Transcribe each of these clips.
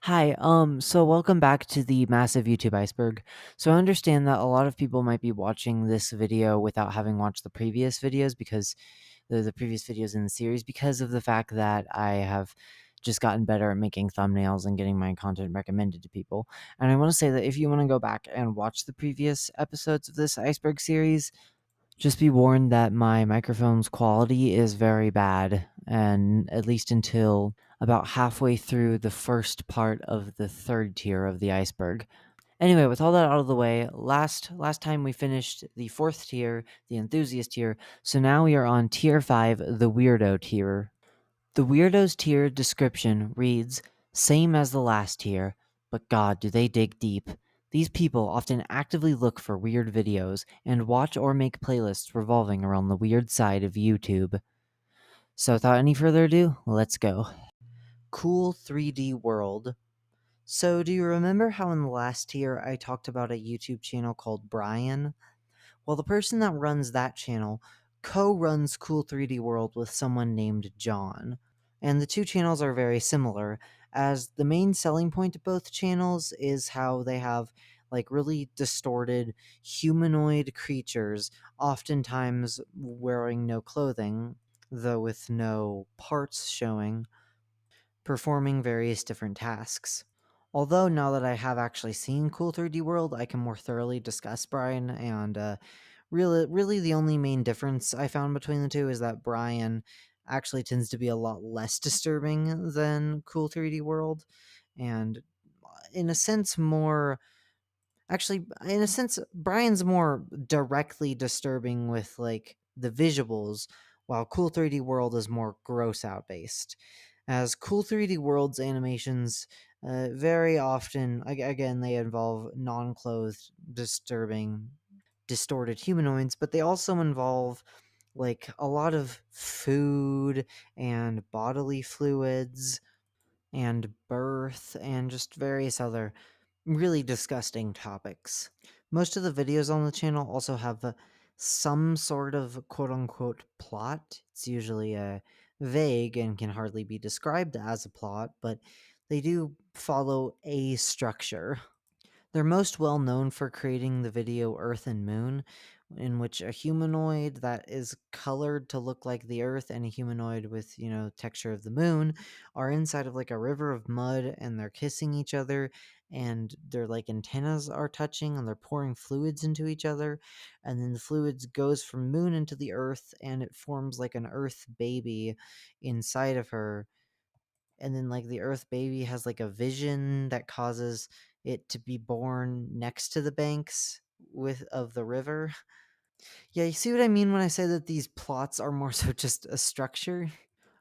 Hi, so welcome back to the massive YouTube iceberg. So I understand that a lot of people might be watching this video without having watched the previous videos because the previous videos in the series because of the fact that I have just gotten better at making thumbnails and getting my content recommended to people. And I want to say that if you want to go back and watch the previous episodes of this iceberg series, just be warned that my microphone's quality is very bad, and at least until about halfway through the first part of the third tier of the iceberg. Anyway, with all that out of the way, last time we finished the fourth tier, the enthusiast tier, so now we are on tier 5, the weirdo tier. The weirdos tier description reads, same as the last tier, but god, do they dig deep. These people often actively look for weird videos and watch or make playlists revolving around the weird side of YouTube. So without any further ado, let's go. Cool 3D world. So do you remember how in the last tier I talked about a YouTube channel called Brian? Well, the person that runs that channel co-runs Cool 3D World with someone named John. And the two channels are very similar, as the main selling point of both channels is how they have like really distorted humanoid creatures, oftentimes wearing no clothing, though with no parts showing, performing various different tasks. Although now that I have actually seen Cool 3D World, I can more thoroughly discuss Brian, and really the only main difference I found between the two is that Brian actually tends to be a lot less disturbing than Cool 3D World, and in a sense more actually in a sense Brian's more directly disturbing with like the visuals, while Cool 3D World is more gross out based. As Cool 3D World's animations very often, again, they involve non clothed, disturbing, distorted humanoids, but they also involve like a lot of food and bodily fluids and birth and just various other really disgusting topics. Most of the videos on the channel also have some sort of quote unquote plot. It's usually vague and can hardly be described as a plot, but they do follow a structure. They're most well known for creating the video Earth and Moon, in which a humanoid that is colored to look like the Earth and a humanoid with, texture of the moon are inside of like a river of mud and they're kissing each other and their like antennas are touching and they're pouring fluids into each other, and then the fluids goes from moon into the earth and it forms like an earth baby inside of her, and then like the earth baby has like a vision that causes it to be born next to the banks with of the river. Yeah, you see what I mean when I say that these plots are more so just a structure?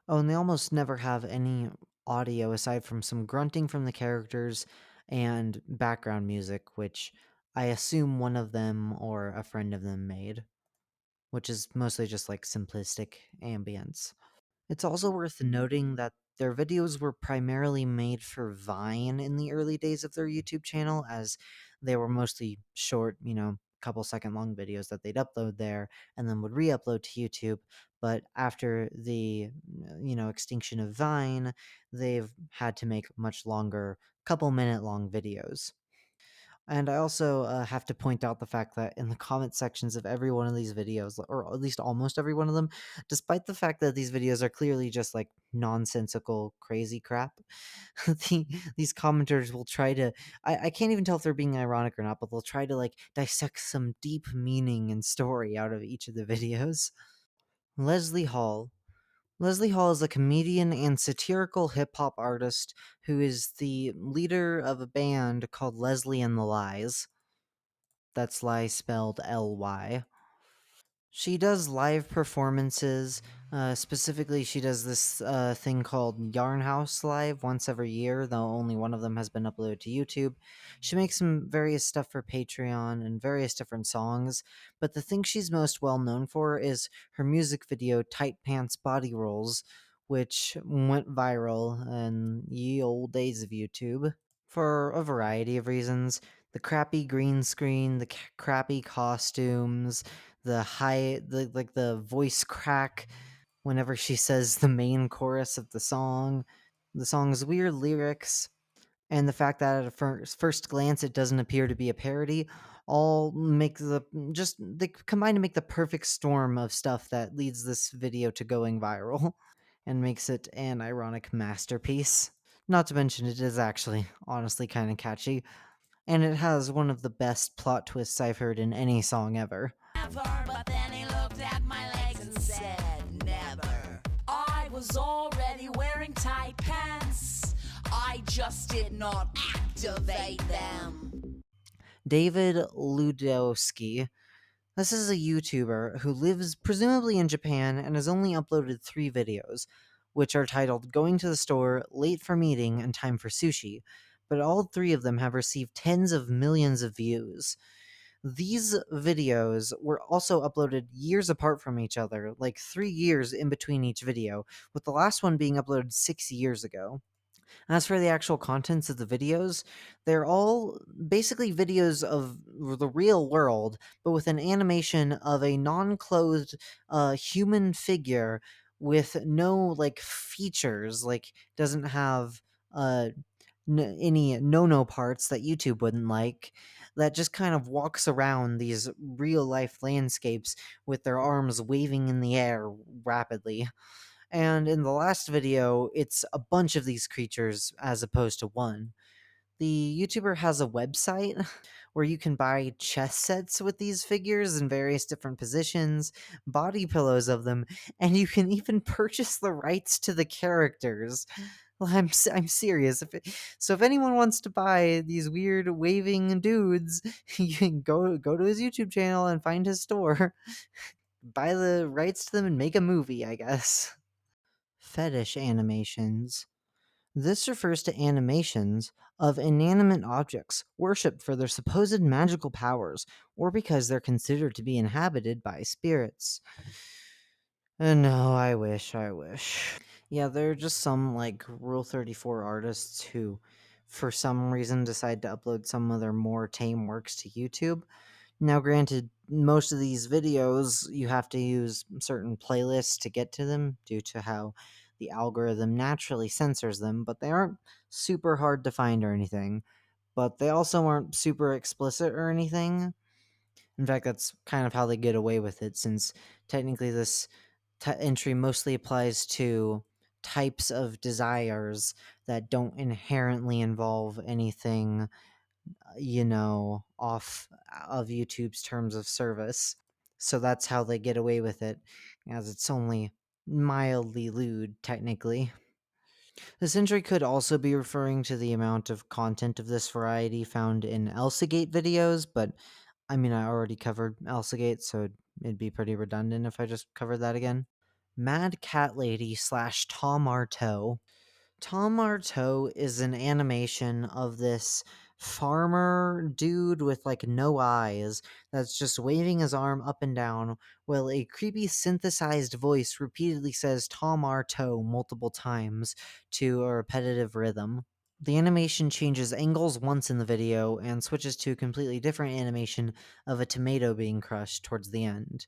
Oh, and they almost never have any audio aside from some grunting from the characters and background music, which I assume one of them or a friend of them made, which is mostly just like simplistic ambience. It's also worth noting that their videos were primarily made for Vine in the early days of their YouTube channel, as they were mostly short, couple second long videos that they'd upload there and then would re upload to YouTube. But after the, extinction of Vine, they've had to make much longer, couple minute long videos. And I also have to point out the fact that in the comment sections of every one of these videos, or at least almost every one of them, despite the fact that these videos are clearly just like nonsensical, crazy crap, these commenters will try to. I can't even tell if they're being ironic or not, but they'll try to like dissect some deep meaning and story out of each of the videos. Leslie Hall. Leslie Hall is a comedian and satirical hip hop artist who is the leader of a band called Leslie and the Lies. That's lie spelled Ly. She does live performances. Specifically, she does this thing called Yarn House Live once every year, though only one of them has been uploaded to YouTube. She makes some various stuff for Patreon and various different songs, but the thing she's most well known for is her music video Tight Pants Body Rolls, which went viral in ye old days of YouTube for a variety of reasons. The crappy green screen, the crappy costumes, the voice crack whenever she says the main chorus of the song's weird lyrics, And the fact that at a first glance it doesn't appear to be a parody all make they combine to make the perfect storm of stuff that leads this video to going viral and makes it an ironic masterpiece. Not to mention it is actually honestly kind of catchy, and it has one of the best plot twists I've heard in any song ever. But then he looked at my legs and said, never. I was already wearing tight pants. I just did not activate them. David Lewandowski. This is a YouTuber who lives presumably in Japan and has only uploaded 3 videos, which are titled Going to the Store, Late for Meeting, and Time for Sushi, but all 3 of them have received tens of millions of views. These videos were also uploaded years apart from each other, like 3 years in between each video, with the last one being uploaded 6 years ago. As for the actual contents of the videos, they're all basically videos of the real world, but with an animation of a non-clothed human figure with no like features, like doesn't have uh, any no parts that YouTube wouldn't like. That just kind of walks around these real life landscapes with their arms waving in the air rapidly. And in the last video, it's a bunch of these creatures as opposed to one. The YouTuber has a website where you can buy chess sets with these figures in various different positions, body pillows of them, and you can even purchase the rights to the characters. Well, I'm serious. So if anyone wants to buy these weird waving dudes, you can go to his YouTube channel and find his store, buy the rights to them, and make a movie, I guess. Fetish animations. This refers to animations of inanimate objects worshipped for their supposed magical powers or because they're considered to be inhabited by spirits. No, I wish. Yeah, there are just some like Rule 34 artists who, for some reason, decide to upload some of their more tame works to YouTube. Now, granted, most of these videos you have to use certain playlists to get to them due to how the algorithm naturally censors them, but they aren't super hard to find or anything. But they also aren't super explicit or anything. In fact, that's kind of how they get away with it, since technically this entry mostly applies to types of desires that don't inherently involve anything off of YouTube's terms of service. So that's how they get away with it, as it's only mildly lewd, technically. This entry could also be referring to the amount of content of this variety found in Elsagate videos, but I mean, I already covered Elsagate, so it'd be pretty redundant if I just covered that again. Madcatlady/Tom Tom Arto is an animation of this farmer dude with like no eyes that's just waving his arm up and down while a creepy synthesized voice repeatedly says Tom Arto multiple times to a repetitive rhythm. The animation changes angles once in the video and switches to a completely different animation of a tomato being crushed towards the end.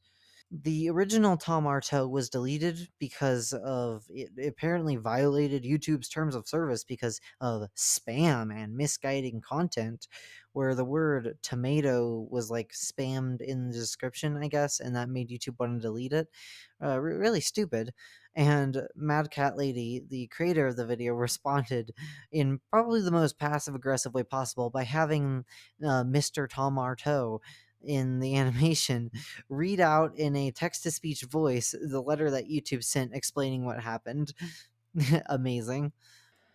The original Tom Arto was deleted because of it apparently violated YouTube's terms of service because of spam and misguiding content, where the word tomato was like spammed in the description, I guess, and that made YouTube want to delete it. Really stupid. And Mad Cat Lady, the creator of the video, responded in probably the most passive aggressive way possible by having Mr. Tom Arto in the animation read out in a text to speech voice the letter that YouTube sent explaining what happened. Amazing.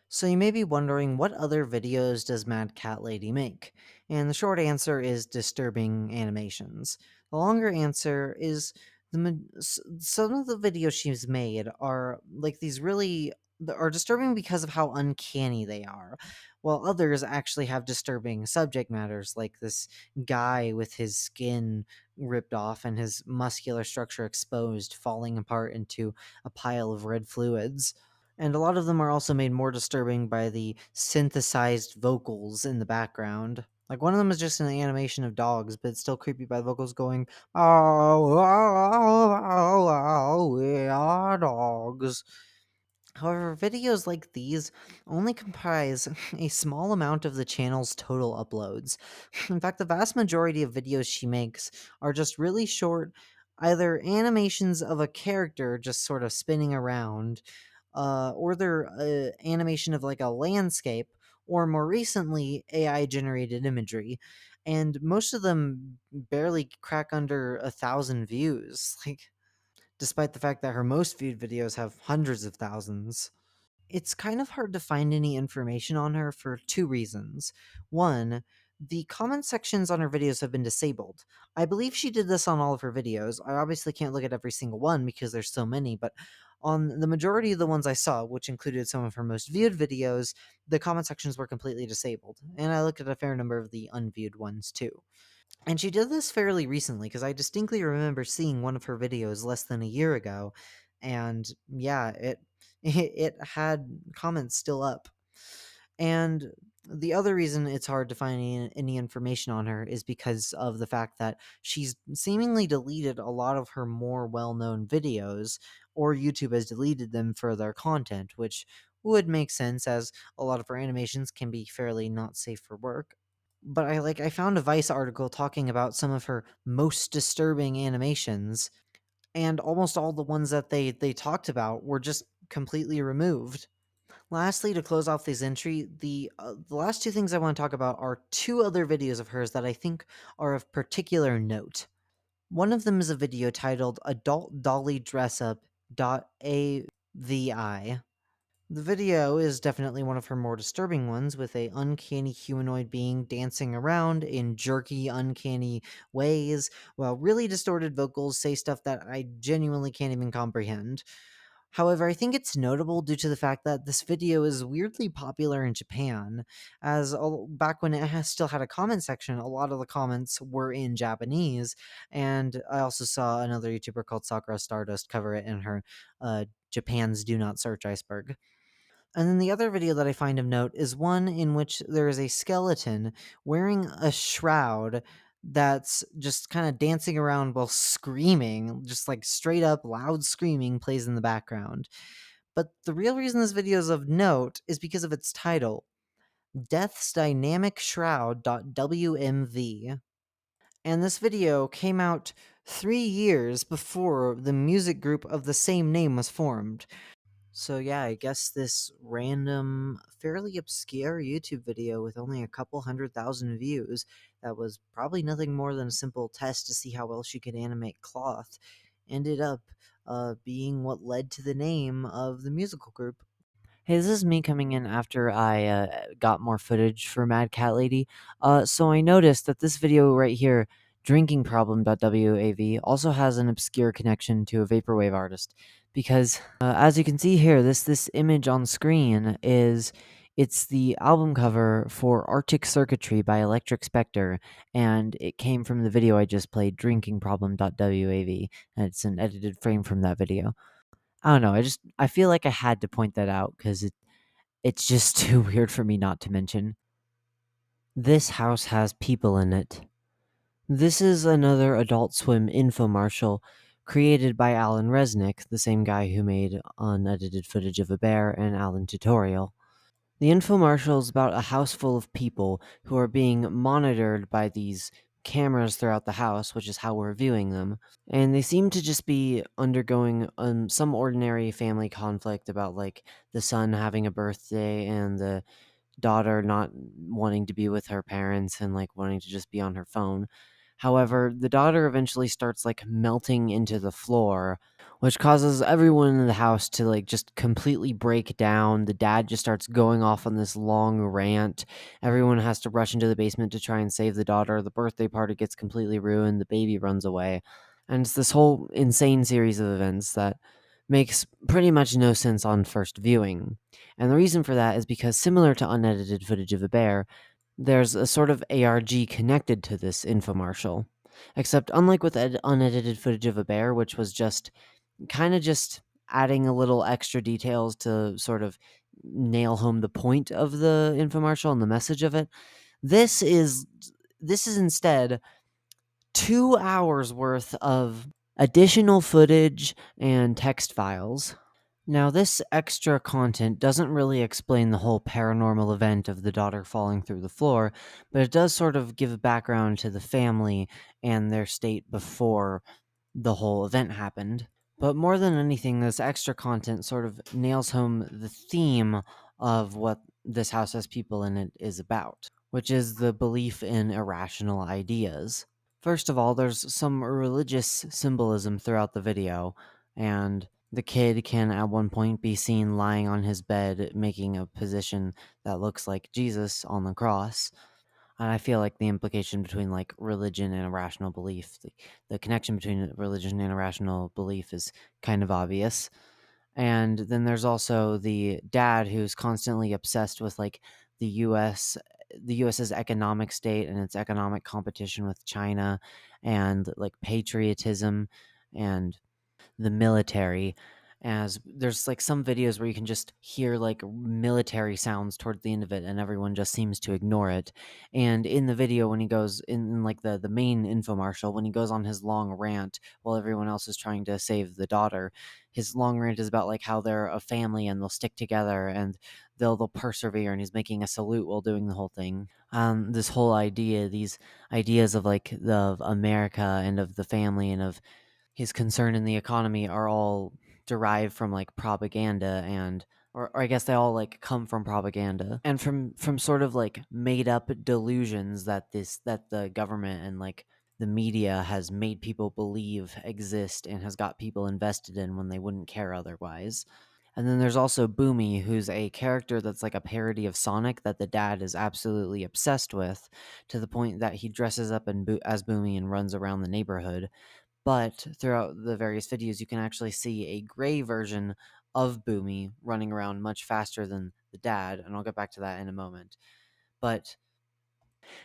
So you may be wondering, what other videos does Mad Cat Lady make? And the short answer is disturbing animations. The longer answer is some of the videos she's made are like these really are disturbing because of how uncanny they are, while others actually have disturbing subject matters, like this guy with his skin ripped off and his muscular structure exposed, falling apart into a pile of red fluids. And a lot of them are also made more disturbing by the synthesized vocals in the background. Like one of them is just an animation of dogs, but it's still creepy by the vocals going, "Oh, oh, oh, oh, we are dogs." However, videos like these only comprise a small amount of the channel's total uploads. In fact, the vast majority of videos she makes are just really short, either animations of a character just sort of spinning around, or they're animation of like a landscape, or more recently, AI generated imagery. And most of them barely crack under 1,000 views, like, despite the fact that her most viewed videos have hundreds of thousands. It's kind of hard to find any information on her for two reasons. One, the comment sections on her videos have been disabled. I believe she did this on all of her videos. I obviously can't look at every single one because there's so many, but on the majority of the ones I saw, which included some of her most viewed videos, the comment sections were completely disabled. And I looked at a fair number of the unviewed ones too. And she did this fairly recently because I distinctly remember seeing one of her videos less than a year ago, and yeah, it had comments still up. And the other reason it's hard to find any information on her is because of the fact that she's seemingly deleted a lot of her more well-known videos, or YouTube has deleted them for their content, which would make sense as a lot of her animations can be fairly not safe for work. But I found a Vice article talking about some of her most disturbing animations, and almost all the ones that they talked about were just completely removed. Lastly, to close off this entry, the last two things I want to talk about are two other videos of hers that I think are of particular note. One of them is a video titled "Adult Dolly Dress Up .avi." The video is definitely one of her more disturbing ones, with a uncanny humanoid being dancing around in jerky, uncanny ways, while really distorted vocals say stuff that I genuinely can't even comprehend. However, I think it's notable due to the fact that this video is weirdly popular in Japan, as back when it still had a comment section, a lot of the comments were in Japanese, and I also saw another YouTuber called Sakura Stardust cover it in her Japan's Do Not Search Iceberg. And then the other video that I find of note is one in which there is a skeleton wearing a shroud that's just kind of dancing around while screaming, just like straight up loud screaming plays in the background. But the real reason this video is of note is because of its title, Death's Dynamic Shroud.wmv. And this video came out 3 years before the music group of the same name was formed. So yeah, I guess this random, fairly obscure YouTube video with only a couple 100,000 views that was probably nothing more than a simple test to see how well she could animate cloth ended up being what led to the name of the musical group. Hey, this is me coming in after I got more footage for Mad Cat Lady. So I noticed that this video right here, drinkingproblem.wav, also has an obscure connection to a vaporwave artist. Because as you can see here, this image on screen it's the album cover for Arctic Circuitry by Electric Spectre, and it came from the video I just played, drinkingproblem.wav, and it's an edited frame from that video. I don't know. I feel like I had to point that out because it's just too weird for me not to mention. This house has people in it. This is another Adult Swim infomercial created by Alan Resnick, the same guy who made unedited footage of a bear and Alan Tutorial. The infomercial is about a house full of people who are being monitored by these cameras throughout the house, which is how we're viewing them. And they seem to just be undergoing some ordinary family conflict about, like, the son having a birthday and the daughter not wanting to be with her parents and, like, wanting to just be on her phone. However, the daughter eventually starts, like, melting into the floor, which causes everyone in the house to, like, just completely break down. The dad just starts going off on this long rant. Everyone has to rush into the basement to try and save the daughter. The birthday party gets completely ruined. The baby runs away. And it's this whole insane series of events that makes pretty much no sense on first viewing. And the reason for that is because, similar to unedited footage of a bear, there's a sort of ARG connected to this infomercial. Except, unlike with unedited footage of a bear, which was just kind of just adding a little extra details to sort of nail home the point of the infomercial and the message of it, this is instead 2 hours worth of additional footage and text files. Now, this extra content doesn't really explain the whole paranormal event of the daughter falling through the floor, but it does sort of give background to the family and their state before the whole event happened. But more than anything, this extra content sort of nails home the theme of what this house has people in it is about, which is the belief in irrational ideas. First of all, there's some religious symbolism throughout the video, and the kid can at one point be seen lying on his bed making a position that looks like Jesus on the cross. And I feel like the implication between like religion and irrational belief, the connection between religion and irrational belief is kind of obvious. And then there's also the dad who's constantly obsessed with like the US the US's economic state and its economic competition with China and like patriotism and the military, as there's like some videos where you can just hear like military sounds towards the end of it and everyone just seems to ignore it. And in the video when he goes in like the main infomercial, when he goes on his long rant while everyone else is trying to save the daughter, his long rant is about like how they're a family and they'll stick together and they'll persevere, and he's making a salute while doing the whole thing. This whole idea, these ideas of like the of America and of the family and of his concern in the economy are all derived from like propaganda, and or I guess they all like come from propaganda and from sort of like made up delusions that the government and like the media has made people believe exist and has got people invested in when they wouldn't care otherwise. And then there's also Boomy, who's a character that's like a parody of Sonic that the dad is absolutely obsessed with, to the point that he dresses up as Boomy and runs around the neighborhood. But throughout the various videos, you can actually see a gray version of Boomy running around much faster than the dad, and I'll get back to that in a moment. But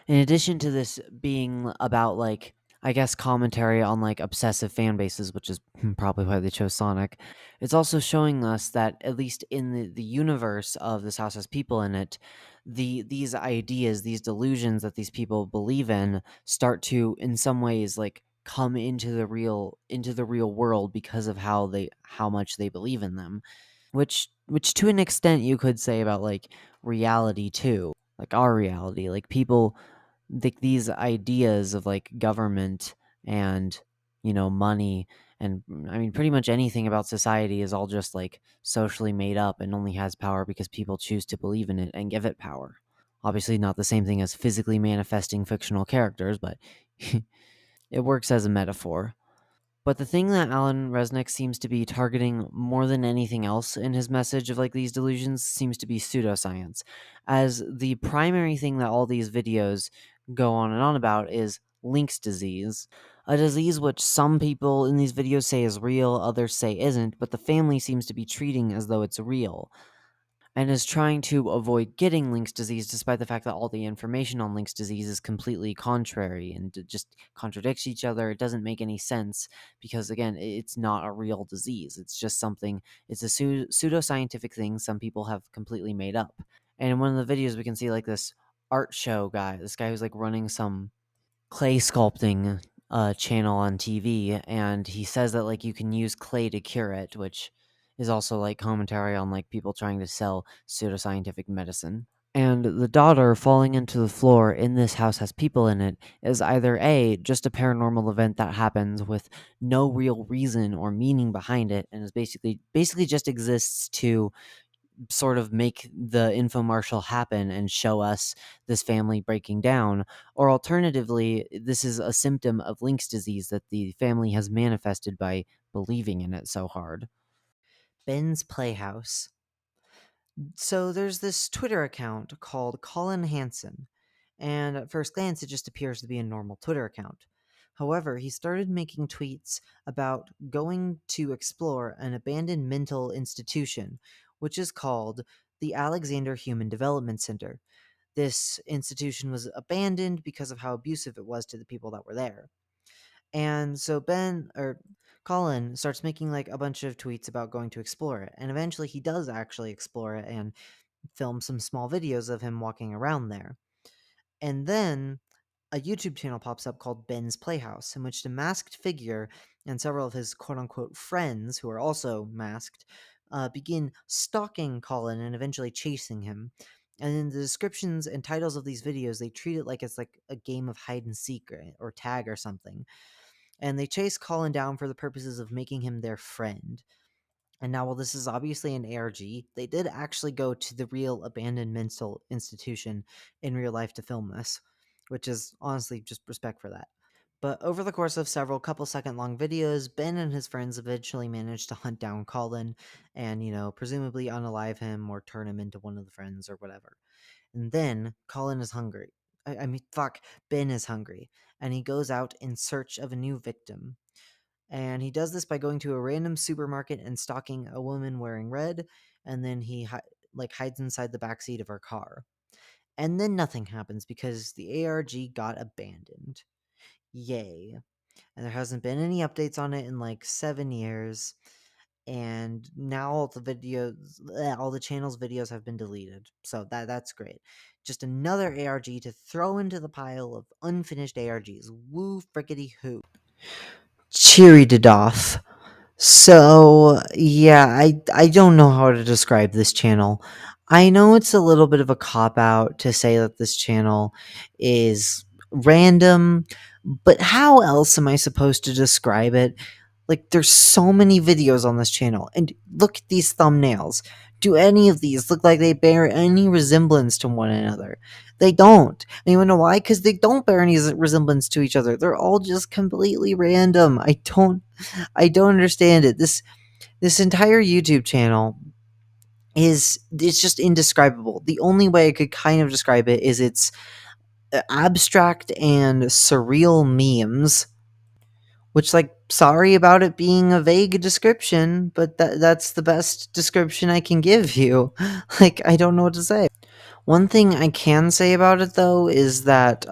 in addition to this being about, like, I guess, commentary on like obsessive fan bases, which is probably why they chose Sonic, it's also showing us that at least in the universe of this house has people in it, these ideas, these delusions that these people believe in start to in some ways like come into the real world because of how much they believe in them, which to an extent you could say about like reality too, like our reality, like people, these ideas of like government and money and I mean pretty much anything about society is all just like socially made up and only has power because people choose to believe in it and give it power. Obviously not the same thing as physically manifesting fictional characters, but it works as a metaphor. But the thing that Alan Resnick seems to be targeting more than anything else in his message of like these delusions seems to be pseudoscience. As the primary thing that all these videos go on and on about is Link's disease, a disease which some people in these videos say is real, others say isn't, but the family seems to be treating as though it's real and is trying to avoid getting Link's disease despite the fact that all the information on Link's disease is completely contrary and it just contradicts each other. It doesn't make any sense because, again, it's not a real disease. It's just something, it's a pseudoscientific thing some people have completely made up. And in one of the videos, we can see like this art show guy, this guy who's like running some clay sculpting channel on TV, and he says that like you can use clay to cure it, which is also like commentary on like people trying to sell pseudoscientific medicine. And the daughter falling into the floor in this house has people in it is either A, just a paranormal event that happens with no real reason or meaning behind it and is basically just exists to sort of make the infomercial happen and show us this family breaking down, or alternatively, this is a symptom of Link's disease that the family has manifested by believing in it so hard. Ben's Playhouse. So there's this Twitter account called Colin Hansen, and at first glance, it just appears to be a normal Twitter account. However, he started making tweets about going to explore an abandoned mental institution, which is called the Alexander Human Development Center. This institution was abandoned because of how abusive it was to the people that were there. And so Colin starts making like a bunch of tweets about going to explore it. And eventually he does actually explore it and film some small videos of him walking around there. And then a YouTube channel pops up called Ben's Playhouse, in which the masked figure and several of his quote unquote friends, who are also masked, begin stalking Colin and eventually chasing him. And in the descriptions and titles of these videos, they treat it like it's like a game of hide and seek or tag or something. And they chase Colin down for the purposes of making him their friend. And now, while this is obviously an ARG, they did actually go to the real abandoned mental institution in real life to film this, which is honestly just respect for that. But over the course of several couple second long videos, Ben and his friends eventually managed to hunt down Colin and, presumably unalive him or turn him into one of the friends or whatever. And then Colin is hungry. Ben is hungry. And he goes out in search of a new victim. And he does this by going to a random supermarket and stalking a woman wearing red. And then he hides inside the backseat of her car. And then nothing happens because the ARG got abandoned. Yay. And there hasn't been any updates on it in like 7 years. And now all the channel's videos have been deleted. So that's great. Just another ARG to throw into the pile of unfinished ARGs. Woo frickety hoo. Chriddof. So, yeah, I don't know how to describe this channel. I know it's a little bit of a cop out to say that this channel is random, but how else am I supposed to describe it? Like, there's so many videos on this channel, and look at these thumbnails. Do any of these look like they bear any resemblance to one another? They don't. And you know why? Because they don't bear any resemblance to each other. They're all just completely random. I don't understand it. This entire YouTube channel it's just indescribable. The only way I could kind of describe it is it's abstract and surreal memes, which, like, sorry about it being a vague description, but that's the best description I can give you. Like, I don't know what to say. One thing I can say about it though is that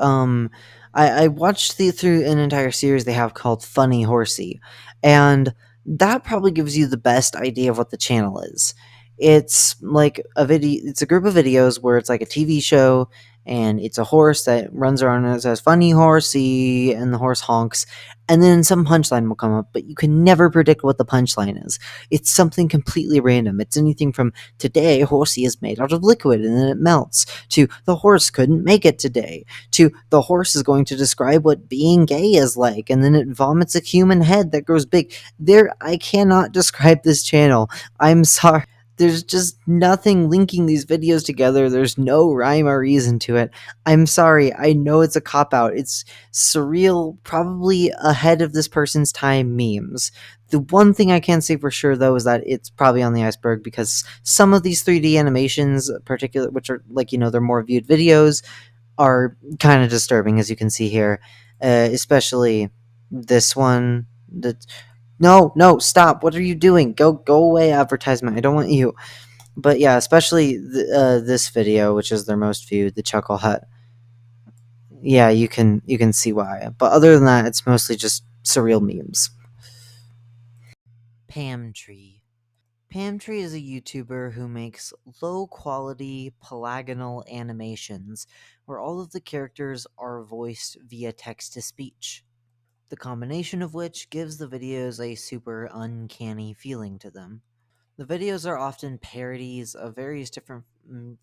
I watched through an entire series they have called Funny Horsey, and that probably gives you the best idea of what the channel is. It's like it's a group of videos where it's like a TV show, and it's a horse that runs around and it says "Funny Horsey," and the horse honks, and then some punchline will come up, but you can never predict what the punchline is. It's something completely random. It's anything from "Today, Horsey is made out of liquid and then it melts," to "The horse couldn't make it today," to "The horse is going to describe what being gay is like," and then it vomits a human head that grows big. I cannot describe this channel. I'm sorry. There's just nothing linking these videos together. There's no rhyme or reason to it. I'm sorry. I know it's a cop out. It's surreal, probably ahead of this person's time memes. The one thing I can say for sure, though, is that it's probably on the iceberg because some of these 3D animations, particular, which are like, they're more viewed videos, are kind of disturbing, as you can see here. Especially this one. No, stop. What are you doing? Go away, advertisement. I don't want you. But yeah, especially this video, which is their most viewed, the Chuckle Hut. Yeah, you can see why. But other than that, it's mostly just surreal memes. Pamtri. Pamtri is a YouTuber who makes low-quality polygonal animations where all of the characters are voiced via text-to-speech, the combination of which gives the videos a super uncanny feeling to them. The videos are often parodies of various different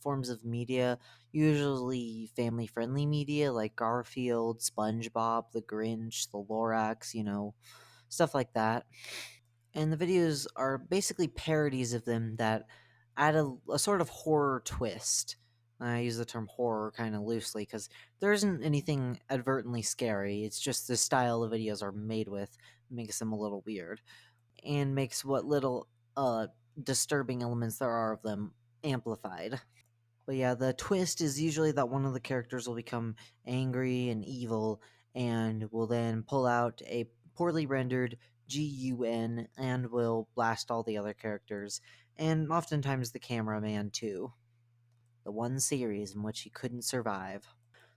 forms of media, usually family-friendly media like Garfield, SpongeBob, The Grinch, The Lorax, stuff like that. And the videos are basically parodies of them that add a sort of horror twist. I use the term horror kind of loosely because there isn't anything advertently scary. It's just the style the videos are made with makes them a little weird and makes what little disturbing elements there are of them amplified. But yeah, the twist is usually that one of the characters will become angry and evil and will then pull out a poorly rendered GUN and will blast all the other characters, and oftentimes the cameraman too. The one series in which he couldn't survive.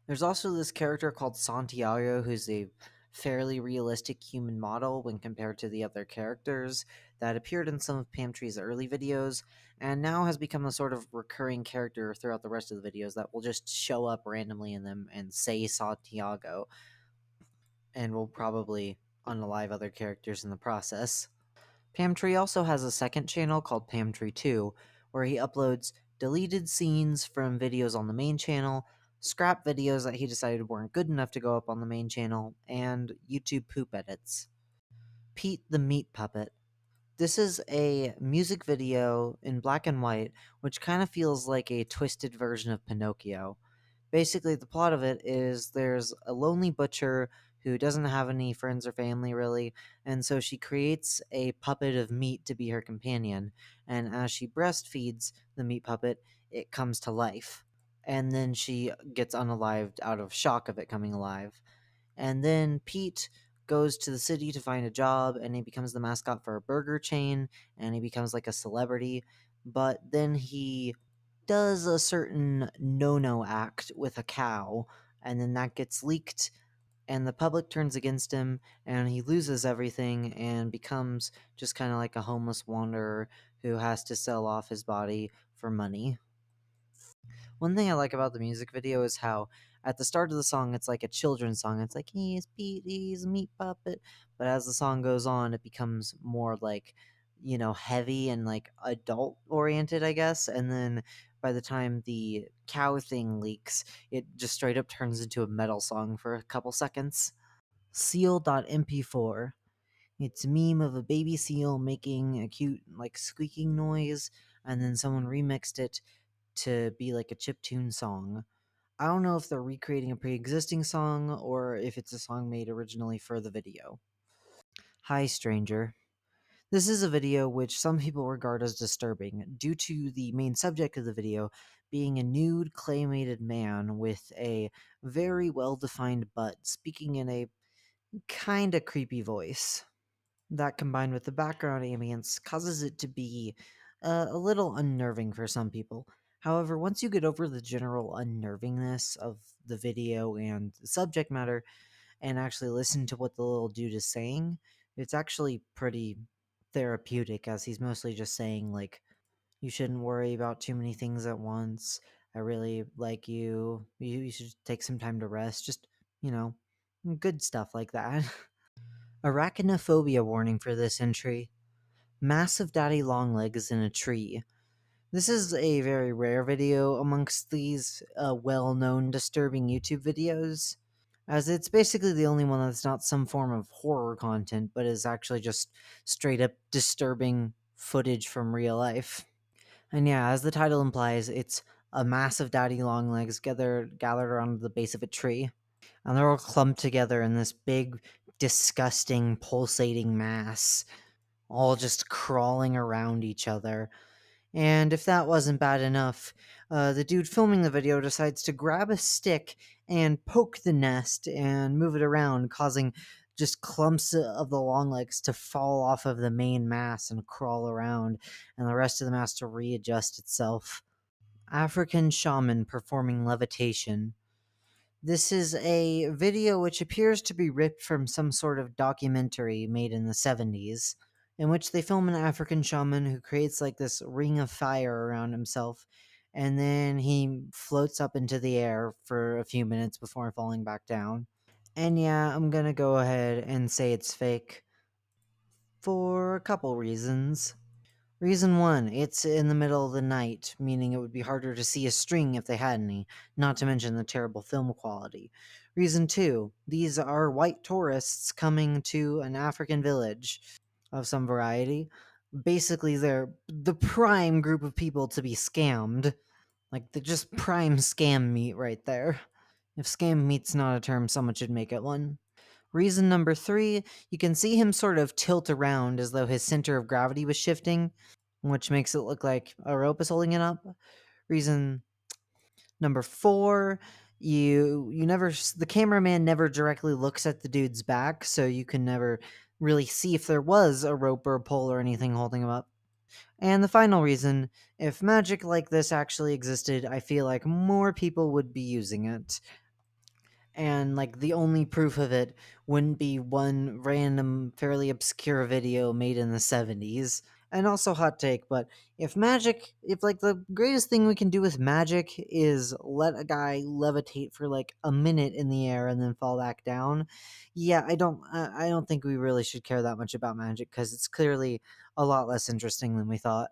There's also this character called Santiago, who's a fairly realistic human model when compared to the other characters that appeared in some of Pamtri's early videos, and now has become a sort of recurring character throughout the rest of the videos that will just show up randomly in them and say Santiago, and will probably unalive other characters in the process. Pamtri also has a second channel called Pamtri 2, where he uploads deleted scenes from videos on the main channel, scrap videos that he decided weren't good enough to go up on the main channel, and YouTube poop edits. Pete the Meat Puppet. This is a music video in black and white, which kind of feels like a twisted version of Pinocchio. Basically, the plot of it is there's a lonely butcher who doesn't have any friends or family really, and so she creates a puppet of meat to be her companion. And as she breastfeeds the meat puppet, it comes to life. And then she gets unalived out of shock of it coming alive. And then Pete goes to the city to find a job and he becomes the mascot for a burger chain and he becomes like a celebrity. But then he does a certain no act with a cow, and then that gets leaked, and the public turns against him, and he loses everything and becomes just kind of like a homeless wanderer who has to sell off his body for money. One thing I like about the music video is how at the start of the song it's like a children's song. It's like he's Pete, he's a meat puppet. But as the song goes on, it becomes more like, heavy and like adult oriented, I guess. And then by the time the cow thing leaks, it just straight up turns into a metal song for a couple seconds. Seal.mp4. It's a meme of a baby seal making a cute like squeaking noise, and then someone remixed it to be like a chiptune song. I don't know if they're recreating a pre-existing song or if it's a song made originally for the video. Hi Stranger. This is a video which some people regard as disturbing due to the main subject of the video being a nude claymated man with a very well-defined butt speaking in a kinda creepy voice. That combined with the background ambience causes it to be a little unnerving for some people. However, once you get over the general unnervingness of the video and the subject matter and actually listen to what the little dude is saying, it's actually pretty therapeutic as he's mostly just saying, like, you shouldn't worry about too many things at once. I really like you. You should take some time to rest. Just, you know, good stuff like that. Arachnophobia warning for this entry. Massive daddy longlegs in a tree. This is a very rare video amongst these well-known disturbing YouTube videos, as it's basically the only one that's not some form of horror content, but is actually just straight up disturbing footage from real life. And yeah, as the title implies, it's a massive daddy longlegs gathered around the base of a tree, and they're all clumped together in this big, disgusting, pulsating mass, all just crawling around each other. And if that wasn't bad enough, the dude filming the video decides to grab a stick and poke the nest and move it around, causing just clumps of the long legs to fall off of the main mass and crawl around, and the rest of the mass to readjust itself. African shaman performing levitation. This is a video which appears to be ripped from some sort of documentary made in the 70s, in which they film an African shaman who creates like this ring of fire around himself, and then he floats up into the air for a few minutes before falling back down. And yeah, I'm gonna go ahead and say it's fake for a couple reasons. Reason 1, it's in the middle of the night, meaning it would be harder to see a string if they had any, not to mention the terrible film quality. Reason 2, these are white tourists coming to an African village of some variety. Basically, they're the prime group of people to be scammed. Like, the just prime scam meat right there. If scam meat's not a term, someone should make it one. Reason number 3, you can see him sort of tilt around as though his center of gravity was shifting, which makes it look like a rope is holding it up. Reason number 4, the cameraman never directly looks at the dude's back, so you can never really see if there was a rope or a pole or anything holding him up. And the final reason, if magic like this actually existed, I feel like more people would be using it. And like the only proof of it wouldn't be one random fairly obscure video made in the 70s. And also, hot take, but if like the greatest thing we can do with magic is let a guy levitate for like a minute in the air and then fall back down, yeah, I don't think we really should care that much about magic because it's clearly a lot less interesting than we thought.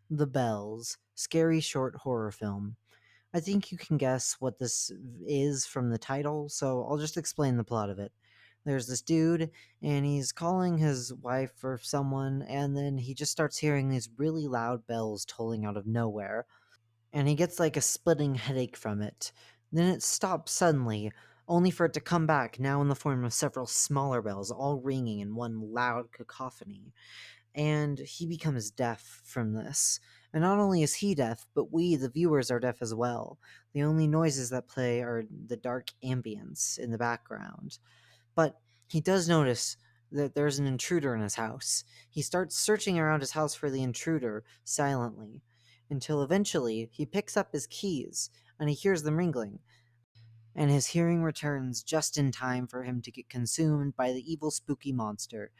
The Bells, scary short horror film. I think you can guess what this is from the title, so I'll just explain the plot of it. There's this dude, and he's calling his wife or someone, and then he just starts hearing these really loud bells tolling out of nowhere, and he gets like a splitting headache from it. Then it stops suddenly, only for it to come back, now in the form of several smaller bells, all ringing in one loud cacophony, and he becomes deaf from this. And not only is he deaf, but we, the viewers, are deaf as well. The only noises that play are the dark ambience in the background. But he does notice that there's an intruder in his house. He starts searching around his house for the intruder silently, until eventually he picks up his keys and he hears them ringling, and his hearing returns just in time for him to get consumed by the evil spooky monster.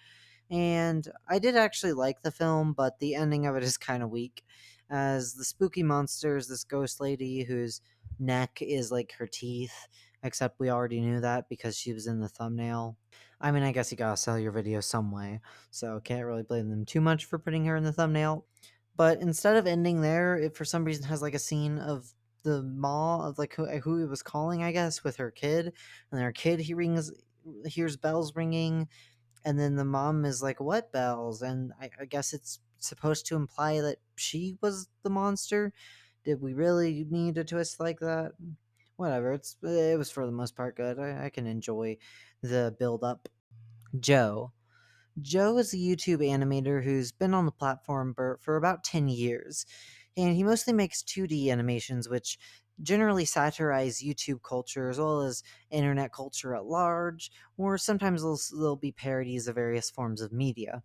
And I did actually like the film, but the ending of it is kind of weak. As the spooky monster is this ghost lady whose neck is like her teeth, except we already knew that because she was in the thumbnail. I mean, I guess you gotta sell your video some way, so can't really blame them too much for putting her in the thumbnail. But instead of ending there, it for some reason has like a scene of the maw of like who it was calling, I guess, with her kid, and her kid hears bells ringing, and then the mom is like, "What bells?" And I guess it's supposed to imply that she was the monster. Did we really need a twist like that? Whatever. It was for the most part good. I can enjoy the build up. Joe. Joe is a YouTube animator who's been on the platform for about 10 years, and he mostly makes 2D animations, which generally satirize YouTube culture as well as internet culture at large, or sometimes they'll be parodies of various forms of media.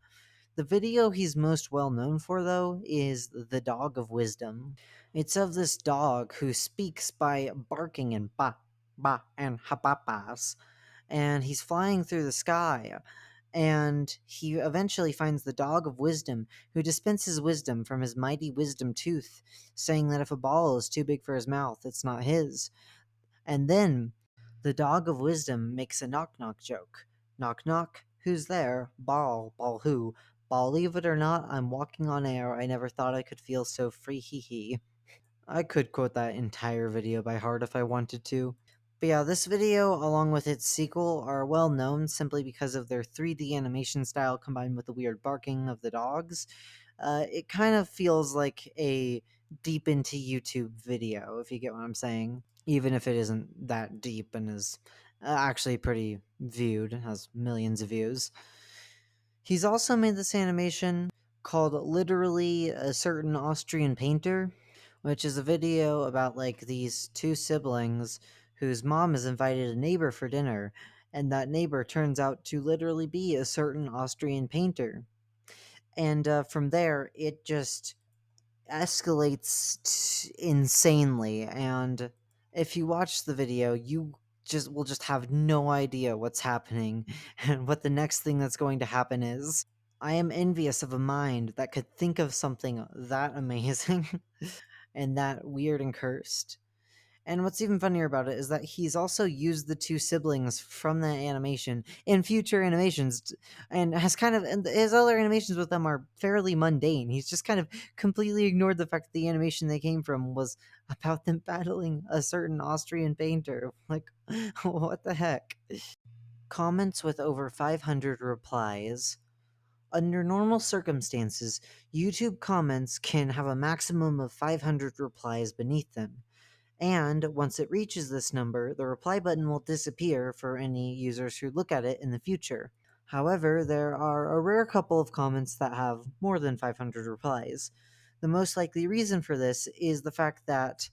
The video he's most well known for, though, is The Dog of Wisdom. It's of this dog who speaks by barking in ba, ba, and hapapas, and he's flying through the sky. And he eventually finds the Dog of Wisdom, who dispenses wisdom from his mighty wisdom tooth, saying that if a ball is too big for his mouth, it's not his. And then the Dog of Wisdom makes a knock knock joke. Knock knock, who's there? Ball, ball who? Believe it or not, I'm walking on air. I never thought I could feel so free, hee hee. I could quote that entire video by heart if I wanted to. But yeah, this video, along with its sequel, are well known simply because of their 3D animation style combined with the weird barking of the dogs. It kind of feels like a deep into YouTube video, if you get what I'm saying. Even if it isn't that deep and is actually pretty viewed, has millions of views. He's also made this animation called Literally a Certain Austrian Painter, which is a video about like these two siblings whose mom has invited a neighbor for dinner, and that neighbor turns out to literally be a certain Austrian painter. And from there, it just escalates insanely. And if you watch the video, you just will just have no idea what's happening and what the next thing that's going to happen is. I am envious of a mind that could think of something that amazing and that weird and cursed. And what's even funnier about it is that he's also used the two siblings from that animation in future animations, and has kind of, and his other animations with them are fairly mundane. He's just kind of completely ignored the fact that the animation they came from was about them battling a certain Austrian painter. Like, what the heck? Comments with over 500 replies. Under normal circumstances, YouTube comments can have a maximum of 500 replies beneath them. And once it reaches this number, the reply button will disappear for any users who look at it in the future. However, there are a rare couple of comments that have more than 500 replies. The most likely reason for this is the fact that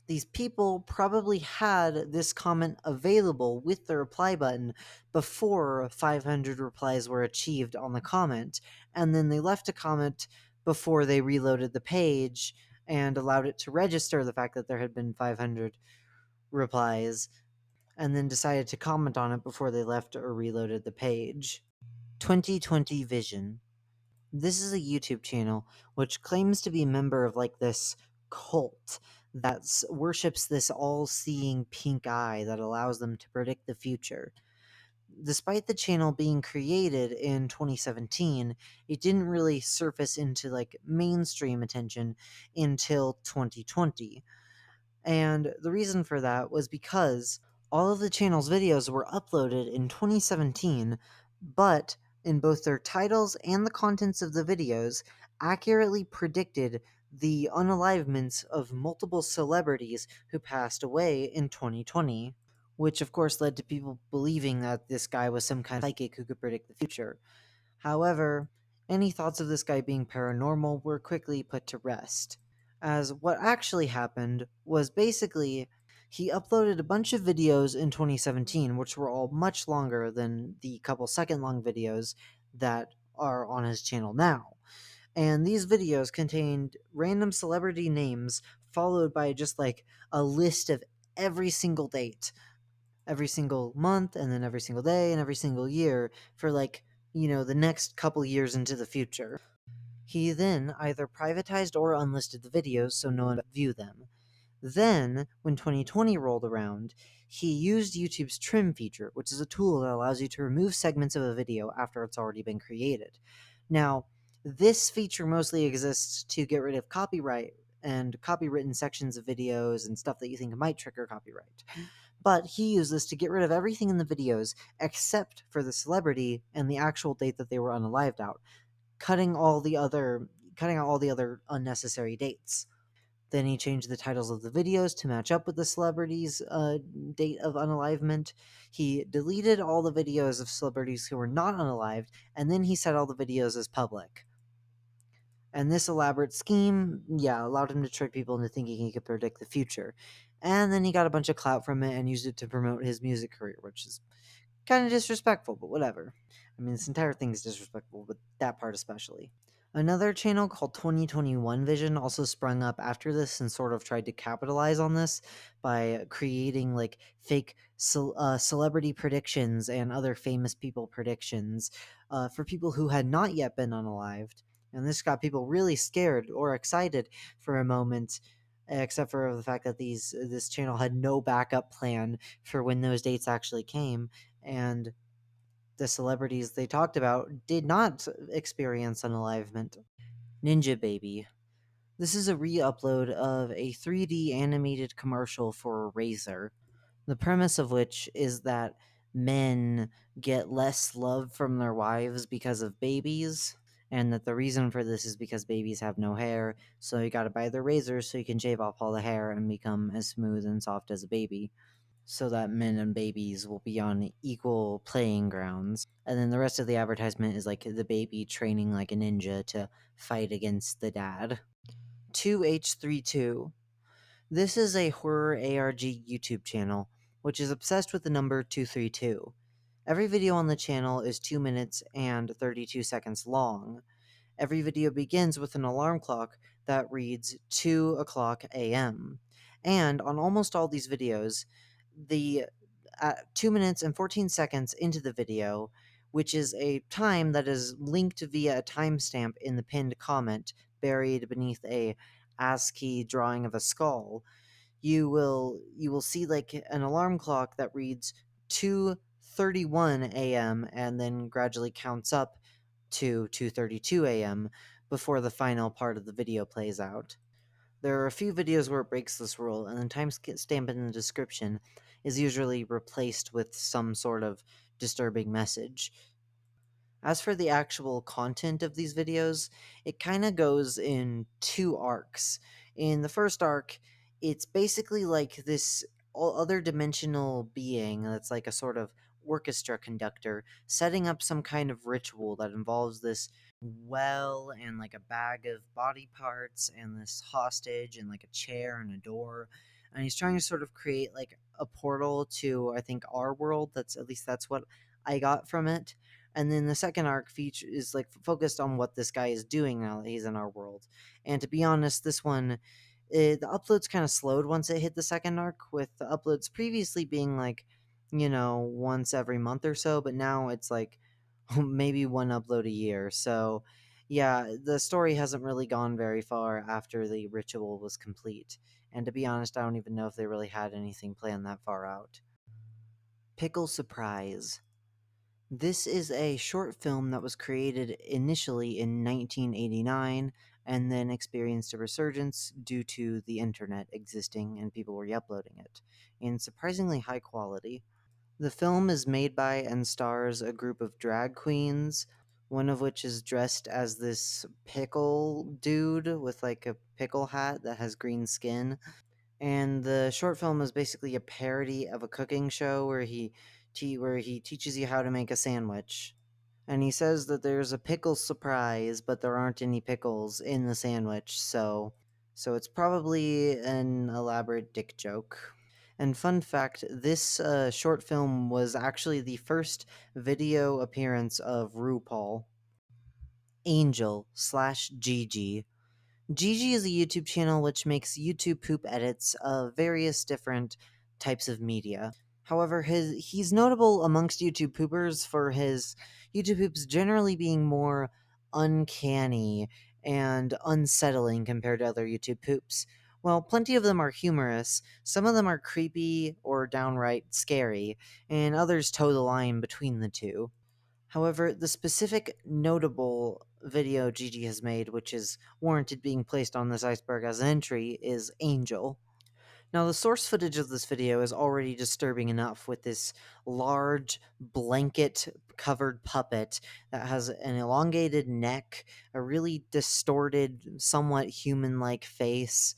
these people probably had this comment available with the reply button before 500 replies were achieved on the comment, and then they left a comment before they reloaded the page and allowed it to register the fact that there had been 500 replies, and then decided to comment on it before they left or reloaded the page. 2020 vision. This is a YouTube channel which claims to be a member of like this cult that worships this all-seeing pink eye that allows them to predict the future. Despite the channel being created in 2017, it didn't really surface into like mainstream attention until 2020. And the reason for that was because all of the channel's videos were uploaded in 2017, but in both their titles and the contents of the videos accurately predicted the unalivements of multiple celebrities who passed away in 2020, which of course led to people believing that this guy was some kind of psychic who could predict the future. However, any thoughts of this guy being paranormal were quickly put to rest, as what actually happened was basically he uploaded a bunch of videos in 2017, which were all much longer than the couple second long videos that are on his channel now. And these videos contained random celebrity names followed by just like a list of every single date, every single month, and then every single day, and every single year for like, the next couple years into the future. He then either privatized or unlisted the videos so no one could view them. Then, when 2020 rolled around, he used YouTube's trim feature, which is a tool that allows you to remove segments of a video after it's already been created. Now, this feature mostly exists to get rid of copyright and copywritten sections of videos and stuff that you think might trigger copyright. But he used this to get rid of everything in the videos except for the celebrity and the actual date that they were unalived out, cutting out all the other unnecessary dates. Then he changed the titles of the videos to match up with the celebrity's date of unalivement. He deleted all the videos of celebrities who were not unalived, and then he set all the videos as public. And this elaborate scheme, allowed him to trick people into thinking he could predict the future. And then he got a bunch of clout from it and used it to promote his music career, which is kind of disrespectful, but whatever. I mean, this entire thing is disrespectful, but that part especially. Another channel called 2021 Vision also sprung up after this and sort of tried to capitalize on this by creating like fake celebrity predictions and other famous people predictions for people who had not yet been unalived. And this got people really scared or excited for a moment, except for the fact that this channel had no backup plan for when those dates actually came, and the celebrities they talked about did not experience unalivement. Ninja Baby. This is a re-upload of a 3D animated commercial for a razor, the premise of which is that men get less love from their wives because of babies, and that the reason for this is because babies have no hair, so you gotta buy the razors so you can shave off all the hair and become as smooth and soft as a baby, so that men and babies will be on equal playing grounds. And then the rest of the advertisement is like the baby training like a ninja to fight against the dad. 2H32. This is a horror ARG YouTube channel, which is obsessed with the number 232. Every video on the channel is 2 minutes and 32 seconds long. Every video begins with an alarm clock that reads 2 o'clock a.m. And on almost all these videos, the 2 minutes and 14 seconds into the video, which is a time that is linked via a timestamp in the pinned comment buried beneath a ASCII drawing of a skull, you will see like an alarm clock that reads 2:31 a.m. and then gradually counts up to 2:32 a.m. before the final part of the video plays out. There are a few videos where it breaks this rule, and the timestamp in the description is usually replaced with some sort of disturbing message. As for the actual content of these videos, it kind of goes in two arcs. In the first arc, it's basically like this other dimensional being that's like a sort of orchestra conductor setting up some kind of ritual that involves this well and like a bag of body parts and this hostage and like a chair and a door, and he's trying to sort of create like a portal to, I think, our world. That's what I got from it. And then the second arc feature is like focused on what this guy is doing now that he's in our world. And to be honest, this one, the uploads kind of slowed once it hit the second arc, with the uploads previously being like, once every month or so, but now it's like maybe one upload a year. So Yeah, the story hasn't really gone very far after the ritual was complete, and to be honest, I don't even know if they really had anything planned that far out. Pickle Surprise. This is a short film that was created initially in 1989 and then experienced a resurgence due to the internet existing and people re-uploading it in surprisingly high quality. The film is made by and stars a group of drag queens, one of which is dressed as this pickle dude with like a pickle hat that has green skin. And the short film is basically a parody of a cooking show where he teaches you how to make a sandwich. And he says that there's a pickle surprise, but there aren't any pickles in the sandwich, so it's probably an elaborate dick joke. And fun fact, this short film was actually the first video appearance of RuPaul. Angel slash Gigi. Gigi is a YouTube channel which makes YouTube poop edits of various different types of media. However, he's notable amongst YouTube poopers for his YouTube poops generally being more uncanny and unsettling compared to other YouTube poops. While plenty of them are humorous, some of them are creepy or downright scary, and others toe the line between the two. However, the specific notable video Gigi has made, which is warranted being placed on this iceberg as an entry, is Angel. Now, the source footage of this video is already disturbing enough with this large blanket covered puppet that has an elongated neck, a really distorted, somewhat human like face,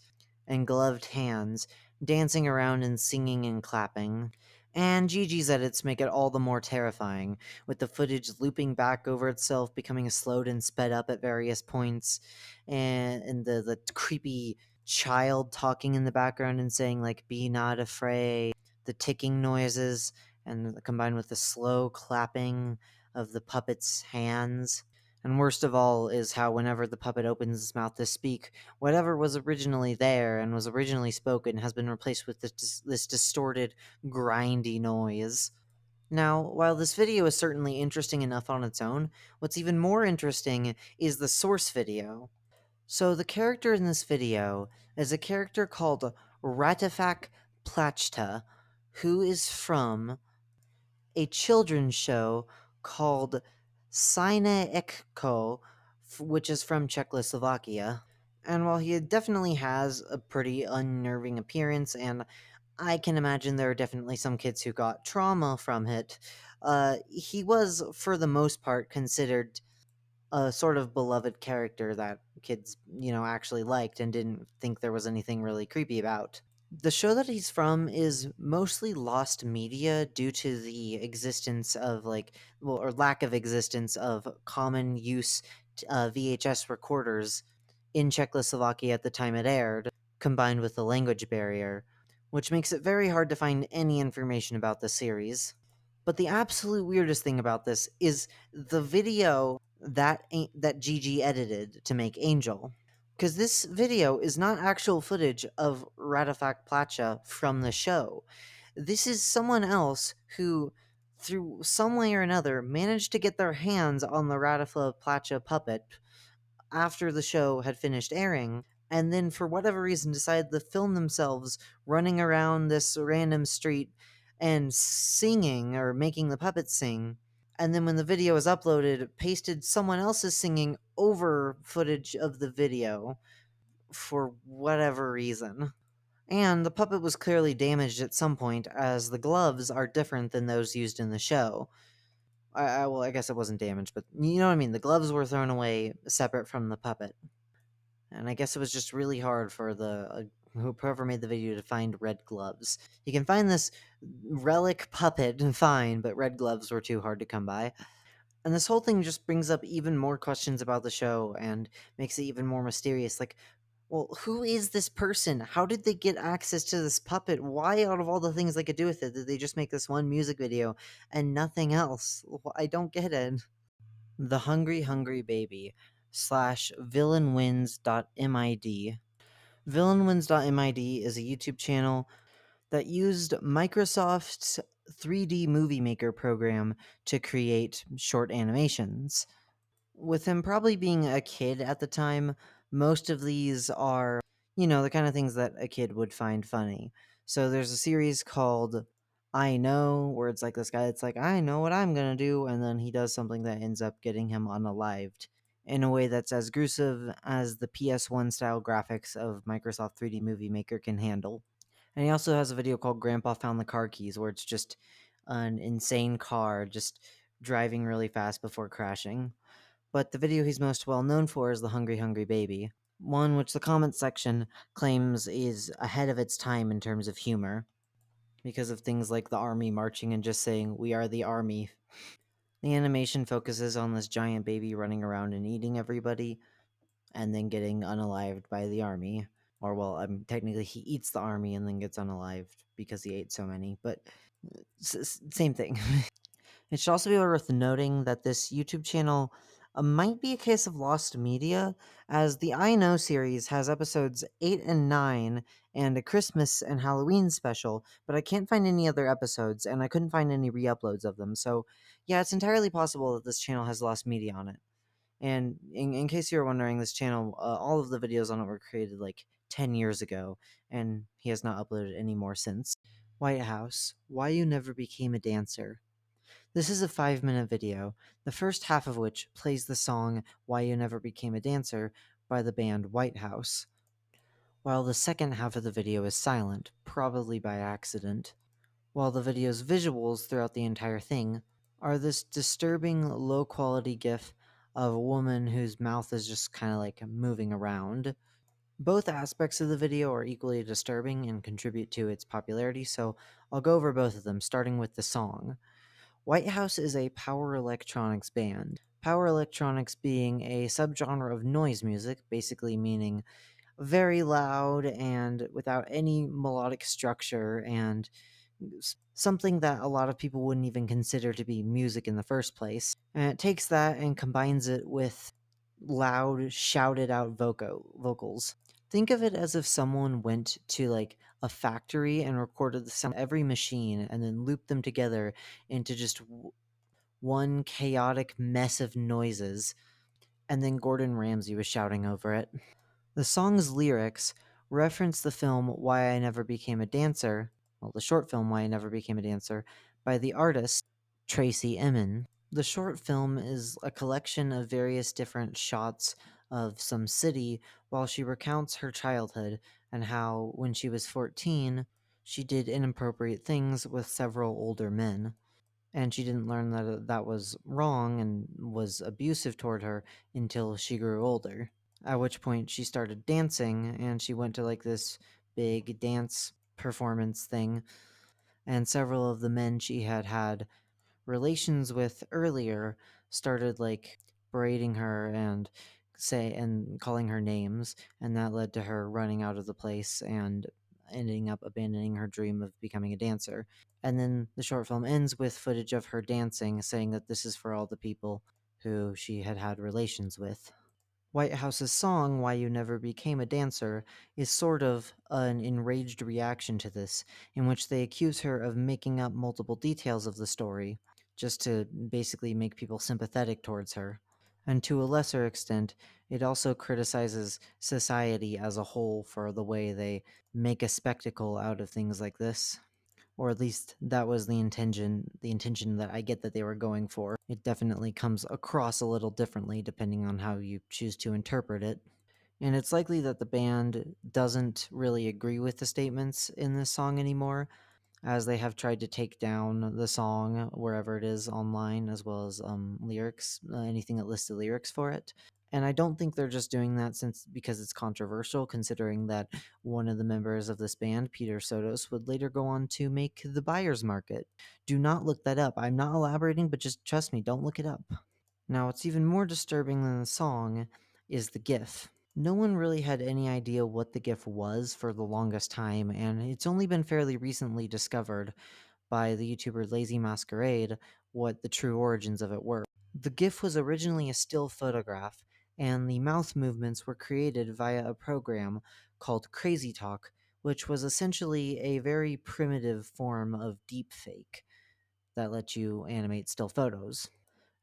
and gloved hands, dancing around and singing and clapping. And Gigi's edits make it all the more terrifying, with the footage looping back over itself, becoming slowed and sped up at various points, and the creepy child talking in the background and saying like "Be not afraid," the ticking noises, and combined with the slow clapping of the puppet's hands. And worst of all is how whenever the puppet opens its mouth to speak, whatever was originally there and was originally spoken has been replaced with this distorted, grindy noise. Now, while this video is certainly interesting enough on its own, what's even more interesting is the source video. So the character in this video is a character called Ratifak Plachta, who is from a children's show called Sine Ekko, which is from Czechoslovakia. And while he definitely has a pretty unnerving appearance, and I can imagine there are definitely some kids who got trauma from it, he was, for the most part, considered a sort of beloved character that kids, actually liked and didn't think there was anything really creepy about. The show that he's from is mostly lost media due to the existence of or lack of existence of common use VHS recorders in Czechoslovakia at the time it aired, combined with the language barrier, which makes it very hard to find any information about the series. But the absolute weirdest thing about this is the video that Gigi edited to make Angel. Because this video is not actual footage of Radifak Placha from the show. This is someone else who, through some way or another, managed to get their hands on the Radifak Placha puppet after the show had finished airing, and then for whatever reason decided to film themselves running around this random street and singing or making the puppet sing. And then when the video was uploaded, pasted someone else's singing over footage of the video for whatever reason. And the puppet was clearly damaged at some point, as the gloves are different than those used in the show. Well, I guess it wasn't damaged, but you know what I mean? The gloves were thrown away separate from the puppet. And I guess it was just really hard for the whoever made the video to find red gloves. You can find this relic puppet fine, but red gloves were too hard to come by. And this whole thing just brings up even more questions about the show and makes it even more mysterious. Like, well, who is this person? How did they get access to this puppet? Why, out of all the things they could do with it, did they just make this one music video and nothing else? I don't get it. The Hungry Hungry Baby slash villainwins.mid. Villainwins.mid is a YouTube channel that used Microsoft's 3D Movie Maker program to create short animations. With him probably being a kid at the time, most of these are, the kind of things that a kid would find funny. So there's a series called I Know, where it's like this guy that's like, I know what I'm going to do. And then he does something that ends up getting him unalived in a way that's as gruesome as the PS1 style graphics of Microsoft 3D Movie Maker can handle. And he also has a video called Grandpa Found the Car Keys, where it's just an insane car just driving really fast before crashing. But the video he's most well known for is the Hungry Hungry Baby, one which the comment section claims is ahead of its time in terms of humor, because of things like the army marching and just saying, "We are the army." The animation focuses on this giant baby running around and eating everybody, and then getting unalived by the army. Or, well, technically he eats the army and then gets unalived because he ate so many, but same thing. It should also be worth noting that this YouTube channel might be a case of lost media, as the I Know series has episodes 8 and 9 and a Christmas and Halloween special, but I can't find any other episodes, and I couldn't find any re uploads of them. So, yeah, it's entirely possible that this channel has lost media on it. And in case you were wondering, this channel, all of the videos on it were created like 10 years ago, and he has not uploaded any more since. Whitehouse, Why You Never Became a Dancer. This is a 5-minute video, the first half of which plays the song Why You Never Became a Dancer by the band Whitehouse, while the second half of the video is silent, probably by accident, while the video's visuals throughout the entire thing are this disturbing low quality gif of a woman whose mouth is just kind of like moving around. Both aspects of the video are equally disturbing and contribute to its popularity, so I'll go over both of them, starting with the song. Whitehouse is a power electronics band. Power electronics being a subgenre of noise music, basically meaning very loud and without any melodic structure, and something that a lot of people wouldn't even consider to be music in the first place. And it takes that and combines it with loud, shouted out vocals. Think of it as if someone went to like a factory and recorded the sound of every machine and then looped them together into just one chaotic mess of noises, and then Gordon Ramsay was shouting over it. The song's lyrics reference the film Why I Never Became a Dancer, well, the short film Why I Never Became a Dancer, by the artist Tracy Emin. The short film is a collection of various different shots of some city while she recounts her childhood and how, when she was 14, she did inappropriate things with several older men. And she didn't learn that that was wrong and was abusive toward her until she grew older. At which point she started dancing, and she went to like this big dance performance thing, and several of the men she had had relations with earlier started like berating her and calling her names, and that led to her running out of the place and ending up abandoning her dream of becoming a dancer. And then the short film ends with footage of her dancing, saying that this is for all the people who she had had relations with. Whitehouse's song, Why You Never Became a Dancer, is sort of an enraged reaction to this, in which they accuse her of making up multiple details of the story, just to basically make people sympathetic towards her. And to a lesser extent, it also criticizes society as a whole for the way they make a spectacle out of things like this. Or at least that was the intention that I get that they were going for. It definitely comes across a little differently depending on how you choose to interpret it. And it's likely that the band doesn't really agree with the statements in this song anymore, as they have tried to take down the song wherever it is online, as well as lyrics, anything that listed lyrics for it. And I don't think they're just doing that because it's controversial, considering that one of the members of this band, Peter Sotos, would later go on to make The Buyer's Market. Do not look that up. I'm not elaborating, but just trust me, don't look it up. Now, what's even more disturbing than the song is the GIF. No one really had any idea what the GIF was for the longest time, and it's only been fairly recently discovered by the YouTuber Lazy Masquerade what the true origins of it were. The GIF was originally a still photograph, and the mouth movements were created via a program called Crazy Talk, which was essentially a very primitive form of deepfake that let you animate still photos.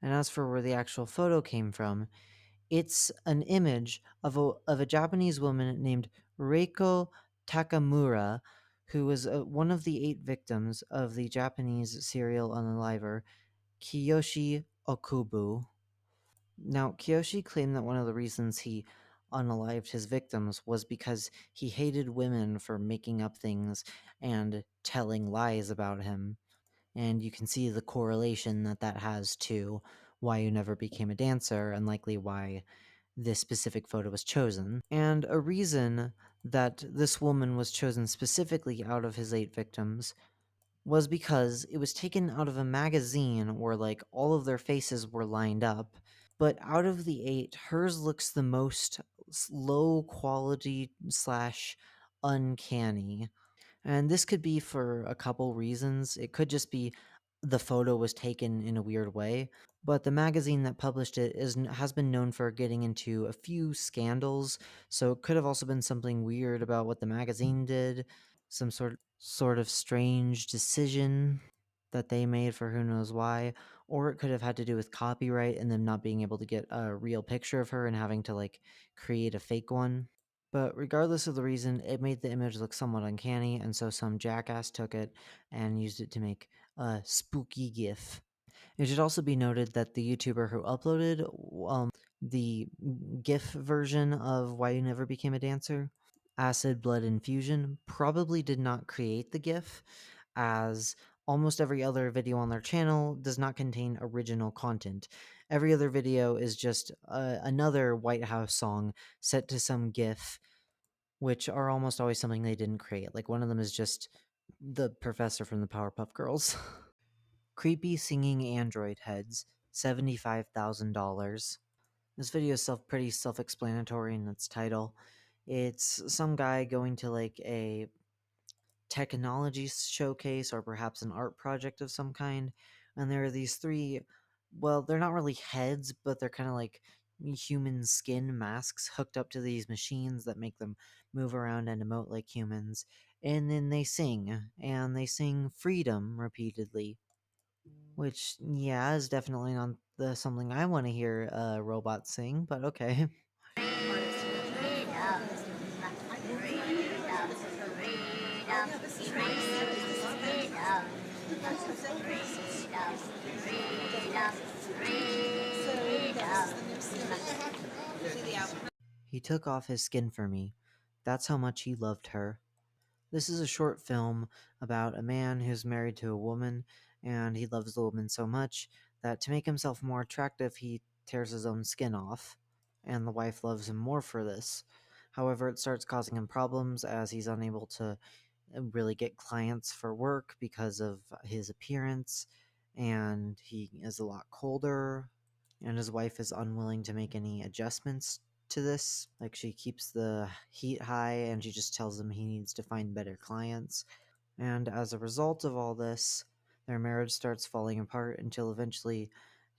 And as for where the actual photo came from, it's an image of a Japanese woman named Reiko Takamura, who was one of the 8 victims of the Japanese serial unaliver Kiyoshi Okubo. Now, Kiyoshi claimed that one of the reasons he unalived his victims was because he hated women for making up things and telling lies about him. And you can see the correlation that that has to why you never became a dancer and likely why this specific photo was chosen. And a reason that this woman was chosen specifically out of his 8 victims was because it was taken out of a magazine where like all of their faces were lined up. But out of the 8, hers looks the most low quality slash uncanny. And this could be for a couple reasons. It could just be the photo was taken in a weird way, but the magazine that published it has been known for getting into a few scandals, so it could have also been something weird about what the magazine did, some sort of strange decision that they made for who knows why, or it could have had to do with copyright and them not being able to get a real picture of her and having to like create a fake one. But regardless of the reason, it made the image look somewhat uncanny, and so some jackass took it and used it to make a spooky GIF. It should also be noted that the YouTuber who uploaded the GIF version of Why You Never Became a Dancer, Acid Blood Infusion, probably did not create the GIF, as almost every other video on their channel does not contain original content. Every other video is just another Whitehouse song set to some GIF, which are almost always something they didn't create. Like one of them is just the professor from the Powerpuff Girls. Creepy singing android heads, $75,000. This video is pretty self-explanatory in its title. It's some guy going to like a technology showcase or perhaps an art project of some kind, and there are these 3, well, they're not really heads, but they're kind of like human skin masks hooked up to these machines that make them move around and emote like humans, and then they sing, and they sing freedom repeatedly, which, yeah, is definitely not something I want to hear a robot sing, but okay. He took off his skin for me. That's how much he loved her. This is a short film about a man who's married to a woman, and he loves the woman so much that to make himself more attractive, he tears his own skin off, and the wife loves him more for this. However, it starts causing him problems as he's unable to really get clients for work because of his appearance, and he is a lot colder, and his wife is unwilling to make any adjustments to this. Like, she keeps the heat high and she just tells him he needs to find better clients. And as a result of all this, their marriage starts falling apart until eventually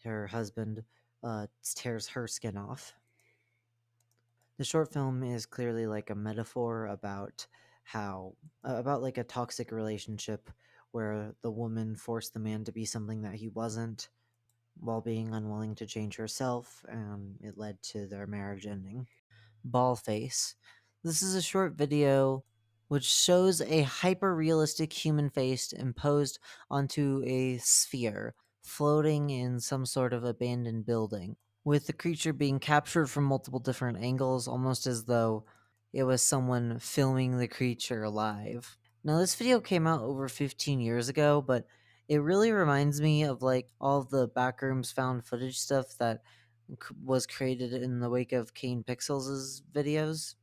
her husband tears her skin off. The short film is clearly like a metaphor about how about like a toxic relationship where the woman forced the man to be something that he wasn't while being unwilling to change herself, and it led to their marriage ending. Ballface. This is a short video which shows a hyper realistic human face imposed onto a sphere floating in some sort of abandoned building, with the creature being captured from multiple different angles, almost as though it was someone filming the creature live. Now, this video came out over 15 years ago, but it really reminds me of like all of the backrooms found footage stuff that was created in the wake of Kane Pixels' videos,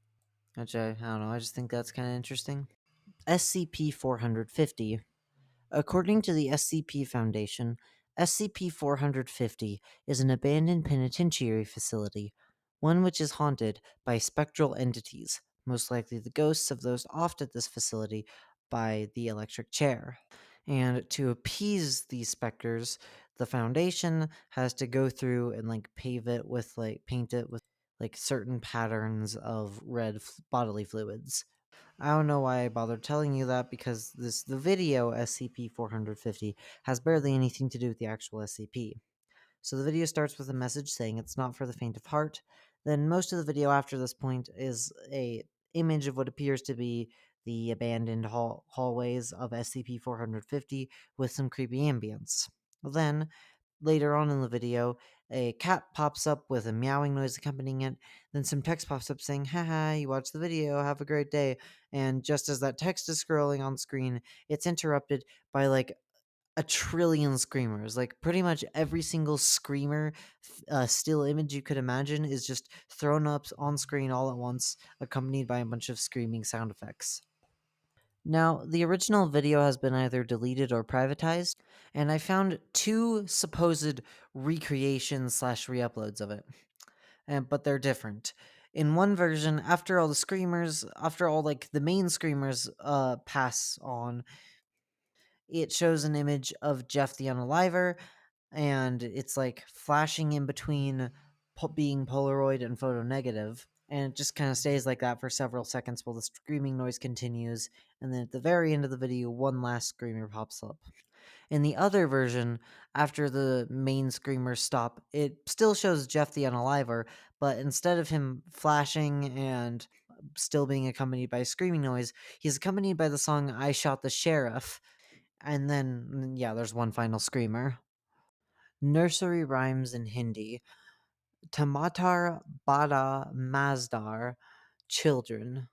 which I don't know, I just think that's kind of interesting. SCP-450. According to the SCP Foundation, SCP-450 is an abandoned penitentiary facility, one which is haunted by spectral entities, most likely the ghosts of those offed at this facility by the electric chair. And to appease these specters, the Foundation has to go through and like paint it with like certain patterns of red bodily fluids. I don't know why I bothered telling you that, because the video SCP-450 has barely anything to do with the actual SCP. So the video starts with a message saying it's not for the faint of heart. Then most of the video after this point is a image of what appears to be the abandoned hallways of SCP-450 with some creepy ambience. Then later on in the video, a cat pops up with a meowing noise accompanying it. Then some text pops up saying, haha, you watched the video, have a great day. And just as that text is scrolling on screen, it's interrupted by like a trillion screamers. Like pretty much every single screamer still image you could imagine is just thrown up on screen all at once, accompanied by a bunch of screaming sound effects. Now, the original video has been either deleted or privatized, and I found two supposed recreations slash re-uploads of it, but they're different. In one version, after all the screamers, after all like the main screamers pass on, it shows an image of Jeff the Unaliver, and it's like flashing in between being Polaroid and photo negative, and it just kind of stays like that for several seconds while the screaming noise continues, and then at the very end of the video, one last screamer pops up. In the other version, after the main screamers stop, it still shows Jeff the Unaliver, but instead of him flashing and still being accompanied by screaming noise, he's accompanied by the song I Shot the Sheriff, and then, yeah, there's one final screamer. Nursery rhymes in Hindi. Tamatar, Bada, Mazedar, children.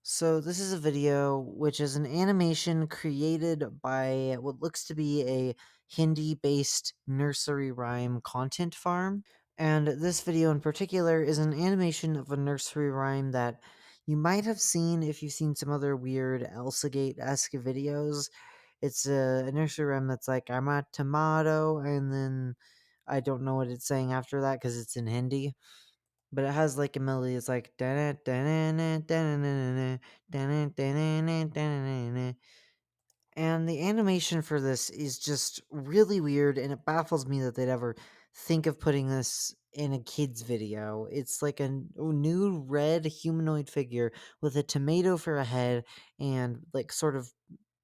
So this is a video which is an animation created by what looks to be a Hindi-based nursery rhyme content farm. And this video in particular is an animation of a nursery rhyme that you might have seen if you've seen some other weird Elsagate-esque videos. It's a nursery rhyme that's like, I'm a tomato, and then I don't know what it's saying after that because it's in Hindi. But it has like a melody. It's like and the animation for this is just really weird, and it baffles me that they'd ever think of putting this in a kid's video. It's like a nude red humanoid figure with a tomato for a head and like sort of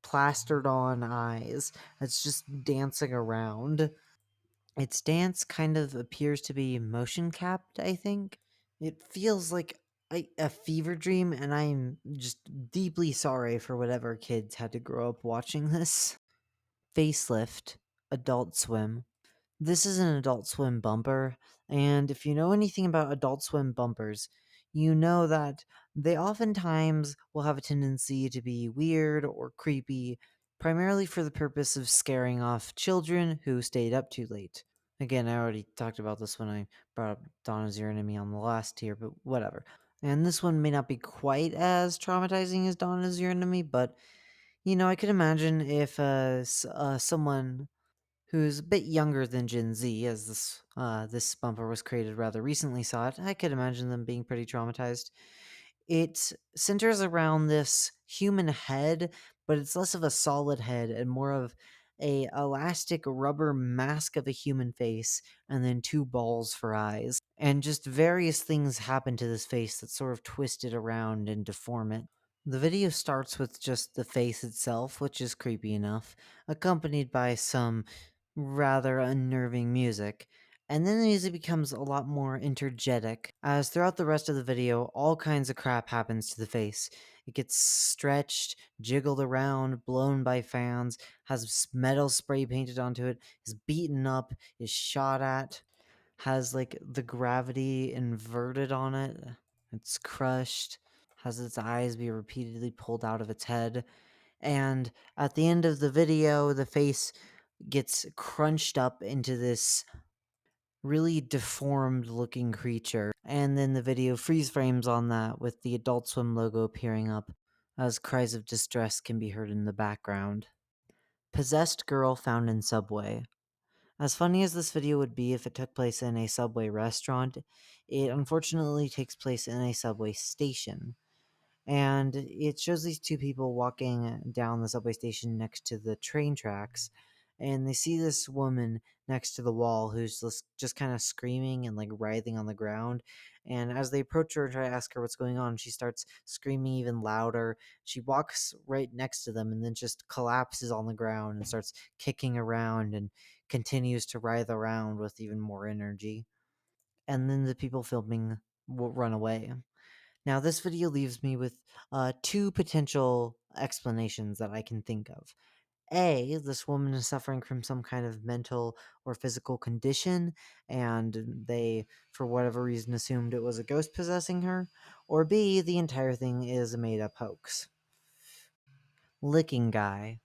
plastered on eyes that's just dancing around. Its dance kind of appears to be motion capped, I think. It feels like a fever dream, and I'm just deeply sorry for whatever kids had to grow up watching this. Facelift, Adult Swim. This is an Adult Swim bumper, and if you know anything about Adult Swim bumpers, you know that they oftentimes will have a tendency to be weird or creepy, primarily for the purpose of scaring off children who stayed up too late. Again, I already talked about this when I brought up Donna's Your Enemy on the last tier, but whatever. And this one may not be quite as traumatizing as Donna's Your Enemy, but I could imagine if someone who's a bit younger than Gen Z, as this bumper was created rather recently, saw it, I could imagine them being pretty traumatized. It centers around this human head, but it's less of a solid head and more of a elastic rubber mask of a human face, and then two balls for eyes. And just various things happen to this face that sort of twist it around and deform it. The video starts with just the face itself, which is creepy enough, accompanied by some rather unnerving music, and then the music becomes a lot more energetic, as throughout the rest of the video, all kinds of crap happens to the face. It gets stretched, jiggled around, blown by fans, has metal spray painted onto it, is beaten up, is shot at, has like the gravity inverted on it, it's crushed, has its eyes be repeatedly pulled out of its head, and at the end of the video, the face gets crunched up into this really deformed looking creature. And then the video freeze frames on that with the Adult Swim logo appearing up as cries of distress can be heard in the background. Possessed girl found in subway. As funny as this video would be if it took place in a subway restaurant, it unfortunately takes place in a subway station. And it shows these two people walking down the subway station next to the train tracks, and they see this woman next to the wall who's just kind of screaming and like writhing on the ground. And as they approach her and try to ask her what's going on, she starts screaming even louder. She walks right next to them and then just collapses on the ground and starts kicking around and continues to writhe around with even more energy. And then the people filming will run away. Now, this video leaves me with two potential explanations that I can think of. A, this woman is suffering from some kind of mental or physical condition, and they, for whatever reason, assumed it was a ghost possessing her. Or B, the entire thing is a made up hoax. Licking Guy.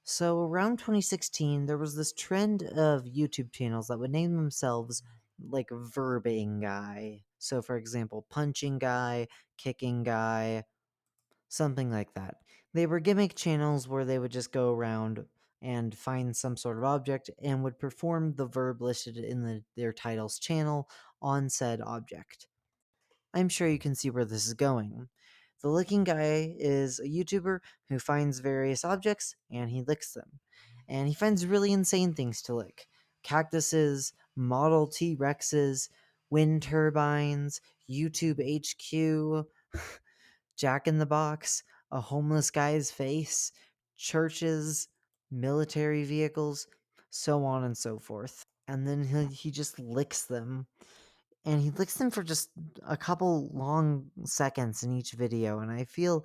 So around 2016, there was this trend of YouTube channels that would name themselves like verbing guy. So, for example, punching guy, kicking guy, something like that. They were gimmick channels where they would just go around and find some sort of object and would perform the verb listed in their title's channel on said object. I'm sure you can see where this is going. The licking guy is a YouTuber who finds various objects and he licks them. And he finds really insane things to lick: cactuses, model T Rexes, wind turbines, YouTube HQ, Jack in the Box, a homeless guy's face, churches, military vehicles, so on and so forth. And then he just licks them, and he licks them for just a couple long seconds in each video. And I feel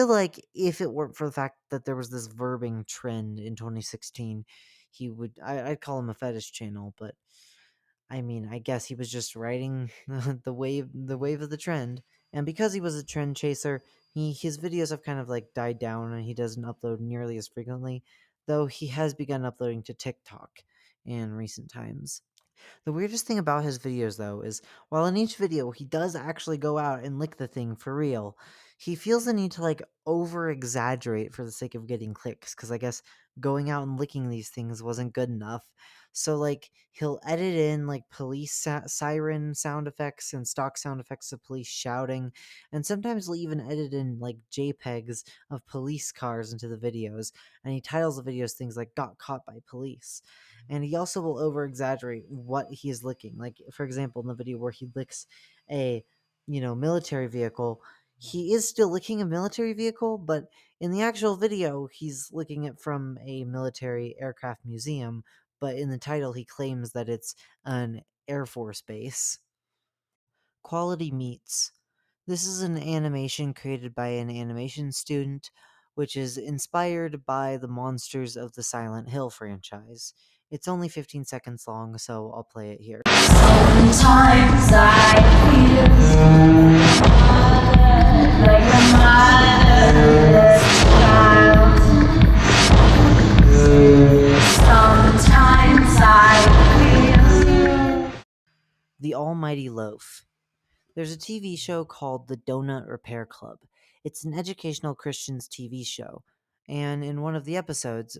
like if it weren't for the fact that there was this verbing trend in 2016, I'd call him a fetish channel. But I mean, I guess he was just riding the wave of the trend. And because he was a trend chaser, his videos have kind of like died down, and he doesn't upload nearly as frequently, though he has begun uploading to TikTok in recent times. The weirdest thing about his videos, though, is while in each video he does actually go out and lick the thing for real, he feels the need to like over exaggerate for the sake of getting clicks, because I guess going out and licking these things wasn't good enough. So, like, he'll edit in like police siren sound effects and stock sound effects of police shouting, and sometimes he'll even edit in like JPEGs of police cars into the videos, and he titles the videos things like "Got Caught by Police." And he also will over exaggerate what he is licking. Like, for example, in the video where he licks a military vehicle, he is still licking a military vehicle, but in the actual video he's licking it from a military aircraft museum, but in the title he claims that it's an Air Force base. Quality Meats. This is an animation created by an animation student, which is inspired by the monsters of the Silent Hill franchise. It's only 15 seconds long, so I'll play it here. Sometimes I feel like a motherless child. Sometimes I feel The Almighty Loaf. There's a TV show called The Donut Repair Club. It's an educational Christians TV show, and in one of the episodes,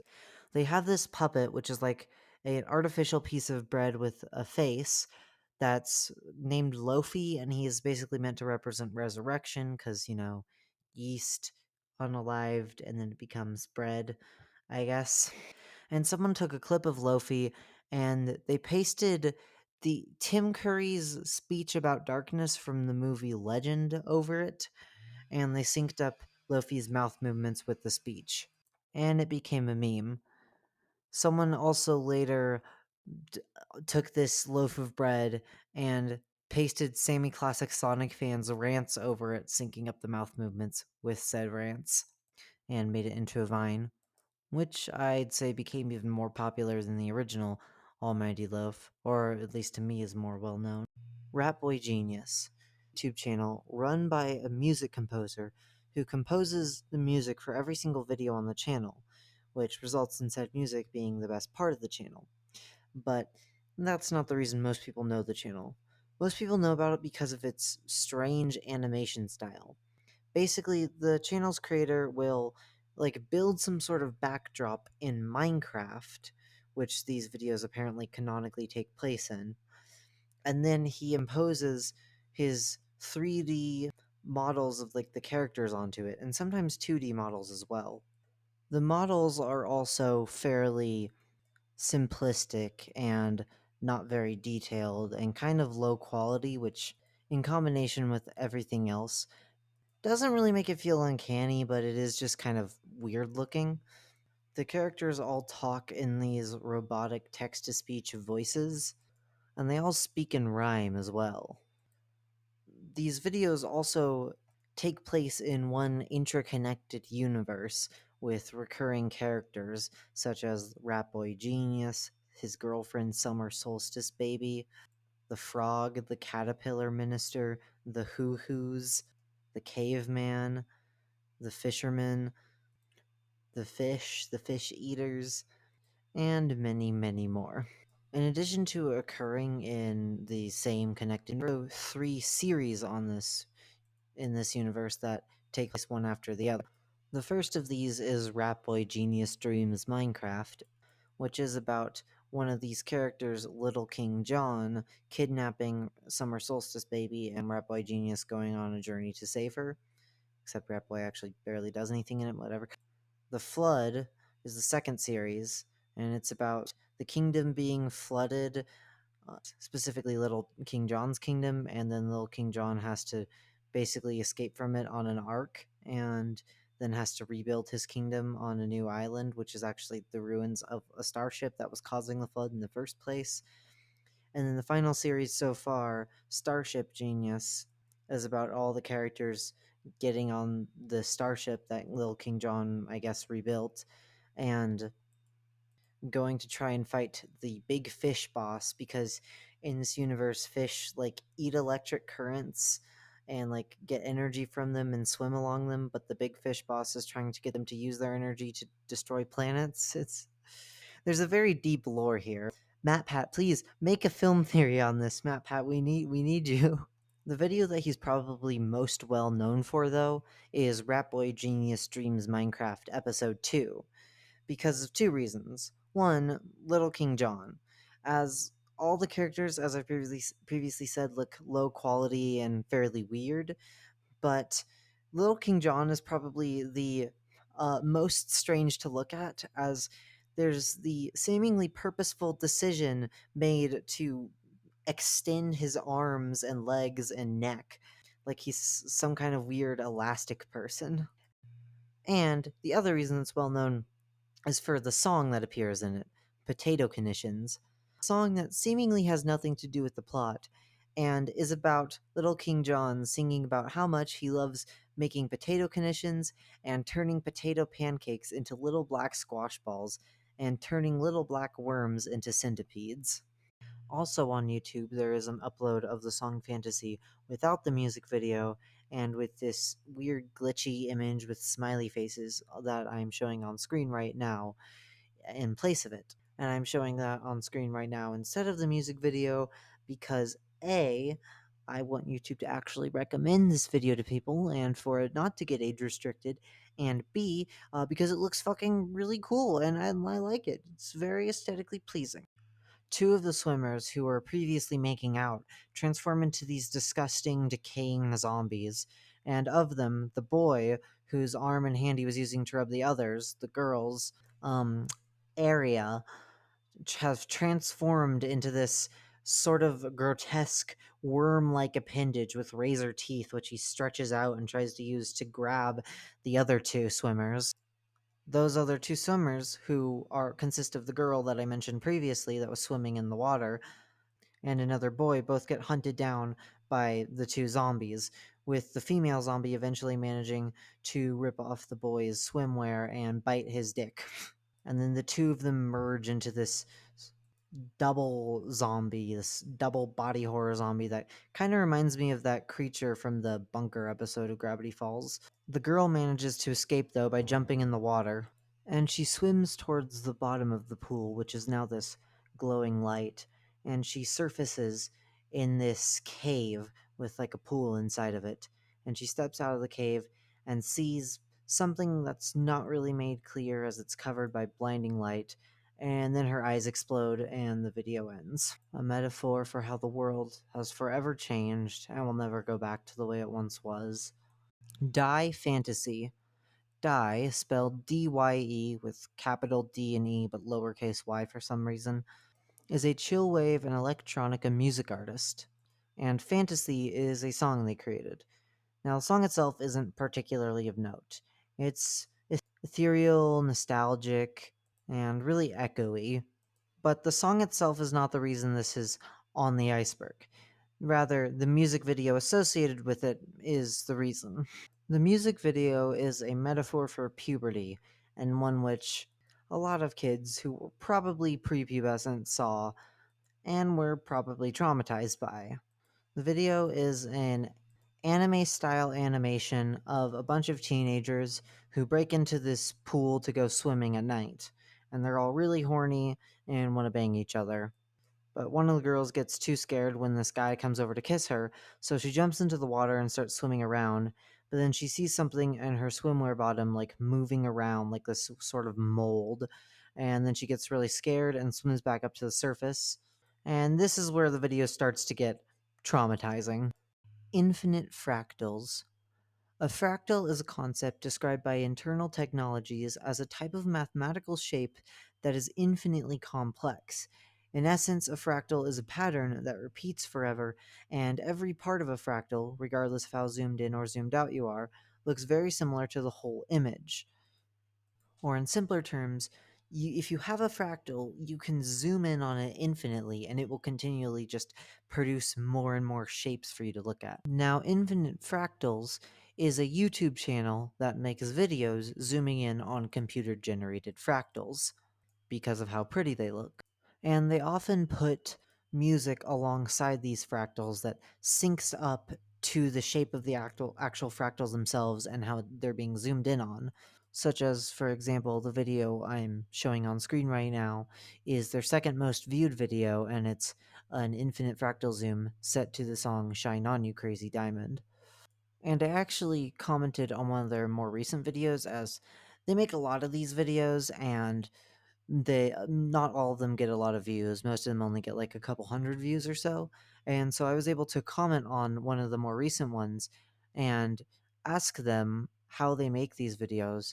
they have this puppet, which is like an artificial piece of bread with a face that's named Lofi, and he is basically meant to represent resurrection because, yeast unalived and then it becomes bread, I guess. And someone took a clip of Lofi and they pasted the Tim Curry's speech about darkness from the movie Legend over it, and they synced up Lofi's mouth movements with the speech, and it became a meme. Someone also later took this loaf of bread and pasted Sammy Classic Sonic fans' rants over it, syncing up the mouth movements with said rants, and made it into a vine, which I'd say became even more popular than the original Almighty Loaf, or at least to me is more well known. ratboygenius, YouTube channel run by a music composer who composes the music for every single video on the channel, which results in said music being the best part of the channel. But that's not the reason most people know the channel. Most people know about it because of its strange animation style. Basically, the channel's creator will build some sort of backdrop in Minecraft, which these videos apparently canonically take place in, and then he imposes his 3D models of the characters onto it, and sometimes 2D models as well. The models are also fairly simplistic and not very detailed and kind of low quality, which in combination with everything else doesn't really make it feel uncanny, but it is just kind of weird looking. The characters all talk in these robotic text to speech voices, and they all speak in rhyme as well. These videos also take place in one interconnected universe with recurring characters such as ratboygenius, his girlfriend Summer Solstice Baby, the frog, the caterpillar minister, the hoo-hoos, the caveman, the fisherman, the fish eaters, and many, many more. In addition to occurring in the same connected, there are 3 series on this in this universe that take place one after the other. The first of these is ratboygenius Dreams Minecraft, which is about one of these characters, Little King John, kidnapping Summer Solstice Baby and ratboygenius going on a journey to save her. Except Ratboy actually barely does anything in it, whatever. The Flood is the second series, and it's about the kingdom being flooded, specifically Little King John's kingdom, and then Little King John has to basically escape from it on an ark, and then has to rebuild his kingdom on a new island, which is actually the ruins of a starship that was causing the flood in the first place. And then the final series so far, Starship Genius, is about all the characters getting on the starship that Little King John, I guess, rebuilt, and going to try and fight the big fish boss, because in this universe fish like eat electric currents and like get energy from them and swim along them, but the big fish boss is trying to get them to use their energy to destroy planets. There's a very deep lore here. MatPat, please make a film theory on this. MatPat, we need you. The video that he's probably most well known for, though, is ratboygenius Dreams Minecraft Episode 2, because of 2 reasons. One, Little King John. As all the characters, as I previously said, look low quality and fairly weird, but Little King John is probably the most strange to look at, as there's the seemingly purposeful decision made to extend his arms and legs and neck like he's some kind of weird elastic person. And the other reason it's well known is for the song that appears in it, Potato Conditions, a song that seemingly has nothing to do with the plot and is about Little King John singing about how much he loves making potato conditions and turning potato pancakes into little black squash balls and turning little black worms into centipedes. Also on YouTube, there is an upload of the song Fantasy without the music video and with this weird glitchy image with smiley faces that I'm showing on screen right now in place of it. And I'm showing that on screen right now instead of the music video because A, I want YouTube to actually recommend this video to people and for it not to get age restricted, and B, because it looks fucking really cool and I like it. It's very aesthetically pleasing. 2 of the swimmers who were previously making out transform into these disgusting, decaying zombies, and of them, the boy, whose arm and hand he was using to rub the others, the girls, area, have transformed into this sort of grotesque worm-like appendage with razor teeth, which he stretches out and tries to use to grab the other 2 swimmers. Those other 2 swimmers, who consist of the girl that I mentioned previously that was swimming in the water, and another boy, both get hunted down by the 2 zombies, with the female zombie eventually managing to rip off the boy's swimwear and bite his dick. And then the 2 of them merge into this double zombie, this double body horror zombie that kind of reminds me of that creature from the Bunker episode of Gravity Falls. The girl manages to escape, though, by jumping in the water, and she swims towards the bottom of the pool, which is now this glowing light, and she surfaces in this cave with like a pool inside of it, and she steps out of the cave and sees something that's not really made clear as it's covered by blinding light, and then her eyes explode and the video ends. A metaphor for how the world has forever changed and will never go back to the way it once was. Die Fantasy Die, spelled D-Y-E with capital D and E but lowercase y for some reason, is a chill wave and electronica music artist. And Fantasy is a song they created. Now, the song itself isn't particularly of note. It's ethereal, nostalgic, and really echoey. But the song itself is not the reason this is on the iceberg. Rather, the music video associated with it is the reason. The music video is a metaphor for puberty, and one which a lot of kids who were probably prepubescent saw and were probably traumatized by. The video is an anime style animation of a bunch of teenagers who break into this pool to go swimming at night, and they're all really horny and want to bang each other. But one of the girls gets too scared when this guy comes over to kiss her, so she jumps into the water and starts swimming around. But then she sees something in her swimwear bottom, like moving around, like this sort of mold. And then she gets really scared and swims back up to the surface. And this is where the video starts to get traumatizing. Infinite fractals. A fractal is a concept described by internal technologies as a type of mathematical shape that is infinitely complex. In essence, a fractal is a pattern that repeats forever, and every part of a fractal, regardless of how zoomed in or zoomed out you are, looks very similar to the whole image. Or in simpler terms, if you have a fractal, you can zoom in on it infinitely and it will continually just produce more and more shapes for you to look at. Now, Infinite Fractals is a YouTube channel that makes videos zooming in on computer generated fractals because of how pretty they look. And they often put music alongside these fractals that syncs up to the shape of the actual fractals themselves and how they're being zoomed in on. Such as, for example, the video I'm showing on screen right now is their second most viewed video, and it's an infinite fractal zoom set to the song Shine On You Crazy Diamond. And I actually commented on one of their more recent videos, as they make a lot of these videos and they not all of them get a lot of views. Most of them only get like a couple hundred views or so. And so I was able to comment on one of the more recent ones and ask them how they make these videos.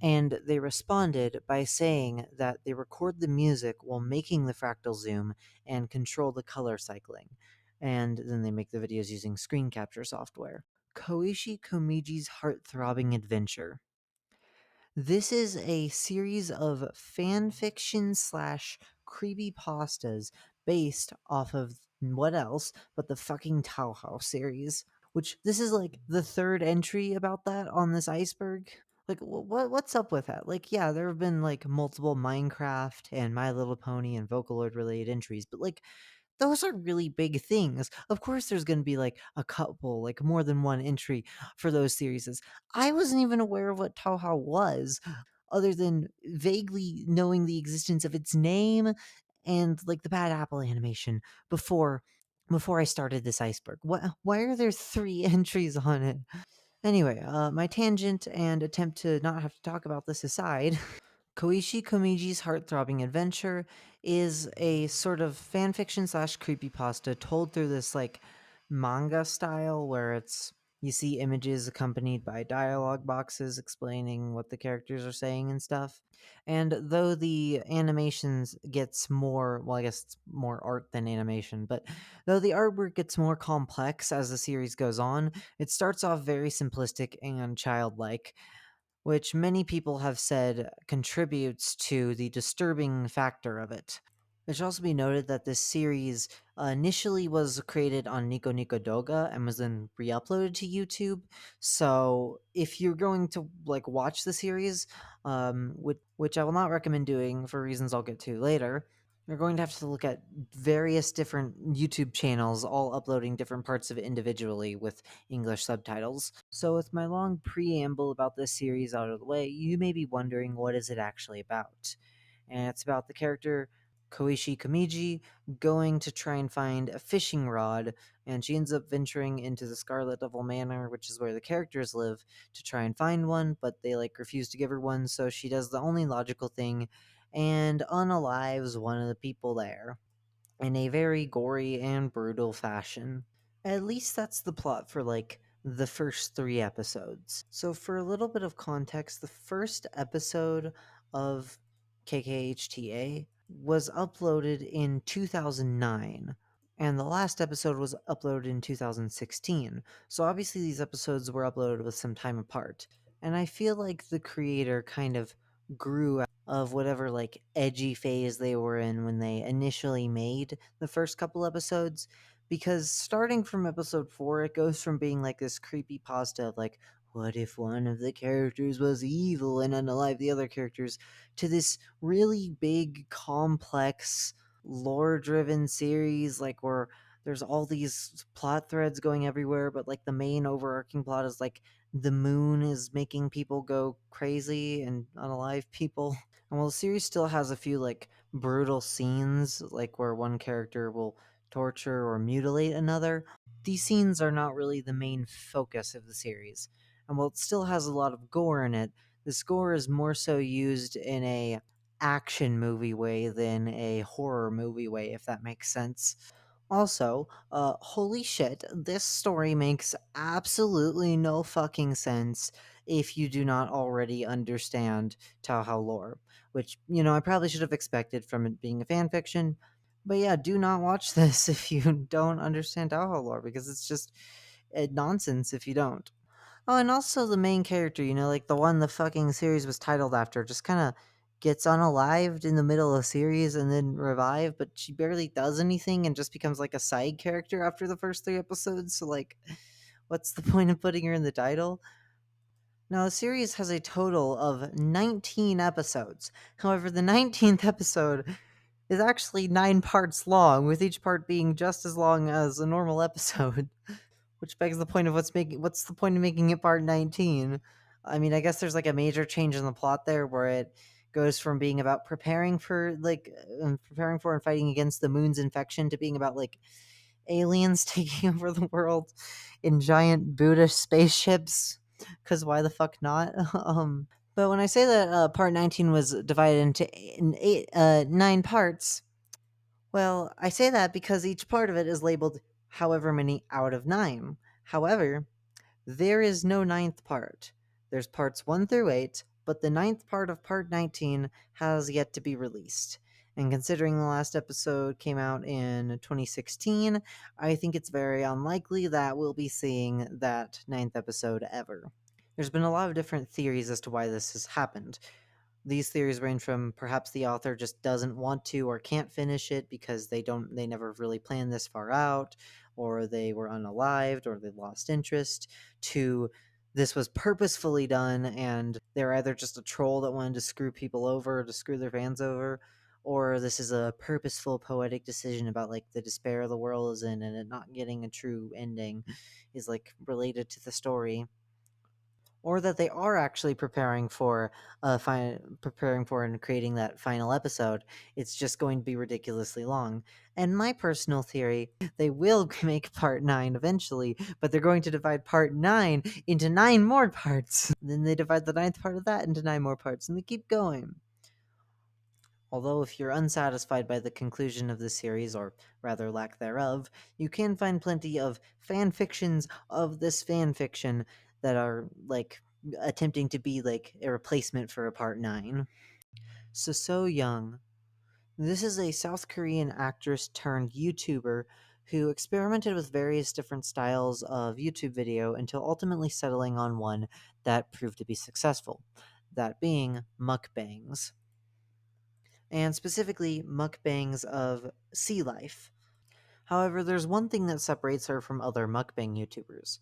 And they responded by saying that they record the music while making the fractal zoom and control the color cycling. And then they make the videos using screen capture software. Komeiji's Heart-Throbbing Adventure. This is a series of fan fiction slash creepypastas based off of what else but the fucking Tauhau series. Which this is like the third entry about that on this iceberg. Like, what's up with that? Like, yeah, there have been like multiple Minecraft and My Little Pony and Vocaloid related entries, but like those are really big things. Of course, there's going to be like a couple, like more than one entry for those series. I wasn't even aware of what Tauhau was, other than vaguely knowing the existence of its name and like the bad apple animation before I started this iceberg. Why are there three entries on it? Anyway, my tangent and attempt to not have to talk about this aside, Komeiji's Heart-Throbbing Adventure is a sort of fanfiction slash creepypasta told through this like manga style where it's you see images accompanied by dialogue boxes explaining what the characters are saying and stuff. And though the animations gets more, well, I guess it's more art than animation, but though the artwork gets more complex as the series goes on, it starts off very simplistic and childlike, which many people have said contributes to the disturbing factor of it. It should also be noted that this series initially was created on Nico Nico Doga and was then re-uploaded to YouTube. So if you're going to like watch the series, which I will not recommend doing for reasons I'll get to later, you're going to have to look at various different YouTube channels, all uploading different parts of it individually with English subtitles. So with my long preamble about this series out of the way, you may be wondering what is it actually about. And it's about the character Komeiji going to try and find a fishing rod, and she ends up venturing into the Scarlet Devil Manor, which is where the characters live, to try and find one, but they like refuse to give her one, so she does the only logical thing and unalives one of the people there in a very gory and brutal fashion. At least that's the plot for like the first 3 episodes. So for a little bit of context, the first episode of KKHTA was uploaded in 2009, and the last episode was uploaded in 2016. So obviously these episodes were uploaded with some time apart. And I feel like the creator kind of grew out of whatever like edgy phase they were in when they initially made the first couple episodes, because starting from episode 4 it goes from being like this creepy pasta of like, what if one of the characters was evil and unalive the other characters, to this really big complex lore driven series like where there's all these plot threads going everywhere, but like the main overarching plot is like the moon is making people go crazy and unalive people. And while the series still has a few like brutal scenes, like where one character will torture or mutilate another, these scenes are not really the main focus of the series. And while it still has a lot of gore in it, this gore is more so used in a action movie way than a horror movie way, if that makes sense. Also, holy shit, this story makes absolutely no fucking sense if you do not already understand Tao lore, which, I probably should have expected from it being a fan fiction. But yeah, do not watch this if you don't understand Tao lore, because it's just nonsense if you don't. Oh, and also the main character, like the one the fucking series was titled after, just kind of gets unalived in the middle of the series and then revived, but she barely does anything and just becomes like a side character after the first 3 episodes. So, like, what's the point of putting her in the title? Now, the series has a total of 19 episodes. However, the 19th episode is actually 9 parts long, with each part being just as long as a normal episode. Which begs the point of what's the point of making it part 19? I mean, I guess there's like a major change in the plot there where it goes from being about preparing for and fighting against the moon's infection to being about like aliens taking over the world in giant Buddhist spaceships. Cause why the fuck not? But when I say that part 19 was divided into 9 parts, well, I say that because each part of it is labeled however many out of 9. However, there is no ninth part. There's parts 1 through 8, but the ninth part of part 19 has yet to be released. And considering the last episode came out in 2016, I think it's very unlikely that we'll be seeing that ninth episode ever. There's been a lot of different theories as to why this has happened. These theories range from perhaps the author just doesn't want to or can't finish it because they never really planned this far out, or they were unalived, or they lost interest, to this was purposefully done and they're either just a troll that wanted to screw people over, to screw their fans over, or this is a purposeful poetic decision about like the despair the world is in and it not getting a true ending is like related to the story, or that they are actually preparing for and creating that final episode. It's just going to be ridiculously long. And my personal theory, they will make part 9 eventually, but they're going to divide part 9 into 9 more parts. Then they divide the ninth part of that into 9 more parts, and they keep going. Although, if you're unsatisfied by the conclusion of the series, or rather lack thereof, you can find plenty of fan fictions of this fan fiction that are, like, attempting to be, like, a replacement for a Part 9. So Young. This is a South Korean actress turned YouTuber who experimented with various different styles of YouTube video until ultimately settling on one that proved to be successful, that being mukbangs, and specifically mukbangs of sea life. However, there's one thing that separates her from other mukbang YouTubers.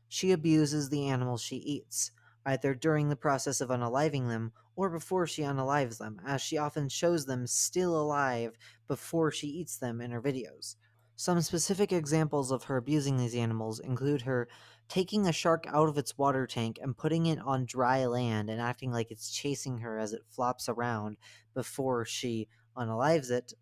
She abuses the animals she eats, either during the process of unaliving them or before she unalives them, as she often shows them still alive before she eats them in her videos. Some specific examples of her abusing these animals include her taking a shark out of its water tank and putting it on dry land and acting like it's chasing her as it flops around before she unalives it,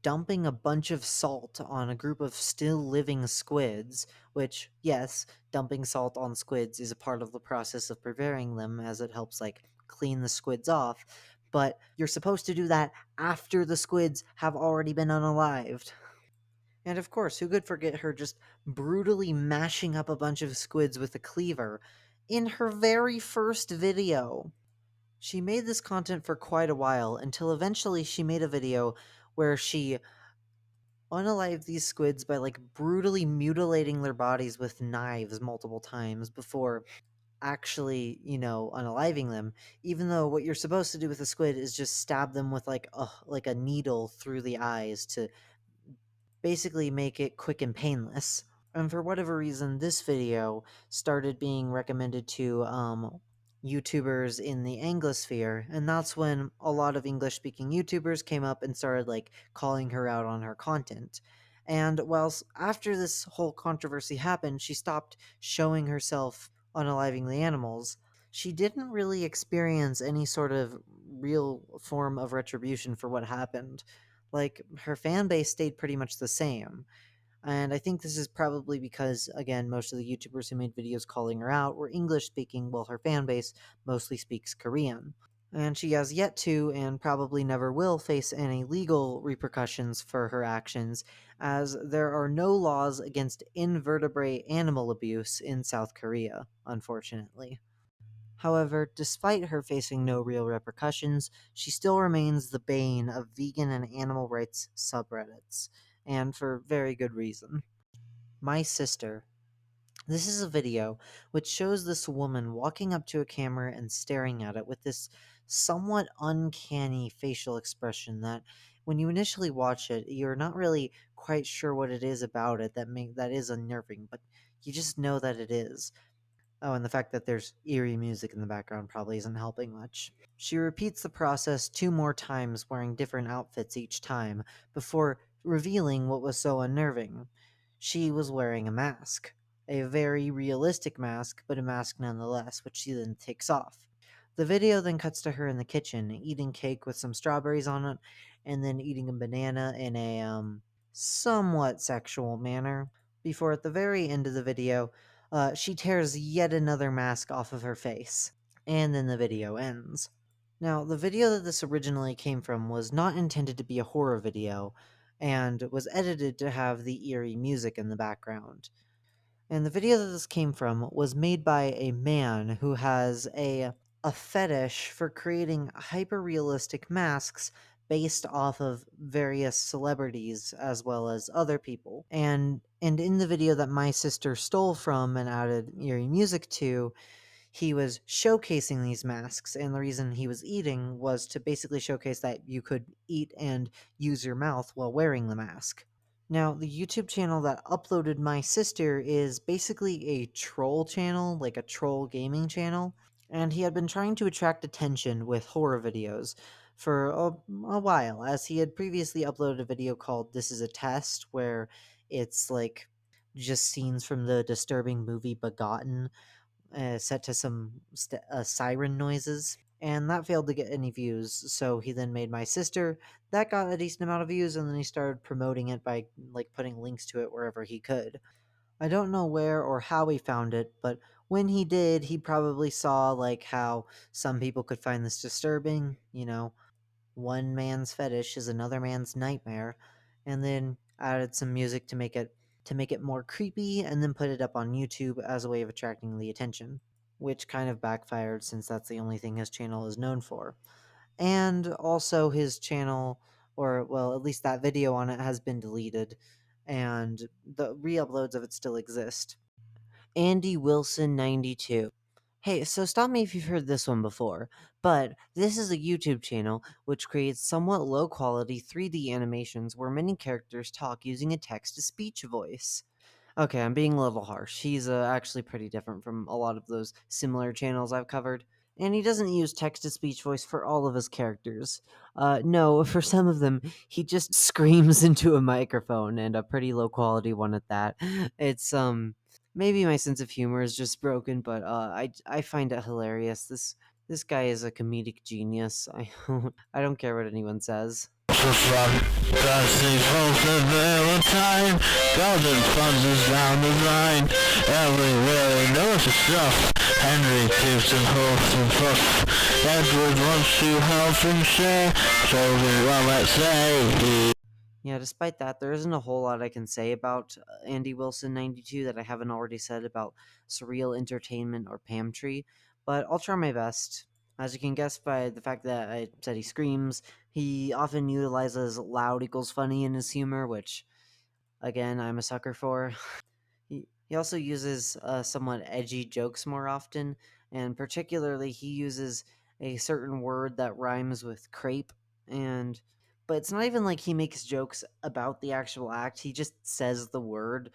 dumping a bunch of salt on a group of still living squids, which, yes, dumping salt on squids is a part of the process of preparing them as it helps, like, clean the squids off, but you're supposed to do that after the squids have already been unalived. And of course, who could forget her just brutally mashing up a bunch of squids with a cleaver in her very first video? She made this content for quite a while until eventually she made a video where she unalived these squids by brutally mutilating their bodies with knives multiple times before actually, unaliving them, even though what you're supposed to do with a squid is just stab them with like a needle through the eyes to basically make it quick and painless. And for whatever reason, this video started being recommended to YouTubers in the Anglosphere, and that's when a lot of English-speaking YouTubers came up and started calling her out on her content. And whilst after this whole controversy happened, she stopped showing herself unaliving the animals. She didn't really experience any sort of real form of retribution for what happened. Her fan base stayed pretty much the same. And I think this is probably because, again, most of the YouTubers who made videos calling her out were English speaking, while her fan base mostly speaks Korean. And she has yet to, and probably never will, face any legal repercussions for her actions, as there are no laws against invertebrate animal abuse in South Korea, unfortunately. However, despite her facing no real repercussions, she still remains the bane of vegan and animal rights subreddits, and for very good reason. My sister. This is a video which shows this woman walking up to a camera and staring at it with this somewhat uncanny facial expression that when you initially watch it, you're not really quite sure what it is about it that is unnerving, but you just know that it is. Oh, and the fact that there's eerie music in the background probably isn't helping much. She repeats the process 2 more times, wearing different outfits each time, before revealing what was so unnerving. She was wearing a mask. A very realistic mask, but a mask nonetheless, which she then takes off. The video then cuts to her in the kitchen, eating cake with some strawberries on it, and then eating a banana in a, somewhat sexual manner, before at the very end of the video, she tears yet another mask off of her face, and then the video ends. Now, the video that this originally came from was not intended to be a horror video, and was edited to have the eerie music in the background. And the video that this came from was made by a man who has a fetish for creating hyper-realistic masks based off of various celebrities as well as other people. And in the video that my sister stole from and added eerie music to, he was showcasing these masks, and the reason he was eating was to basically showcase that you could eat and use your mouth while wearing the mask. Now, the YouTube channel that uploaded my sister is basically a troll channel, like a troll gaming channel, and he had been trying to attract attention with horror videos for a while, as he had previously uploaded a video called This is a Test, where it's just scenes from the disturbing movie Begotten, set to some siren noises, and that failed to get any views. So he then made my sister. That got a decent amount of views, and then he started promoting it by putting links to it wherever he could. I don't know where or how he found it, but when he did, he probably saw how some people could find this disturbing. One man's fetish is another man's nightmare, and then added some music to make it more creepy, and then put it up on YouTube as a way of attracting the attention, which kind of backfired since that's the only thing his channel is known for. And also his channel, or well, at least that video on it, has been deleted, and the re-uploads of it still exist. Andy Wilson 92. Hey, so stop me if you've heard this one before, but this is a YouTube channel which creates somewhat low quality 3D animations where many characters talk using a text to speech voice. Okay, I'm being a little harsh. He's actually pretty different from a lot of those similar channels I've covered. And he doesn't use text to speech voice for all of his characters. No, for some of them, he just screams into a microphone, and a pretty low quality one at that. It's, maybe my sense of humor is just broken, but I find it hilarious. This guy is a comedic genius. I don't care what anyone says. Valentine, golden funds down the line. Everywhere he knows his stuff. Henry keeps and hopes and puff. Edward wants to help him share. So well, let's say he Yeah, despite that, there isn't a whole lot I can say about Andy Wilson 92 that I haven't already said about Surreal Entertainment or Pamtri, but I'll try my best. As you can guess by the fact that I said he screams, he often utilizes loud equals funny in his humor, which, again, I'm a sucker for. He also uses somewhat edgy jokes more often, and particularly he uses a certain word that rhymes with crepe, and but it's not even like he makes jokes about the actual act. He just says the word,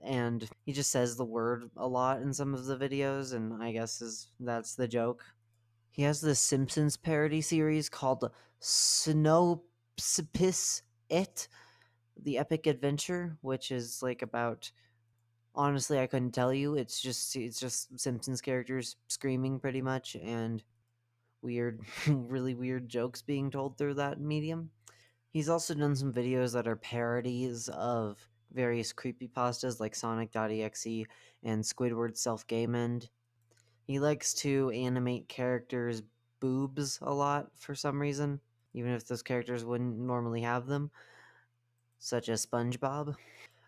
and he just says the word a lot in some of the videos, and I guess that's the joke. He has this Simpsons parody series called Snopsipis It, the Epic Adventure, which is like about, honestly, I couldn't tell you. It's just Simpsons characters screaming pretty much, and weird, really weird jokes being told through that medium. He's also done some videos that are parodies of various creepypastas like Sonic.exe and Squidward's Self Game End. He likes to animate characters' boobs a lot for some reason, even if those characters wouldn't normally have them, such as SpongeBob.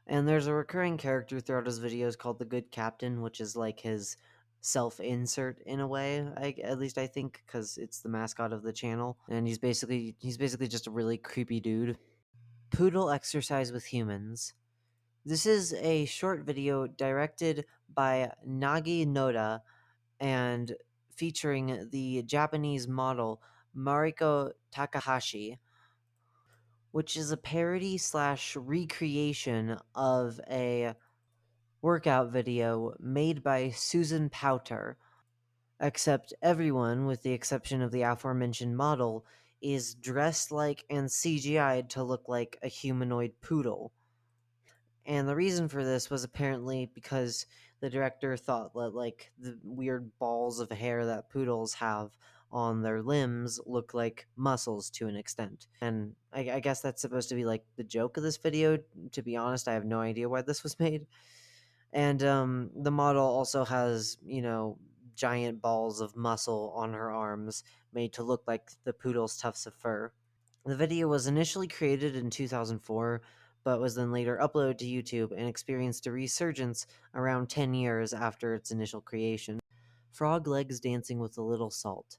And there's a recurring character throughout his videos called the Good Captain, which is like his self-insert in a way. At least I think, because it's the mascot of the channel, and he's basically just a really creepy dude. Poodle Exercise with Humans. This is a short video directed by Nagi Noda and featuring the Japanese model Mariko Takahashi, which is a parody slash recreation of a workout video made by Susan Powter, except everyone, with the exception of the aforementioned model, is dressed like and CGI'd to look like a humanoid poodle. And the reason for this was apparently because the director thought that, like, the weird balls of hair that poodles have on their limbs look like muscles to an extent. And I guess that's supposed to be, like, the joke of this video. To be honest, I have no idea why this was made. And the model also has, giant balls of muscle on her arms made to look like the poodle's tufts of fur. The video was initially created in 2004, but was then later uploaded to YouTube and experienced a resurgence around 10 years after its initial creation. Frog Legs Dancing with a Little Salt.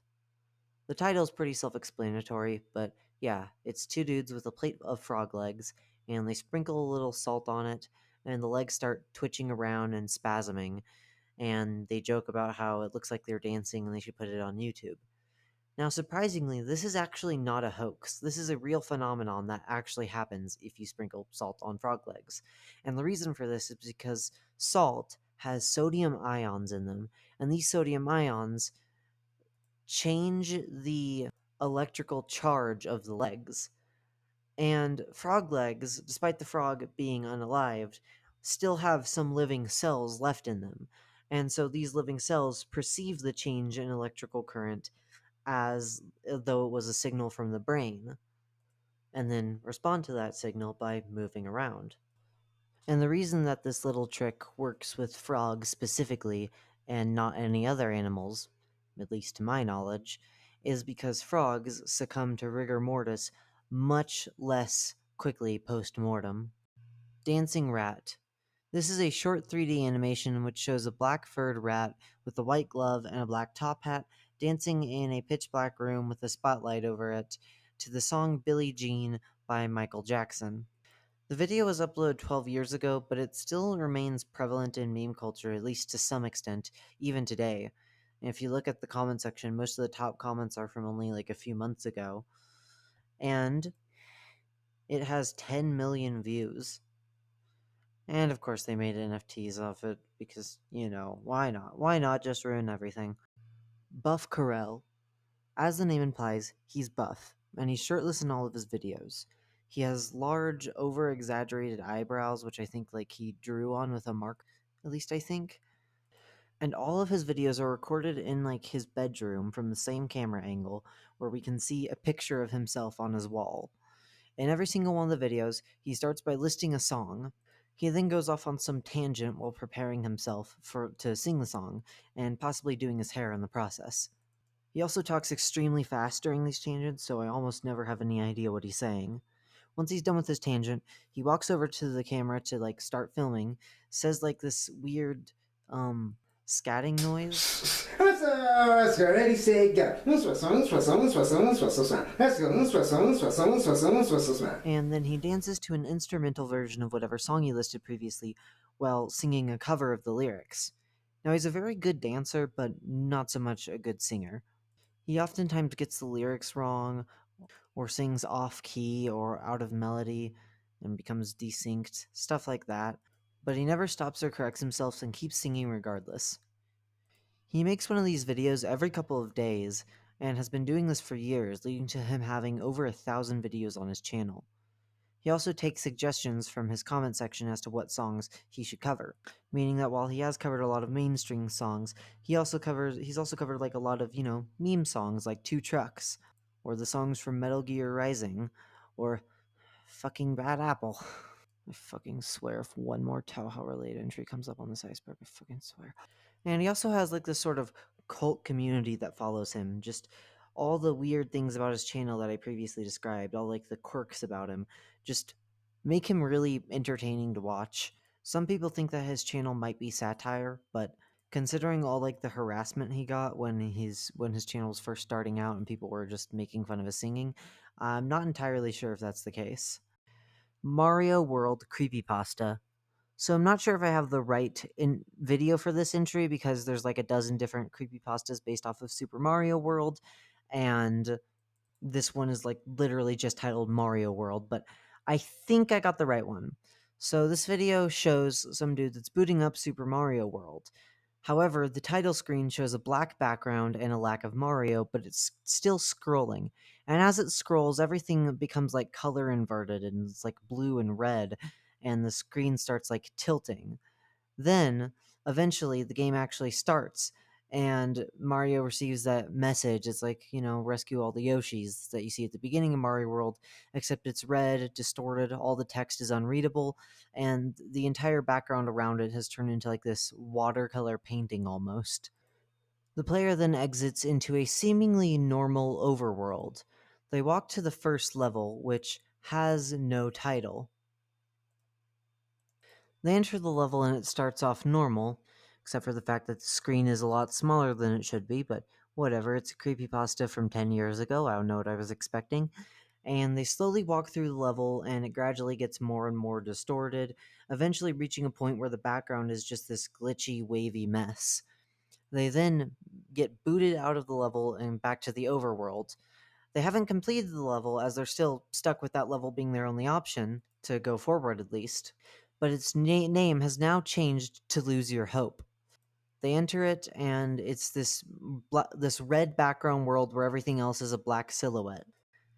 The title's pretty self-explanatory, but yeah, it's two dudes with a plate of frog legs, and they sprinkle a little salt on it, and the legs start twitching around and spasming, and they joke about how it looks like they're dancing and they should put it on YouTube. Now, surprisingly, this is actually not a hoax. This is a real phenomenon that actually happens if you sprinkle salt on frog legs. And the reason for this is because salt has sodium ions in them, and these sodium ions change the electrical charge of the legs. And frog legs, despite the frog being unalived, still have some living cells left in them. And so these living cells perceive the change in electrical current as though it was a signal from the brain, and then respond to that signal by moving around. And the reason that this little trick works with frogs specifically and not any other animals, at least to my knowledge, is because frogs succumb to rigor mortis much less quickly post mortem. Dancing Rat. This is a short 3D animation which shows a black furred rat with a white glove and a black top hat dancing in a pitch black room with a spotlight over it to the song Billie Jean by Michael Jackson. The video was uploaded 12 years ago, but it still remains prevalent in meme culture, at least to some extent, even today. And if you look at the comment section, most of the top comments are from only like a few months ago. And it has 10 million views. And of course, they made NFTs off it because, why not? Why not just ruin everything? Buffcorrell. As the name implies, he's buff, and he's shirtless in all of his videos. He has large, over-exaggerated eyebrows, which I think like he drew on with a mark, at least I think. And all of his videos are recorded in like his bedroom from the same camera angle, where we can see a picture of himself on his wall. In every single one of the videos, he starts by listing a song. He then goes off on some tangent while preparing himself to sing the song, and possibly doing his hair in the process. He also talks extremely fast during these tangents, so I almost never have any idea what he's saying. Once he's done with his tangent, he walks over to the camera to like start filming, says like this weird scatting noise. Ready, set, go. And then he dances to an instrumental version of whatever song he listed previously while singing a cover of the lyrics. Now, he's a very good dancer, but not so much a good singer. He oftentimes gets the lyrics wrong, or sings off key or out of melody and becomes desynced, stuff like that. But he never stops or corrects himself and keeps singing regardless. He makes one of these videos every couple of days and has been doing this for years, leading to him having over 1,000 videos on his channel. He also takes suggestions from his comment section as to what songs he should cover, meaning that while he has covered a lot of mainstream songs, he's also covered like a lot of, meme songs like Two Trucks, or the songs from Metal Gear Rising, or fucking Bad Apple. I fucking swear if one more Touhou related entry comes up on this iceberg, I fucking swear. And he also has like this sort of cult community that follows him, just all the weird things about his channel that I previously described, all like the quirks about him, just make him really entertaining to watch. Some people think that his channel might be satire, but considering all like the harassment he got when his channel was first starting out and people were just making fun of his singing, I'm not entirely sure if that's the case. Mario World Creepypasta. So I'm not sure if I have the right video for this entry because there's like a dozen different creepypastas based off of Super Mario World, and this one is like literally just titled Mario World, but I think I got the right one. So this video shows some dude that's booting up Super Mario World. However, the title screen shows a black background and a lack of Mario, but it's still scrolling. And as it scrolls, everything becomes like color inverted and it's like blue and red, and the screen starts like tilting. Then, eventually, the game actually starts, and Mario receives that message. It's like, rescue all the Yoshis that you see at the beginning of Mario World, except it's red, distorted, all the text is unreadable, and the entire background around it has turned into like this watercolor painting almost. The player then exits into a seemingly normal overworld. They walk to the first level, which has no title. They enter the level and it starts off normal, except for the fact that the screen is a lot smaller than it should be, but whatever, it's a creepypasta from 10 years ago, I don't know what I was expecting. And they slowly walk through the level and it gradually gets more and more distorted, eventually reaching a point where the background is just this glitchy, wavy mess. They then get booted out of the level and back to the overworld. They haven't completed the level as they're still stuck with that level being their only option, to go forward at least, but its name has now changed to Lose Your Hope. They enter it, and it's this red background world where everything else is a black silhouette.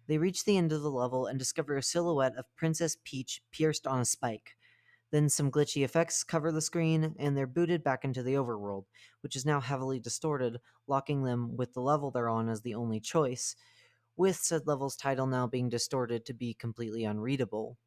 They reach the end of the level and discover a silhouette of Princess Peach pierced on a spike. Then some glitchy effects cover the screen, and they're booted back into the overworld, which is now heavily distorted, locking them with the level they're on as the only choice, with said level's title now being distorted to be completely unreadable.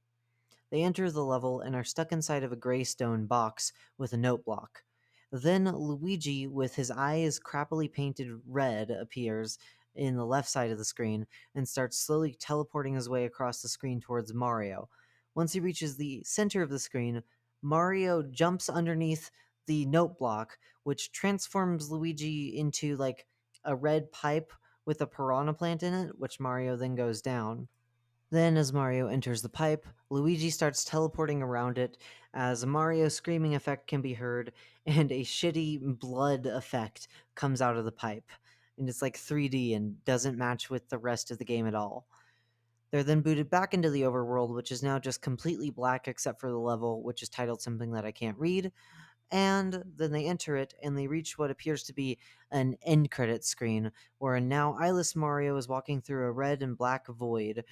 They enter the level and are stuck inside of a gray stone box with a note block. Then Luigi, with his eyes crappily painted red, appears in the left side of the screen and starts slowly teleporting his way across the screen towards Mario. Once he reaches the center of the screen, Mario jumps underneath the note block, which transforms Luigi into like a red pipe with a piranha plant in it, which Mario then goes down. Then, as Mario enters the pipe, Luigi starts teleporting around it as a Mario screaming effect can be heard, and a shitty blood effect comes out of the pipe. And it's like 3D and doesn't match with the rest of the game at all. They're then booted back into the overworld, which is now just completely black except for the level, which is titled something that I can't read. And then they enter it, and they reach what appears to be an end credit screen, where a now eyeless Mario is walking through a red and black void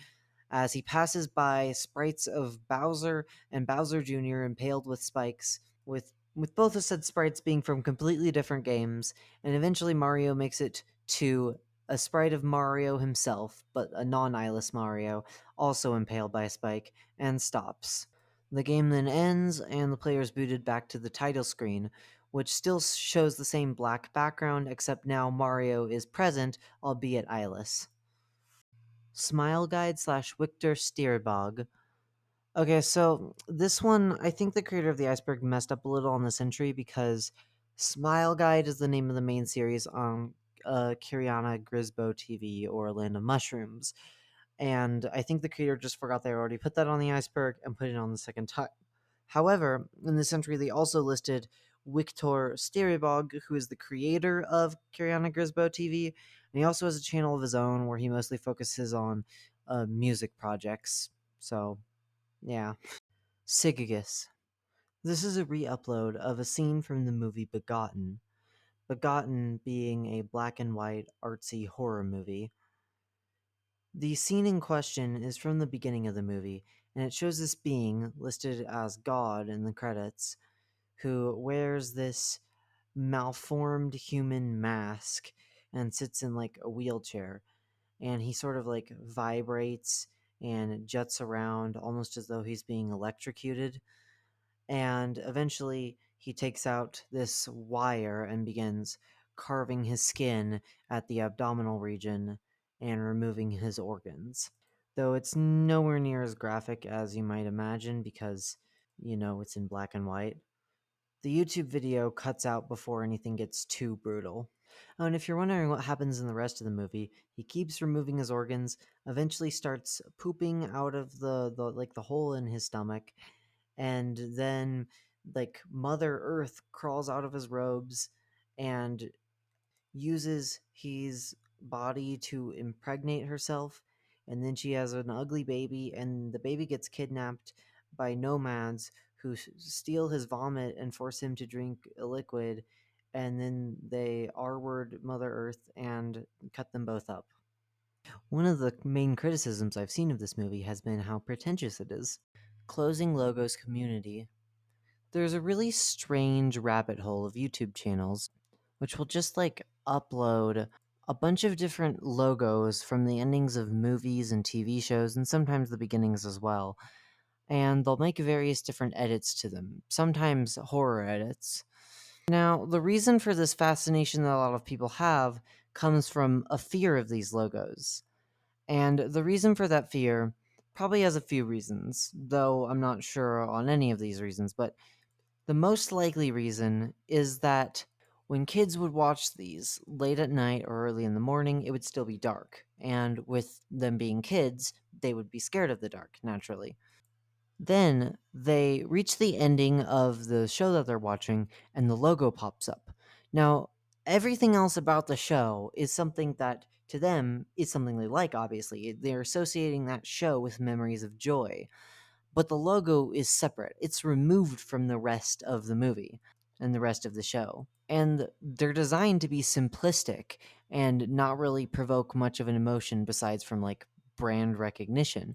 as he passes by sprites of Bowser and Bowser Jr. impaled with spikes, with both of said sprites being from completely different games, and eventually Mario makes it to a sprite of Mario himself, but a non-eyeless Mario, also impaled by a spike, and stops. The game then ends, and the player is booted back to the title screen, which still shows the same black background, except now Mario is present, albeit eyeless. Smile Guide / Victor Stierbog. Okay, so this one, I think the creator of the Iceberg messed up a little on this entry because Smile Guide is the name of the main series on Kiriana Grisbo TV or Land of Mushrooms. And I think the creator just forgot they already put that on the Iceberg and put it on the second time. However, in this entry, they also listed Victor Stierbog, who is the creator of Kiriana Grisbo TV, and he also has a channel of his own where he mostly focuses on music projects. So, yeah. SiGyGiS. This is a re-upload of a scene from the movie Begotten. Begotten being a black and white artsy horror movie. The scene in question is from the beginning of the movie, and it shows this being, listed as God in the credits, who wears this malformed human mask and sits in like a wheelchair. And he sort of like vibrates and jets around almost as though he's being electrocuted. And eventually he takes out this wire and begins carving his skin at the abdominal region and removing his organs. Though it's nowhere near as graphic as you might imagine because, it's in black and white. The YouTube video cuts out before anything gets too brutal. Oh, and if you're wondering what happens in the rest of the movie, he keeps removing his organs, eventually starts pooping out of the hole in his stomach, and then like Mother Earth crawls out of his robes and uses his body to impregnate herself, and then she has an ugly baby, and the baby gets kidnapped by nomads who steal his vomit and force him to drink a liquid, and then they R-word Mother Earth and cut them both up. One of the main criticisms I've seen of this movie has been how pretentious it is. Closing Logos community. There's a really strange rabbit hole of YouTube channels which will just like upload a bunch of different logos from the endings of movies and TV shows, and sometimes the beginnings as well. And they'll make various different edits to them, sometimes horror edits. Now, the reason for this fascination that a lot of people have comes from a fear of these logos. And the reason for that fear probably has a few reasons, though I'm not sure on any of these reasons, but the most likely reason is that when kids would watch these late at night or early in the morning, it would still be dark. And with them being kids, they would be scared of the dark, naturally. Then they reach the ending of the show that they're watching, and the logo pops up. Now, everything else about the show is something that, to them, is something they like, obviously. They're associating that show with memories of joy. But the logo is separate. It's removed from the rest of the movie and the rest of the show. And they're designed to be simplistic and not really provoke much of an emotion besides from like brand recognition.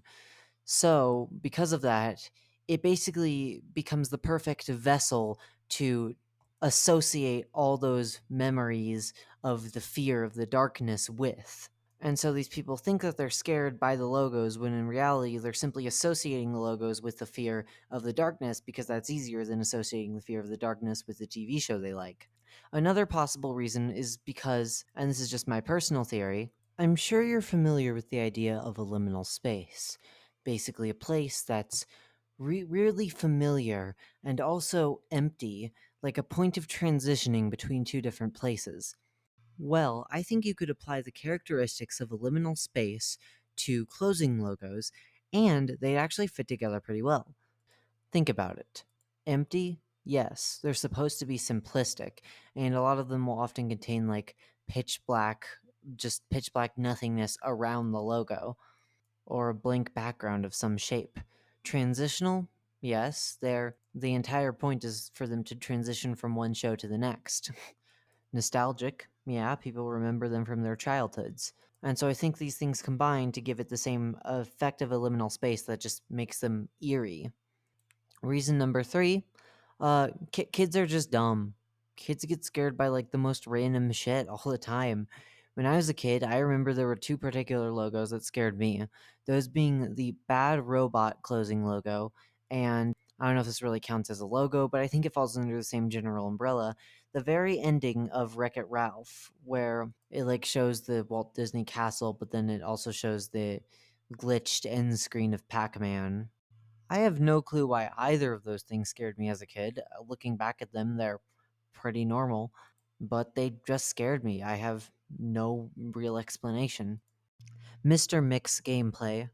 So, because of that, it basically becomes the perfect vessel to associate all those memories of the fear of the darkness with. And so these people think that they're scared by the logos when in reality they're simply associating the logos with the fear of the darkness because that's easier than associating the fear of the darkness with the TV show they like. Another possible reason is because, and this is just my personal theory, I'm sure you're familiar with the idea of a liminal space. Basically, a place that's weirdly familiar and also empty, like a point of transitioning between two different places. Well, I think you could apply the characteristics of a liminal space to closing logos, and they'd actually fit together pretty well. Think about it. Empty? Yes, they're supposed to be simplistic, and a lot of them will often contain like just pitch black nothingness around the logo, or a blank background of some shape. Transitional? Yes, the entire point is for them to transition from one show to the next. Nostalgic? Yeah, people remember them from their childhoods. And so I think these things combine to give it the same effect of a liminal space that just makes them eerie. Reason number 3, kids are just dumb. Kids get scared by like the most random shit all the time. When I was a kid, I remember there were two particular logos that scared me. Those being the Bad Robot closing logo and I don't know if this really counts as a logo, but I think it falls under the same general umbrella. The very ending of Wreck-It Ralph, where it like shows the Walt Disney Castle, but then it also shows the glitched end screen of Pac-Man. I have no clue why either of those things scared me as a kid. Looking back at them, they're pretty normal, but they just scared me. I have no real explanation. Mr. Mix gameplay.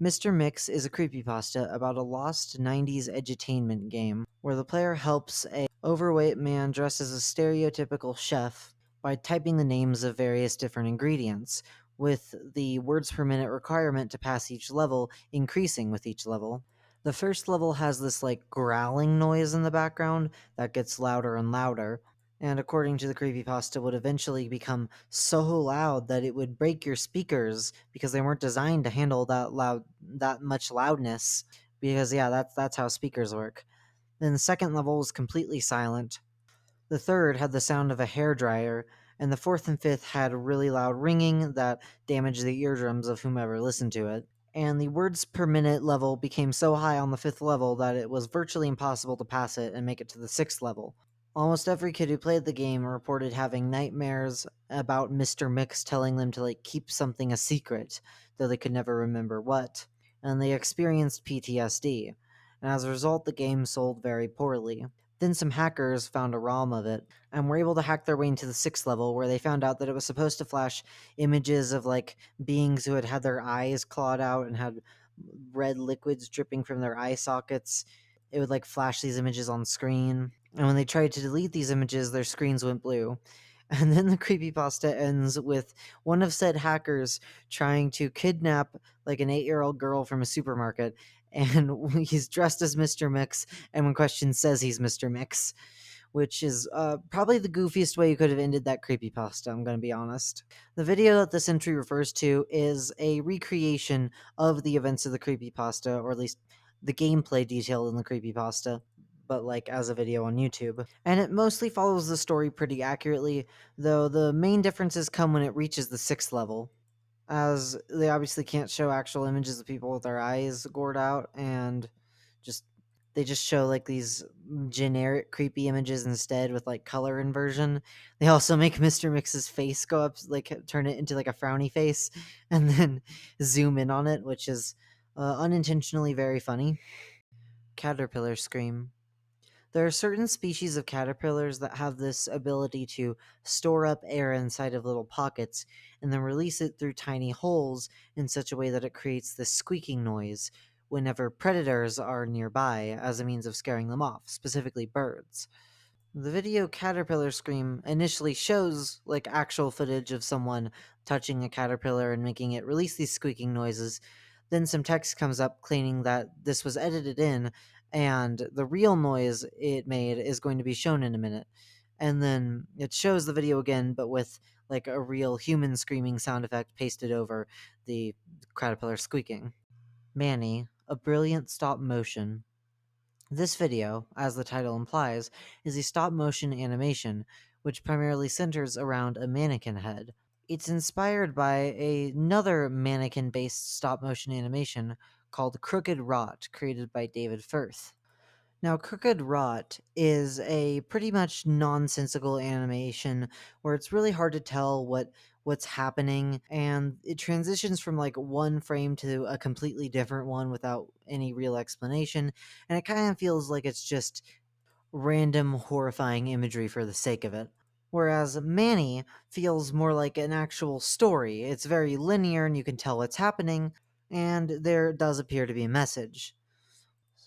Mr. Mix is a creepypasta about a lost 90s edutainment game where the player helps a overweight man dressed as a stereotypical chef by typing the names of various different ingredients, with the words per minute requirement to pass each level increasing with each level. The first level has this like growling noise in the background that gets louder and louder, and according to the creepypasta would eventually become so loud that it would break your speakers because they weren't designed to handle that much loudness, because yeah, that's how speakers work. Then the second level was completely silent. The third had the sound of a hairdryer, and the fourth and fifth had really loud ringing that damaged the eardrums of whomever listened to it. And the words per minute level became so high on the fifth level that it was virtually impossible to pass it and make it to the sixth level. Almost every kid who played the game reported having nightmares about Mr. Mix telling them to like keep something a secret, though they could never remember what. And they experienced PTSD. And as a result, the game sold very poorly. Then some hackers found a ROM of it and were able to hack their way into the sixth level, where they found out that it was supposed to flash images of like beings who had had their eyes clawed out and had red liquids dripping from their eye sockets. It would like flash these images on screen, and when they tried to delete these images, their screens went blue. And then the creepypasta ends with one of said hackers trying to kidnap like an 8-year-old girl from a supermarket, and he's dressed as Mr. Mix, and when questioned says he's Mr. Mix, which is probably the goofiest way you could have ended that creepypasta, I'm going to be honest. The video that this entry refers to is a recreation of the events of the creepypasta, or at least the gameplay detailed in the creepypasta, but like as a video on YouTube. And it mostly follows the story pretty accurately, though the main differences come when it reaches the sixth level, as they obviously can't show actual images of people with their eyes gored out, and just they just show like these generic creepy images instead with like color inversion. They also make Mr. Mix's face go up, like turn it into like a frowny face, and then zoom in on it, which is unintentionally very funny. Caterpillar scream. There are certain species of caterpillars that have this ability to store up air inside of little pockets and then release it through tiny holes in such a way that it creates this squeaking noise whenever predators are nearby as a means of scaring them off, specifically birds. The video Caterpillar Scream initially shows like actual footage of someone touching a caterpillar and making it release these squeaking noises. Then some text comes up claiming that this was edited in and the real noise it made is going to be shown in a minute. And then it shows the video again, but with like a real human screaming sound effect pasted over the caterpillar squeaking. Manny, a brilliant stop motion. This video, as the title implies, is a stop motion animation, which primarily centers around a mannequin head. It's inspired by another mannequin based stop motion animation called Crooked Rot, created by David Firth. Now, Crooked Rot is a pretty much nonsensical animation where it's really hard to tell what's happening, and it transitions from like one frame to a completely different one without any real explanation, and it kind of feels like it's just random horrifying imagery for the sake of it. Whereas Manny feels more like an actual story. It's very linear and you can tell what's happening, and there does appear to be a message.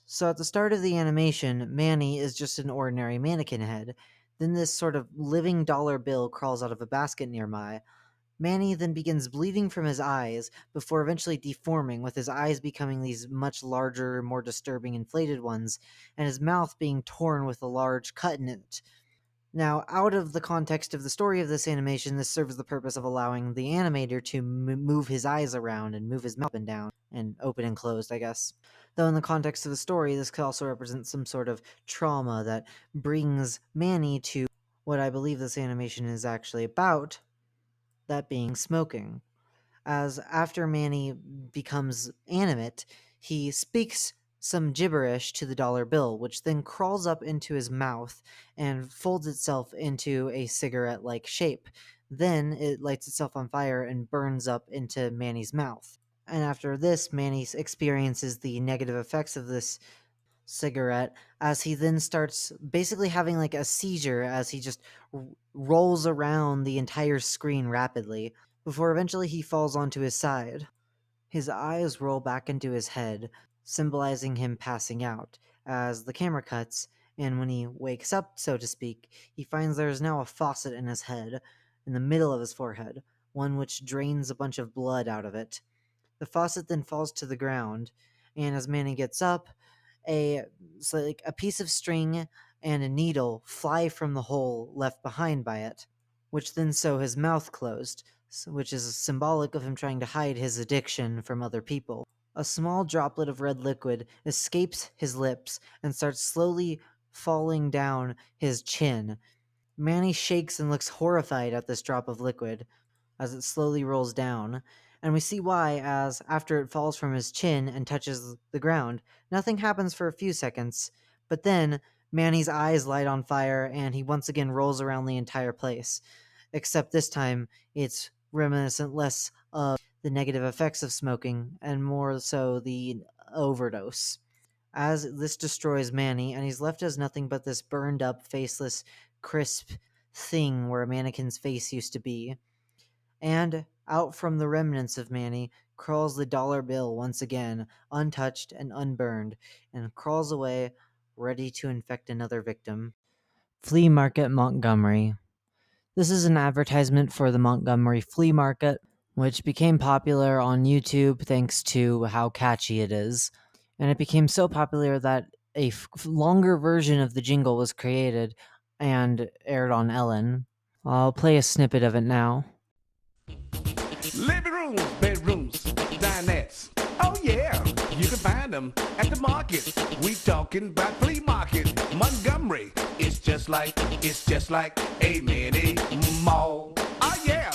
So at the start of the animation, Manny is just an ordinary mannequin head. Then this sort of living dollar bill crawls out of a basket nearby. Manny then begins bleeding from his eyes before eventually deforming, with his eyes becoming these much larger, more disturbing inflated ones, and his mouth being torn with a large cut in it. Now, out of the context of the story of this animation, this serves the purpose of allowing the animator to move his eyes around and move his mouth up and down, and open and closed, I guess. Though in the context of the story, this could also represent some sort of trauma that brings Manny to what I believe this animation is actually about, that being smoking. As after Manny becomes animate, he speaks some gibberish to the dollar bill, which then crawls up into his mouth and folds itself into a cigarette-like shape. Then it lights itself on fire and burns up into Manny's mouth. And after this, Manny experiences the negative effects of this cigarette as he then starts basically having like a seizure as he just rolls around the entire screen rapidly before eventually he falls onto his side. His eyes roll back into his head, symbolizing him passing out, as the camera cuts, and when he wakes up, so to speak, he finds there is now a faucet in his head, in the middle of his forehead, one which drains a bunch of blood out of it. The faucet then falls to the ground, and as Manny gets up, a piece of string and a needle fly from the hole left behind by it, which then sew his mouth closed, which is symbolic of him trying to hide his addiction from other people. A small droplet of red liquid escapes his lips and starts slowly falling down his chin. Manny shakes and looks horrified at this drop of liquid as it slowly rolls down, and we see why as, after it falls from his chin and touches the ground, nothing happens for a few seconds, but then Manny's eyes light on fire and he once again rolls around the entire place. Except this time, it's reminiscent less of the negative effects of smoking and more so the overdose. As this destroys Manny, and he's left as nothing but this burned up, faceless, crisp thing where a mannequin's face used to be. And out from the remnants of Manny crawls the dollar bill once again, untouched and unburned, and crawls away, ready to infect another victim. Flea Market Montgomery. This is an advertisement for the Montgomery Flea Market, which became popular on YouTube thanks to how catchy it is. And it became so popular that a longer version of the jingle was created and aired on Ellen. I'll play a snippet of it now. Living rooms, bedrooms, dinettes. Oh yeah, you can find them at the market. We talking about flea market, Montgomery. It's just like a mini mall. Oh yeah.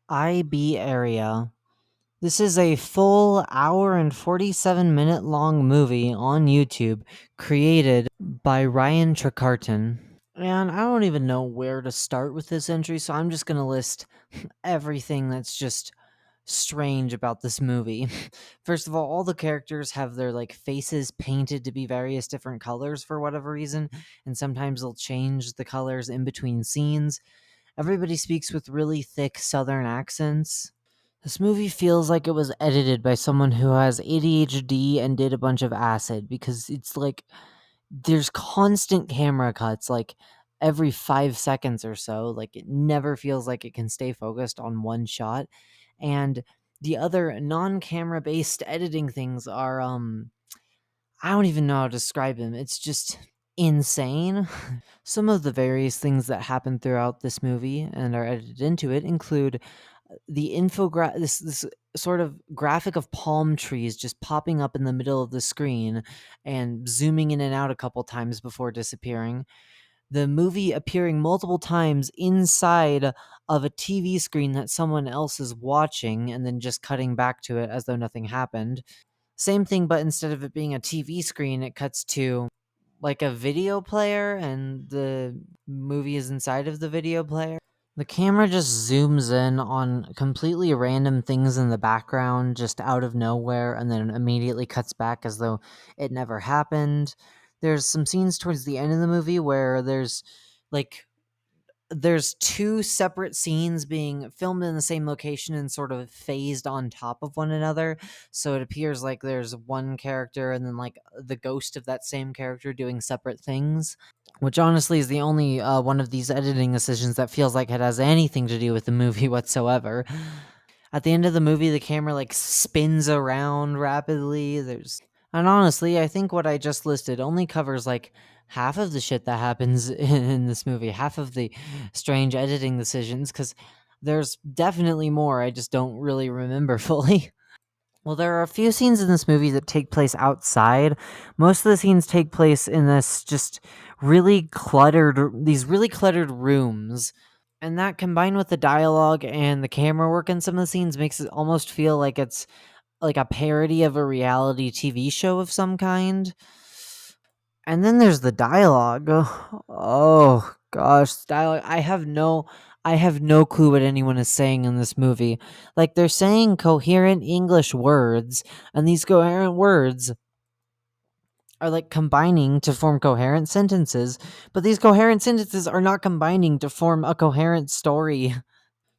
IB area. This is a full hour and 47-minute long movie on YouTube created by Ryan Trecarton. And I don't even know where to start with this entry, so I'm just going to list everything that's just strange about this movie. First of all the characters have their like faces painted to be various different colors for whatever reason, and sometimes they'll change the colors in between scenes. Everybody speaks with really thick southern accents. This movie feels like it was edited by someone who has ADHD and did a bunch of acid, because it's like there's constant camera cuts like every 5 seconds or so. Like it never feels like it can stay focused on one shot. And the other non-camera based editing things are I don't even know how to describe them. It's just insane. Some of the various things that happen throughout this movie and are edited into it include the this sort of graphic of palm trees just popping up in the middle of the screen and zooming in and out a couple times before disappearing. The movie appearing multiple times inside of a TV screen that someone else is watching and then just cutting back to it as though nothing happened. Same thing, but instead of it being a TV screen, it cuts to like a video player and the movie is inside of the video player. The camera just zooms in on completely random things in the background just out of nowhere and then immediately cuts back as though it never happened. There's some scenes towards the end of the movie where there's two separate scenes being filmed in the same location and sort of phased on top of one another. So it appears like there's one character and then like the ghost of that same character doing separate things, which honestly is the only one of these editing decisions that feels like it has anything to do with the movie whatsoever. At the end of the movie, the camera like spins around rapidly. And honestly, I think what I just listed only covers like half of the shit that happens in this movie, half of the strange editing decisions, because there's definitely more I just don't really remember fully. Well, there are a few scenes in this movie that take place outside. Most of the scenes take place in this just these really cluttered rooms. And that combined with the dialogue and the camera work in some of the scenes makes it almost feel like it's like a parody of a reality TV show of some kind. And then there's the dialogue. Oh gosh, dialogue. I have no clue what anyone is saying in this movie. Like they're saying coherent English words, and these coherent words are like combining to form coherent sentences, but these coherent sentences are not combining to form a coherent story.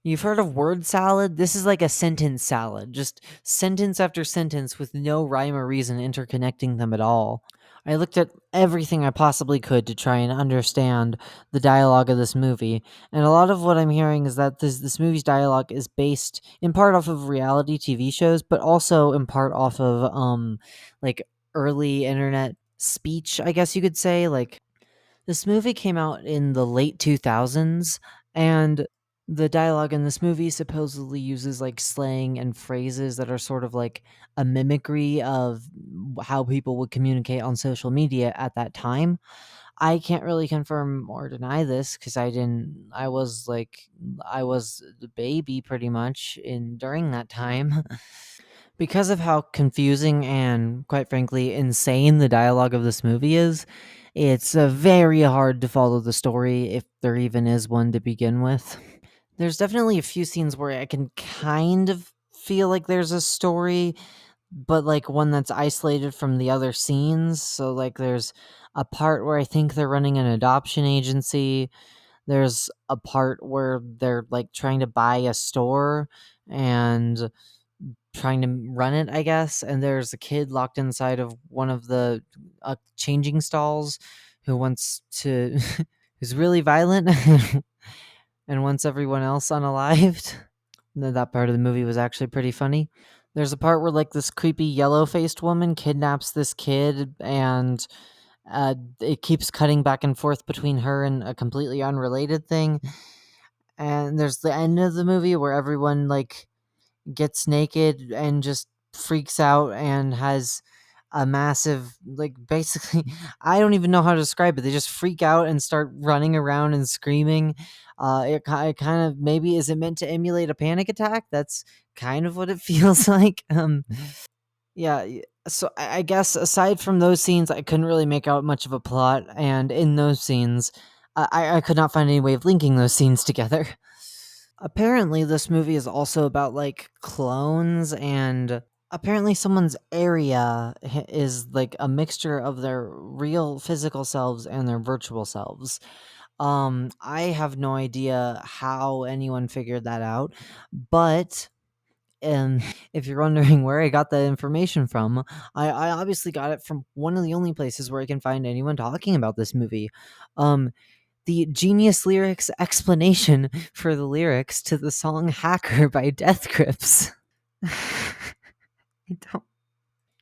You've heard of word salad? This is like a sentence salad, just sentence after sentence with no rhyme or reason interconnecting them at all. I looked at everything I possibly could to try and understand the dialogue of this movie, and a lot of what I'm hearing is that this movie's dialogue is based in part off of reality TV shows, but also in part off of like early internet speech, I guess you could say. Like this movie came out in the late 2000s, and the dialogue in this movie supposedly uses like slang and phrases that are sort of like a mimicry of how people would communicate on social media at that time. I can't really confirm or deny this because I was the baby pretty much in during that time. Because of how confusing and, quite frankly, insane the dialogue of this movie is, it's very hard to follow the story if there even is one to begin with. There's definitely a few scenes where I can kind of feel like there's a story, but like one that's isolated from the other scenes. So, like, there's a part where I think they're running an adoption agency. There's a part where they're like trying to buy a store and trying to run it, I guess, and there's a kid locked inside of one of the changing stalls who wants to who's really violent and wants everyone else unalived. That part of the movie was actually pretty funny. There's a part where like this creepy yellow-faced woman kidnaps this kid, and it keeps cutting back and forth between her and a completely unrelated thing. And there's the end of the movie where everyone like gets naked and just freaks out and has a massive, like, basically I don't even know how to describe it. They just freak out and start running around and screaming. It kind of, maybe, is it meant to emulate a panic attack? That's kind of what it feels like. Yeah. So I guess aside from those scenes, I couldn't really make out much of a plot, and in those scenes, I could not find any way of linking those scenes together. Apparently, this movie is also about like clones, and apparently, someone's area is like a mixture of their real physical selves and their virtual selves. I have no idea how anyone figured that out, but if you're wondering where I got that information from, I obviously got it from one of the only places where I can find anyone talking about this movie. Um, the Genius Lyrics explanation for the lyrics to the song Hacker by Death Grips. I don't.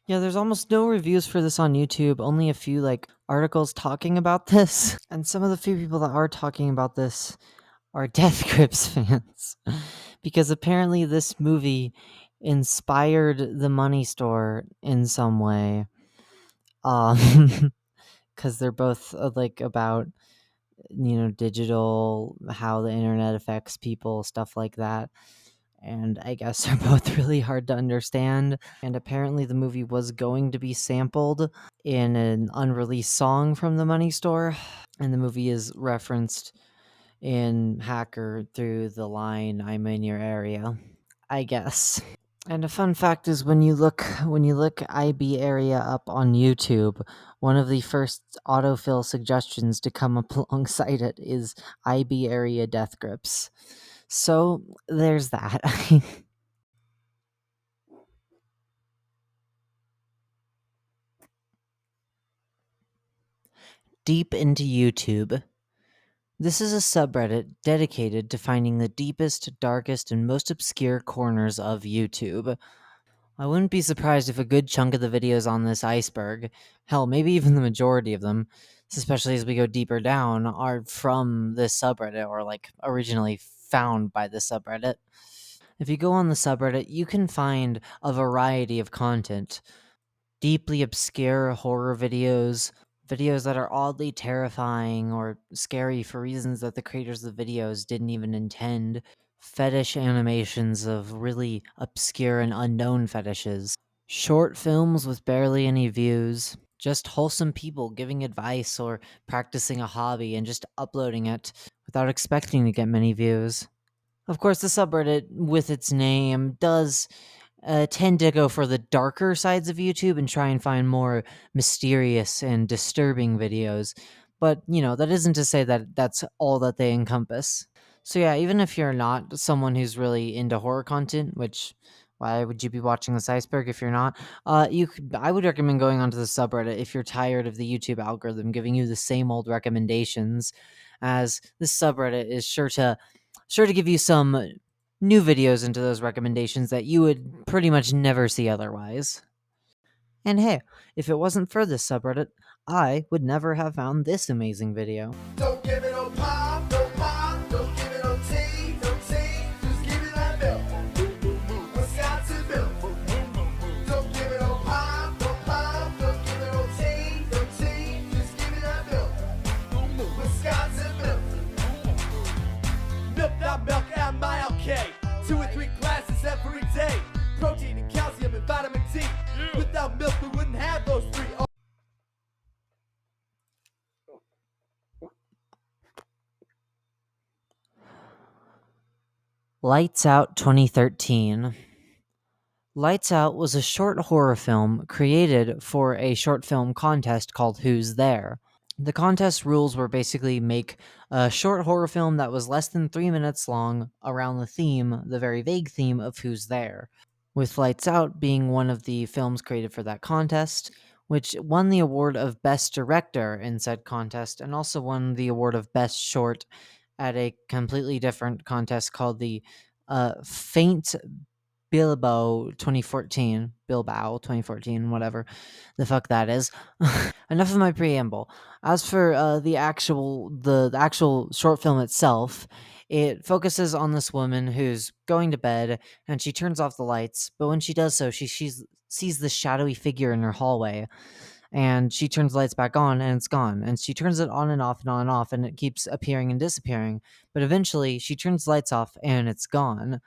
Yeah, there's almost no reviews for this on YouTube, only a few like articles talking about this. And some of the few people that are talking about this are Death Grips fans. Because apparently this movie inspired the Money Store in some way. Because they're both like about, you know, digital, how the internet affects people, stuff like that. And I guess they're both really hard to understand. And apparently the movie was going to be sampled in an unreleased song from the Money Store. And the movie is referenced in Hacker through the line, "I'm in your area," I guess. And a fun fact is when you look IB area up on YouTube, one of the first autofill suggestions to come up alongside it is IB area death grips. So there's that. Deep into YouTube. This is a subreddit dedicated to finding the deepest, darkest, and most obscure corners of YouTube. I wouldn't be surprised if a good chunk of the videos on this iceberg, hell, maybe even the majority of them, especially as we go deeper down, are from this subreddit or like originally found by the subreddit. If you go on the subreddit, you can find a variety of content. Deeply obscure horror videos, videos that are oddly terrifying or scary for reasons that the creators of the videos didn't even intend, fetish animations of really obscure and unknown fetishes, short films with barely any views, just wholesome people giving advice or practicing a hobby and just uploading it without expecting to get many views. Of course, the subreddit, with its name, does tend to go for the darker sides of YouTube and try and find more mysterious and disturbing videos. But, that isn't to say that that's all that they encompass. So, yeah, even if you're not someone who's really into horror content, which why would you be watching this Iceberg if you're not? I would recommend going onto the subreddit if you're tired of the YouTube algorithm giving you the same old recommendations, as this subreddit is sure to give you some new videos into those recommendations that you would pretty much never see otherwise. And hey, if it wasn't for this subreddit, I would never have found this amazing video. Don't give it no pop, no pop. Don't give it no tea, no tea. Just give it that milk. Wisconsin milk. Don't give it no pop, no pop. Don't give it no tea, no tea. Just give it that milk. Wisconsin milk. Milk, not milk, and my okay. 2 or 3 glasses every day. Protein and calcium and vitamin D. Without milk, we wouldn't have those 3. Lights Out 2013. Lights Out was a short horror film created for a short film contest called Who's There? The contest rules were basically make a short horror film that was less than 3 minutes long around the very vague theme of Who's There, with Lights Out being one of the films created for that contest, which won the award of Best Director in said contest and also won the award of Best Short at a completely different contest called the Faint Bilbao 2014, whatever the fuck that is. Enough of my preamble. As for the actual short film itself, it focuses on this woman who's going to bed and she turns off the lights, but when she does so, she sees this shadowy figure in her hallway. And she turns the lights back on and it's gone. And she turns it on and off and on and off, and it keeps appearing and disappearing. But eventually she turns the lights off and it's gone.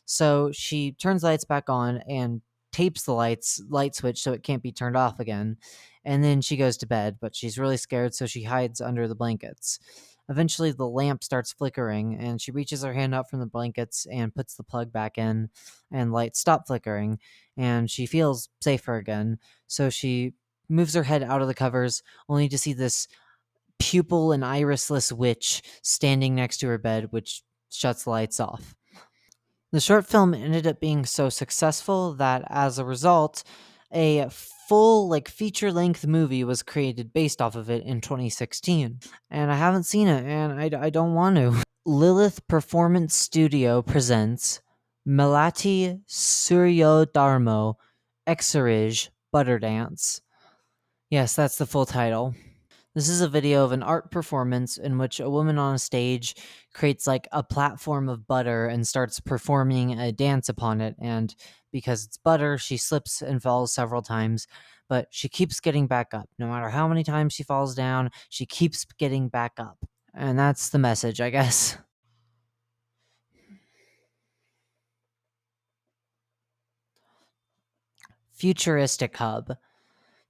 So she turns the lights back on and tapes the light switch so it can't be turned off again. And then she goes to bed, but she's really scared, so she hides under the blankets. Eventually, the lamp starts flickering, and she reaches her hand out from the blankets and puts the plug back in, and lights stop flickering, and she feels safer again. So she moves her head out of the covers, only to see this pupil and irisless witch standing next to her bed, which shuts the lights off. The short film ended up being so successful that as a result, a full feature-length movie was created based off of it in 2016. And I haven't seen it, and I don't want to. Lilith Performance Studio presents Melati Suryodarmo EXERGIE Butter Dance. Yes, that's the full title. This is a video of an art performance in which a woman on a stage creates a platform of butter and starts performing a dance upon it. And because it's butter, she slips and falls several times, but she keeps getting back up. No matter how many times she falls down, she keeps getting back up. And that's the message, I guess. Futuristic Hub.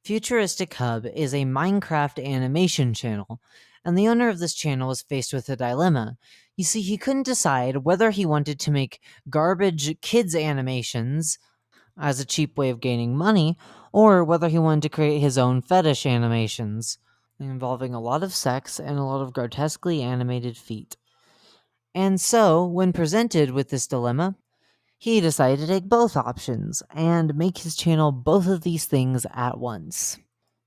Futuristic Hub is a Minecraft animation channel, and the owner of this channel was faced with a dilemma. You see, he couldn't decide whether he wanted to make garbage kids animations as a cheap way of gaining money, or whether he wanted to create his own fetish animations, involving a lot of sex and a lot of grotesquely animated feet. And so, when presented with this dilemma, he decided to take both options and make his channel both of these things at once.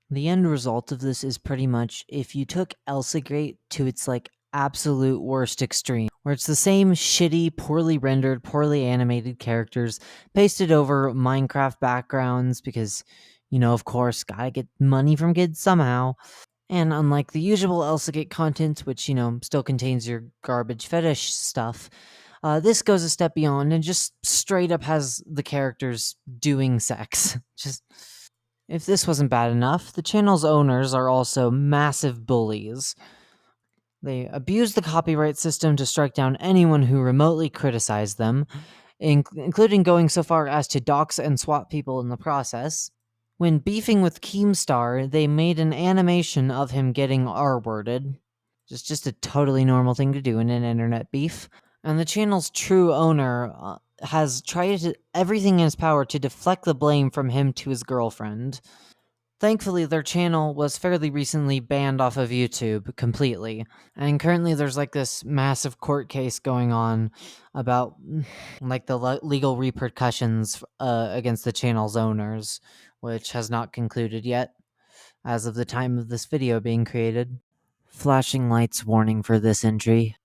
The end result of this is pretty much if you took Elsa-Grate to its absolute worst extreme, where it's the same shitty, poorly rendered, poorly animated characters pasted over Minecraft backgrounds because, of course, gotta get money from kids somehow. And unlike the usual Elsa-Grate content, which, still contains your garbage fetish stuff, this goes a step beyond and just straight up has the characters doing sex. Just... If this wasn't bad enough, the channel's owners are also massive bullies. They abuse the copyright system to strike down anyone who remotely criticized them, including going so far as to dox and swat people in the process. When beefing with Keemstar, they made an animation of him getting R-worded. Just a totally normal thing to do in an internet beef. And the channel's true owner has tried everything in his power to deflect the blame from him to his girlfriend. Thankfully, their channel was fairly recently banned off of YouTube completely. And currently there's like this massive court case going on about like the legal repercussions against the channel's owners, which has not concluded yet as of the time of this video being created. Flashing lights warning for this entry.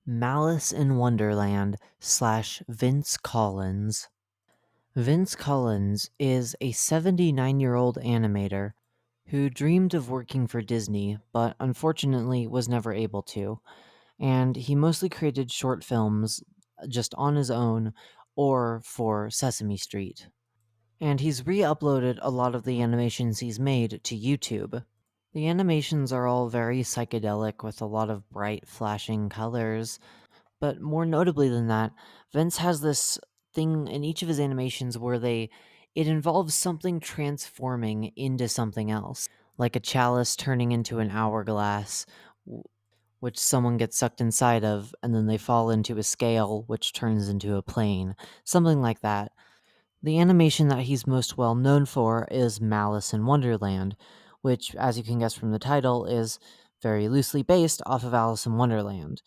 Malice in Wonderland / Vince Collins. Vince Collins is a 79-year-old animator who dreamed of working for Disney, but unfortunately was never able to. And he mostly created short films just on his own or for Sesame Street. And he's re-uploaded a lot of the animations he's made to YouTube. The animations are all very psychedelic with a lot of bright flashing colors, but more notably than that, Vince has this thing in each of his animations where it involves something transforming into something else, like a chalice turning into an hourglass, which someone gets sucked inside of, and then they fall into a scale, which turns into a plane, something like that. The animation that he's most well known for is Malice in Wonderland, which, as you can guess from the title, is very loosely based off of Alice in Wonderland.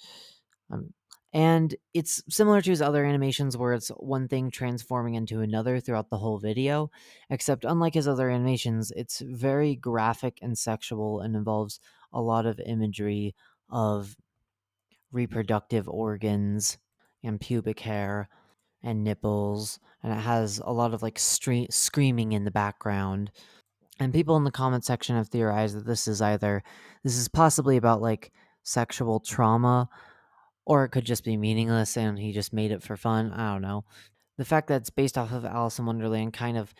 And it's similar to his other animations where it's one thing transforming into another throughout the whole video, except unlike his other animations, it's very graphic and sexual and involves a lot of imagery of reproductive organs and pubic hair and nipples, and it has a lot of like screaming in the background. And people in the comment section have theorized that this is possibly about like sexual trauma, or it could just be meaningless and he just made it for fun. I don't know. The fact that it's based off of Alice in Wonderland kind of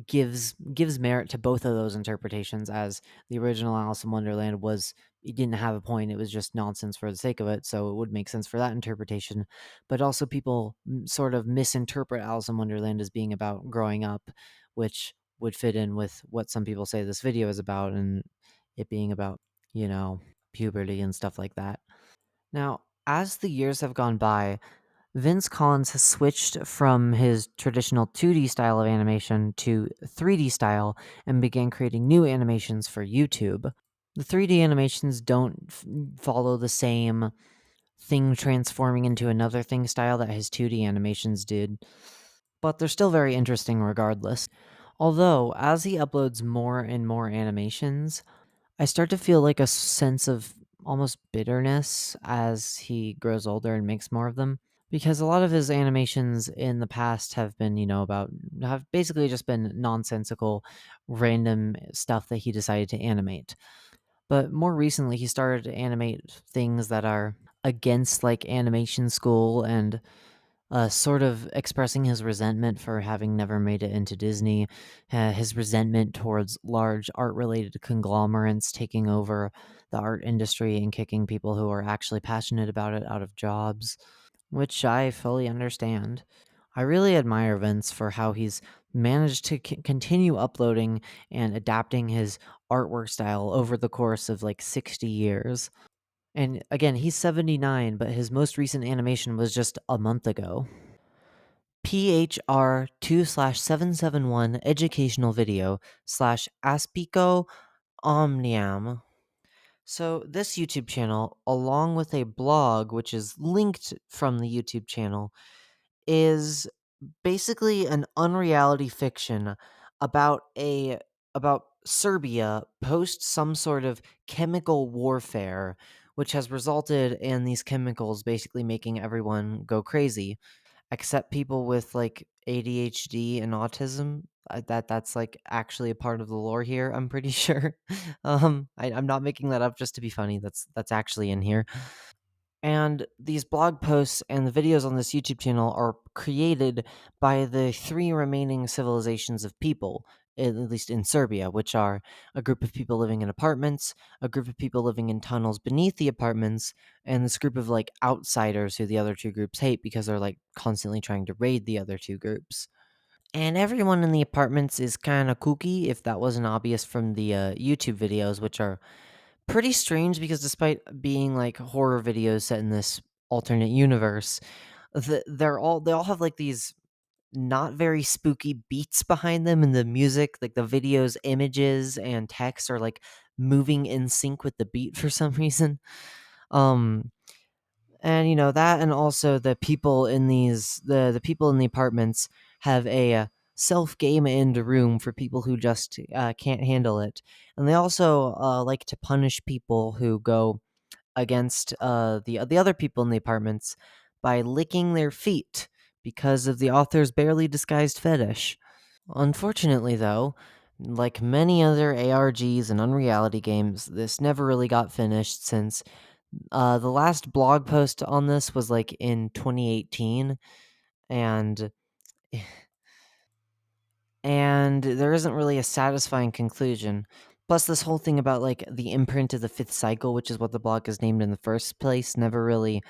gives merit to both of those interpretations, as the original Alice in Wonderland it didn't have a point, it was just nonsense for the sake of it, so it would make sense for that interpretation. But also people sort of misinterpret Alice in Wonderland as being about growing up, which would fit in with what some people say this video is about, and it being about, puberty and stuff like that. Now, as the years have gone by, Vince Collins has switched from his traditional 2D style of animation to 3D style and began creating new animations for YouTube. The 3D animations don't follow the same thing transforming into another thing style that his 2D animations did, but they're still very interesting regardless. Although, as he uploads more and more animations, I start to feel like a sense of almost bitterness as he grows older and makes more of them. Because a lot of his animations in the past have been, have basically just been nonsensical, random stuff that he decided to animate. But more recently, he started to animate things that are against, like, animation school and sort of expressing his resentment for having never made it into Disney, his resentment towards large art-related conglomerates taking over the art industry and kicking people who are actually passionate about it out of jobs, which I fully understand. I really admire Vince for how he's managed to continue uploading and adapting his artwork style over the course of like 60 years. And again, he's 79, but his most recent animation was just a month ago. PHR 2/771 educational video /Aspico Omniam. So, this YouTube channel, along with a blog which is linked from the YouTube channel, is basically an unreality fiction about about Serbia post some sort of chemical warfare, which has resulted in these chemicals basically making everyone go crazy, except people with like ADHD and autism. That's like actually a part of the lore here. I'm pretty sure. I'm not making that up just to be funny. That's actually in here. And these blog posts and the videos on this YouTube channel are created by the three remaining civilizations of people: at least in Serbia, which are a group of people living in apartments, a group of people living in tunnels beneath the apartments, and this group of like outsiders who the other two groups hate because they're like constantly trying to raid the other two groups. And everyone in the apartments is kind of kooky, if that wasn't obvious from the YouTube videos, which are pretty strange because despite being like horror videos set in this alternate universe, they all have like these not very spooky beats behind them, and the music, like the videos, images, and text are like moving in sync with the beat for some reason. Um, and that, and also the people in the people in the apartments have a self game end room for people who just can't handle it, and they also like to punish people who go against the other people in the apartments by licking their feet because of the author's barely disguised fetish. Unfortunately, though, like many other ARGs and unreality games, this never really got finished since the last blog post on this was like in 2018, and there isn't really a satisfying conclusion. Plus, this whole thing about like the imprint of the fifth cycle, which is what the blog is named in the first place, never really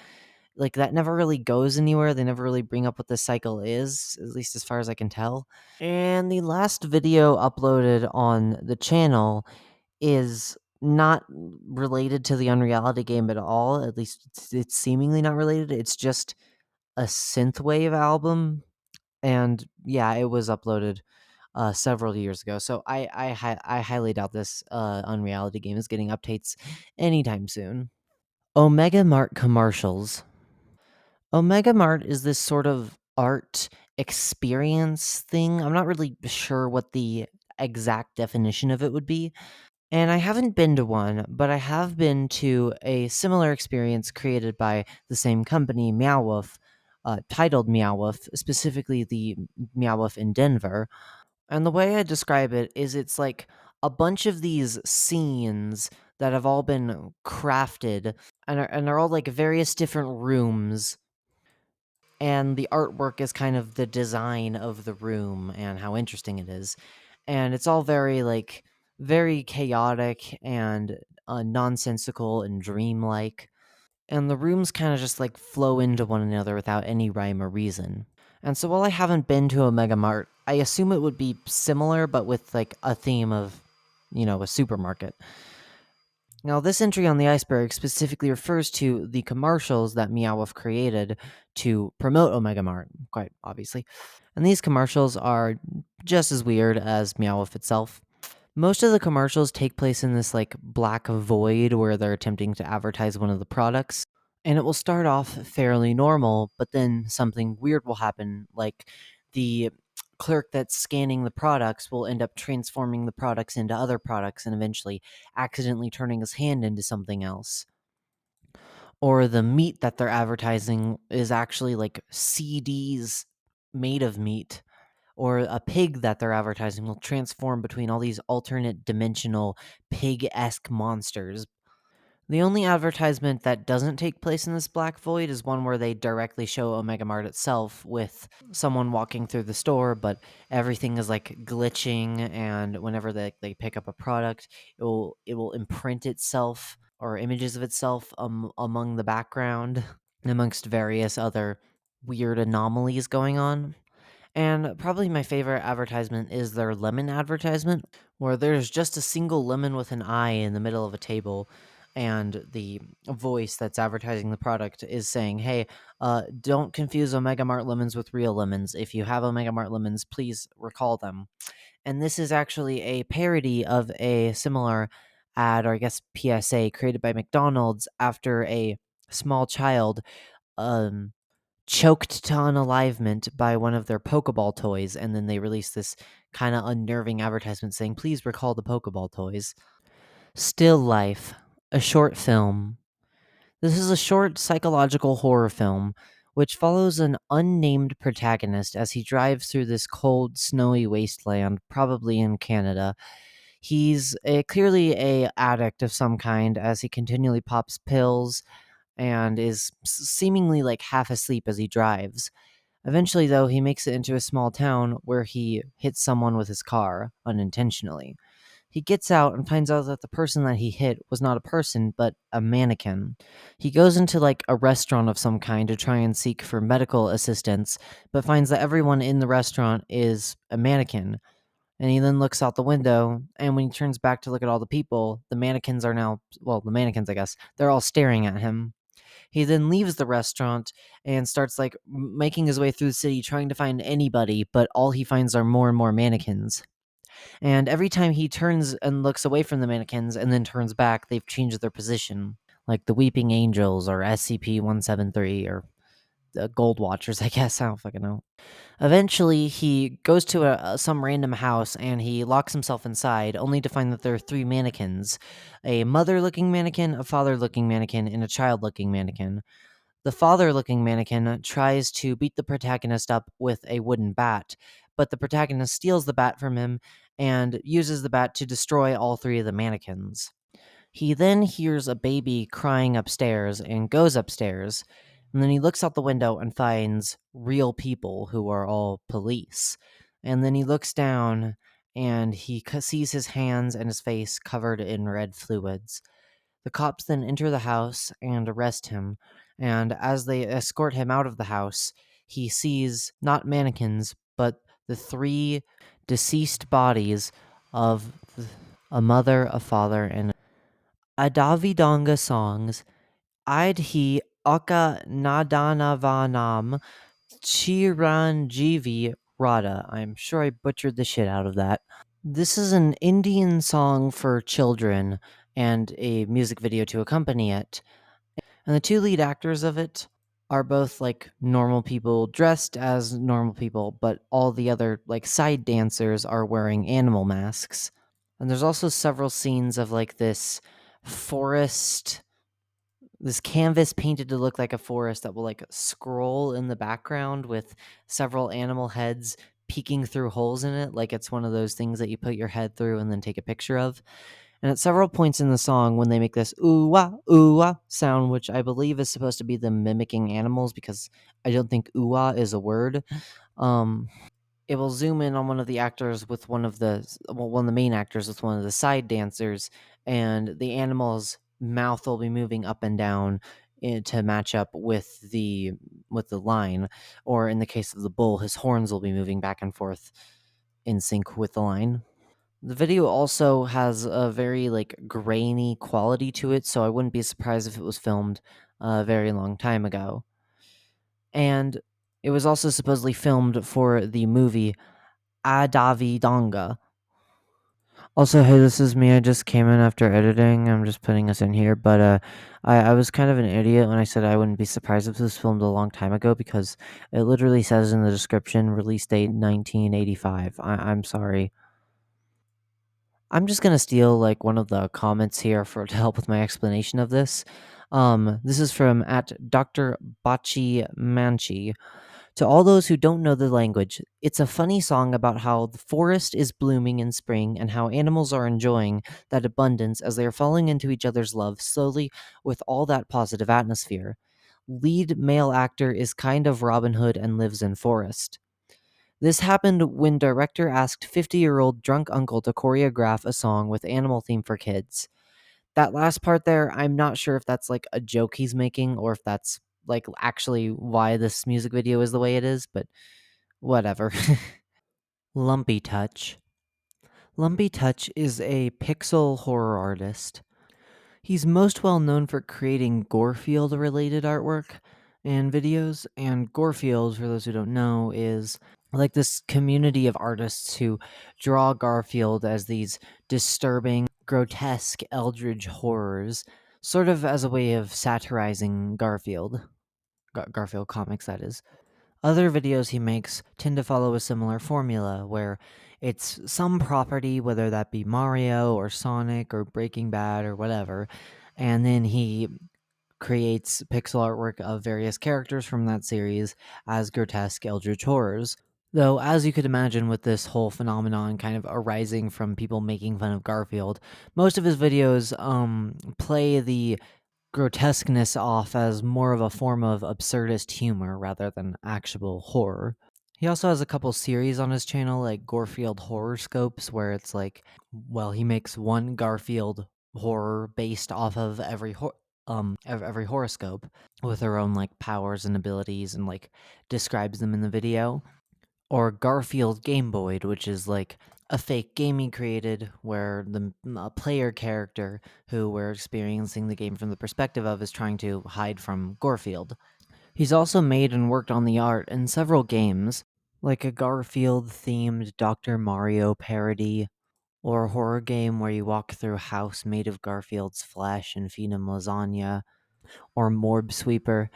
never really goes anywhere. They never really bring up what this cycle is, at least as far as I can tell. And the last video uploaded on the channel is not related to the Unreality game at all. At least it's seemingly not related. It's just a synthwave album, and yeah, it was uploaded several years ago. So I highly doubt this Unreality game is getting updates anytime soon. Omega Mart commercials. Omega Mart is this sort of art experience thing. I'm not really sure what the exact definition of it would be. And I haven't been to one, but I have been to a similar experience created by the same company, Meowwolf, titled Meowwolf, specifically the Meowwolf in Denver. And the way I describe it is it's like a bunch of these scenes that have all been crafted, and they're all like various different rooms, and the artwork is kind of the design of the room and how interesting it is. And it's all very like very chaotic and nonsensical and dreamlike. And the rooms kind of just like flow into one another without any rhyme or reason. And so while I haven't been to a Mega Mart, I assume it would be similar but with like a theme of, a supermarket. Now, this entry on the Iceberg specifically refers to the commercials that Meowwolf created to promote Omega Mart, quite obviously. And these commercials are just as weird as Meowwolf itself. Most of the commercials take place in this like black void where they're attempting to advertise one of the products. And it will start off fairly normal, but then something weird will happen, like the clerk that's scanning the products will end up transforming the products into other products and eventually accidentally turning his hand into something else. Or the meat that they're advertising is actually like CDs made of meat. Or a pig that they're advertising will transform between all these alternate dimensional pig esque monsters. The only advertisement that doesn't take place in this black void is one where they directly show Omega Mart itself with someone walking through the store, but everything is like glitching, and whenever they pick up a product, it will imprint itself or images of itself among the background amongst various other weird anomalies going on. And probably my favorite advertisement is their lemon advertisement, where there's just a single lemon with an eye in the middle of a table, and the voice that's advertising the product is saying, "Hey, don't confuse Omega Mart lemons with real lemons. If you have Omega Mart lemons, please recall them." And this is actually a parody of a similar ad, or I guess PSA, created by McDonald's after a small child um choked to unalivement by one of their Pokeball toys, and then they released this kind of unnerving advertisement saying, "Please recall the Pokeball toys." Still Life, a short film. This is a short psychological horror film which follows an unnamed protagonist as he drives through this cold, snowy wasteland, probably in Canada. He's clearly a addict of some kind as he continually pops pills and is seemingly like half asleep as he drives. Eventually, though, he makes it into a small town where he hits someone with his car unintentionally. He gets out and finds out that the person that he hit was not a person, but a mannequin. He goes into like a restaurant of some kind to try and seek for medical assistance, but finds that everyone in the restaurant is a mannequin. And he then looks out the window, and when he turns back to look at all the people, the mannequins are now, well, the mannequins, I guess, they're all staring at him. He then leaves the restaurant and starts like making his way through the city trying to find anybody, but all he finds are more and more mannequins. And every time he turns and looks away from the mannequins and then turns back, they've changed their position. Like the Weeping Angels or SCP-173 or the Gold Watchers, I guess. I don't fucking know. Eventually, he goes to some random house and he locks himself inside, only to find that there are three mannequins: a mother looking mannequin, a father looking mannequin, and a child looking mannequin. The father looking mannequin tries to beat the protagonist up with a wooden bat, but the protagonist steals the bat from him and uses the bat to destroy all three of the mannequins. He then hears a baby crying upstairs and goes upstairs, and then he looks out the window and finds real people who are all police. And then he looks down and he sees his hands and his face covered in red fluids. The cops then enter the house and arrest him, and as they escort him out of the house, he sees not mannequins, but the three deceased bodies of a mother, a father, and a Davidonga songs. Idhi Oka Nadanavanam Chiranjeevi Radha. I'm sure I butchered the shit out of that. This is an Indian song for children and a music video to accompany it. And the two lead actors of it are both like normal people dressed as normal people, but all the other like side dancers are wearing animal masks. And there's also several scenes of like this forest, this canvas painted to look like a forest that will like scroll in the background with several animal heads peeking through holes in it, like it's one of those things that you put your head through and then take a picture of. And at several points in the song, when they make this ooh ah sound, which I believe is supposed to be them mimicking animals because I don't think ooh ah is a word, um, it will zoom in on one of the actors with one of the main actors with one of the side dancers, and the animal's mouth will be moving up and down to match up with the line, or in the case of the bull, his horns will be moving back and forth in sync with the line. The video also has a very like grainy quality to it, so I wouldn't be surprised if it was filmed a very long time ago. And it was also supposedly filmed for the movie Adavi Donga. Also, hey, this is me. I just came in after editing. I'm just putting us in here, but I was kind of an idiot when I said I wouldn't be surprised if this was filmed a long time ago because it literally says in the description release date 1985. I'm sorry. I'm just gonna steal like one of the comments here for to help with my explanation of this. This is from at Dr. Bachi Manchi. To all those who don't know the language, it's a funny song about how the forest is blooming in spring and how animals are enjoying that abundance as they are falling into each other's love slowly with all that positive atmosphere. Lead male actor is kind of Robin Hood and lives in forest. This happened when director asked 50-year-old drunk uncle to choreograph a song with animal theme for kids. That last part there, I'm not sure if that's like a joke he's making or if that's like actually why this music video is the way it is, but whatever. Lumpy Touch. Lumpy Touch is a pixel horror artist. He's most well known for creating Gorefield related artwork and videos, and Gorefield, for those who don't know, is like this community of artists who draw Garfield as these disturbing, grotesque, eldritch horrors, sort of as a way of satirizing Garfield. Garfield comics, that is. Other videos he makes tend to follow a similar formula, where it's some property, whether that be Mario or Sonic or Breaking Bad or whatever, and then he creates pixel artwork of various characters from that series as grotesque eldritch horrors. Though, as you could imagine with this whole phenomenon kind of arising from people making fun of Garfield, most of his videos play the grotesqueness off as more of a form of absurdist humor rather than actual horror. He also has a couple series on his channel, like Garfield Horoscopes, where it's like, well, he makes one Garfield horror based off of every horoscope with their own like powers and abilities and like describes them in the video. Or Garfield Game Boy, which is like a fake game he created where a player character who we're experiencing the game from the perspective of is trying to hide from Garfield. He's also made and worked on the art in several games, like a Garfield themed Dr. Mario parody, or a horror game where you walk through a house made of Garfield's flesh and feed him lasagna, or Morb Sweeper,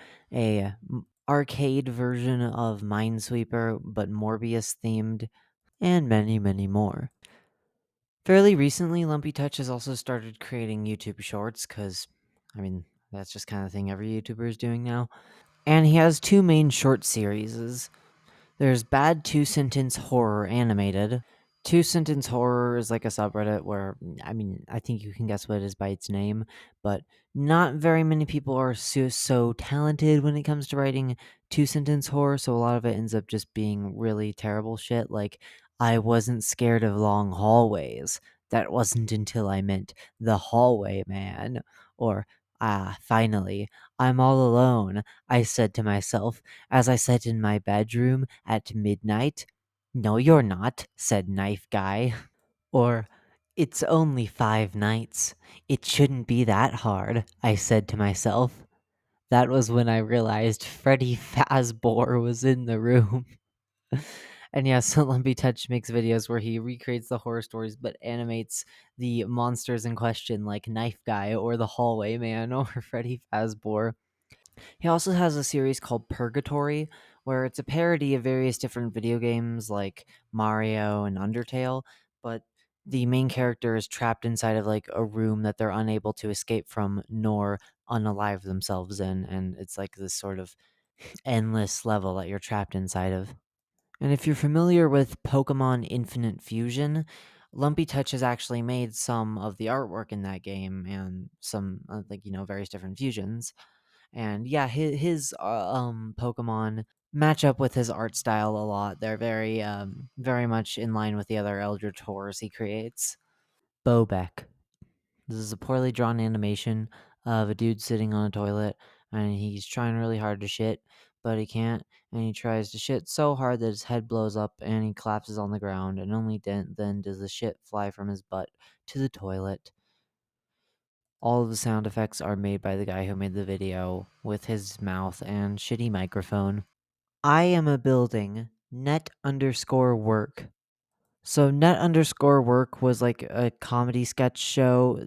arcade version of Minesweeper but Morbius themed, and many, many more. Fairly recently, Lumpy Touch has also started creating YouTube shorts because, I mean, that's just kind of thing every YouTuber is doing now. And he has two main short series. There's Bad Two Sentence Horror Animated. Two Sentence Horror is like a subreddit where, I mean, I think you can guess what it is by its name, but not very many people are so talented when it comes to writing two sentence horror, so a lot of it ends up just being really terrible shit, like, I wasn't scared of long hallways. That wasn't until I meant the hallway man. Or, finally, I'm all alone, I said to myself as I sat in my bedroom at midnight. No, you're not, said Knife Guy. Or, it's only 5 nights. It shouldn't be that hard, I said to myself. That was when I realized Freddy Fazbear was in the room. And yeah, so Lumpy Touch makes videos where he recreates the horror stories but animates the monsters in question, like Knife Guy or the Hallway Man or Freddy Fazbear. He also has a series called Purgatory, where it's a parody of various different video games like Mario and Undertale, but the main character is trapped inside of like a room that they're unable to escape from nor unalive themselves in, and it's like this sort of endless level that you're trapped inside of. And if you're familiar with Pokemon Infinite Fusion, Lumpy Touch has actually made some of the artwork in that game and some various different fusions. And yeah, his Pokemon match up with his art style a lot. They're very much in line with the other Eldritch horrors he creates. Bobek. This is a poorly drawn animation of a dude sitting on a toilet, and he's trying really hard to shit, but he can't, and he tries to shit so hard that his head blows up and he collapses on the ground, and only then does the shit fly from his butt to the toilet. All of the sound effects are made by the guy who made the video with his mouth and shitty microphone. I am a building. Net_work. So net_work was like a comedy sketch show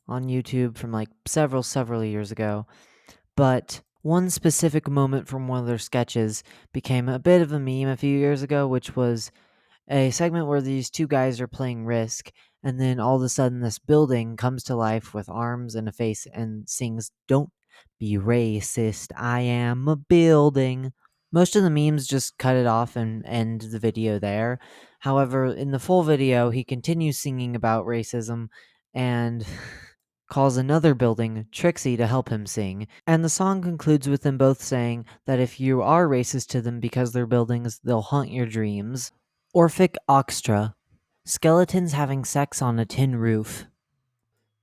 on YouTube from like several years ago. But one specific moment from one of their sketches became a bit of a meme a few years ago, which was a segment where these two guys are playing Risk, and then all of a sudden this building comes to life with arms and a face and sings, "Don't be racist, I am a building." Most of the memes just cut it off and end the video there. However, in the full video, he continues singing about racism and calls another building Trixie to help him sing. And the song concludes with them both saying that if you are racist to them because they're buildings, they'll haunt your dreams. Orphic Oxtra. Skeletons having sex on a tin roof.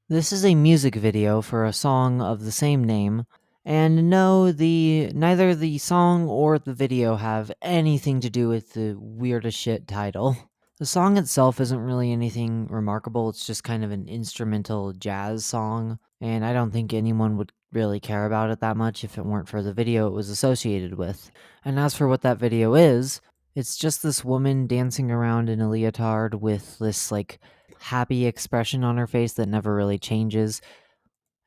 This is a music video for a song of the same name, and no, neither the song or the video have anything to do with the weird as shit title. The song itself isn't really anything remarkable, it's just kind of an instrumental jazz song, and I don't think anyone would really care about it that much if it weren't for the video it was associated with. And as for what that video is, it's just this woman dancing around in a leotard with this, like, happy expression on her face that never really changes.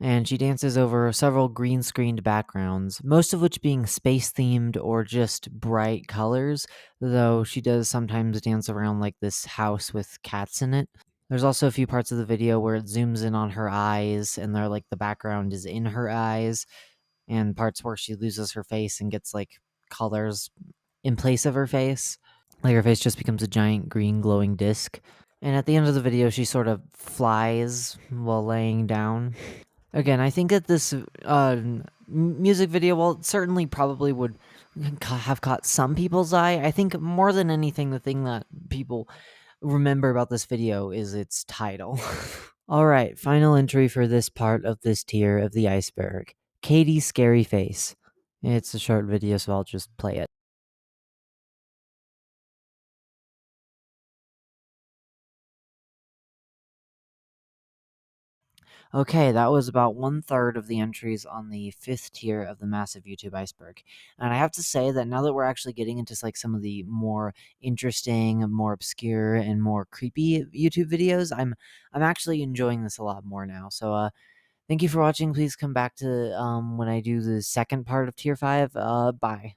And she dances over several green screened backgrounds, most of which being space themed or just bright colors, though she does sometimes dance around like this house with cats in it. There's also a few parts of the video where it zooms in on her eyes and they're like the background is in her eyes, and parts where she loses her face and gets like colors in place of her face. Like her face just becomes a giant green glowing disc. And at the end of the video, she sort of flies while laying down. Again, I think that this music video, well, it certainly probably would have caught some people's eye. I think more than anything, the thing that people remember about this video is its title. All right, final entry for this part of this tier of the iceberg. Katie's Scary Face. It's a short video, so I'll just play it. Okay, that was about 1/3 of the entries on the 5th tier of the massive YouTube iceberg. And I have to say that now that we're actually getting into like some of the more interesting, more obscure, and more creepy YouTube videos, I'm actually enjoying this a lot more now. So thank you for watching. Please come back to when I do the second part of tier 5. Bye.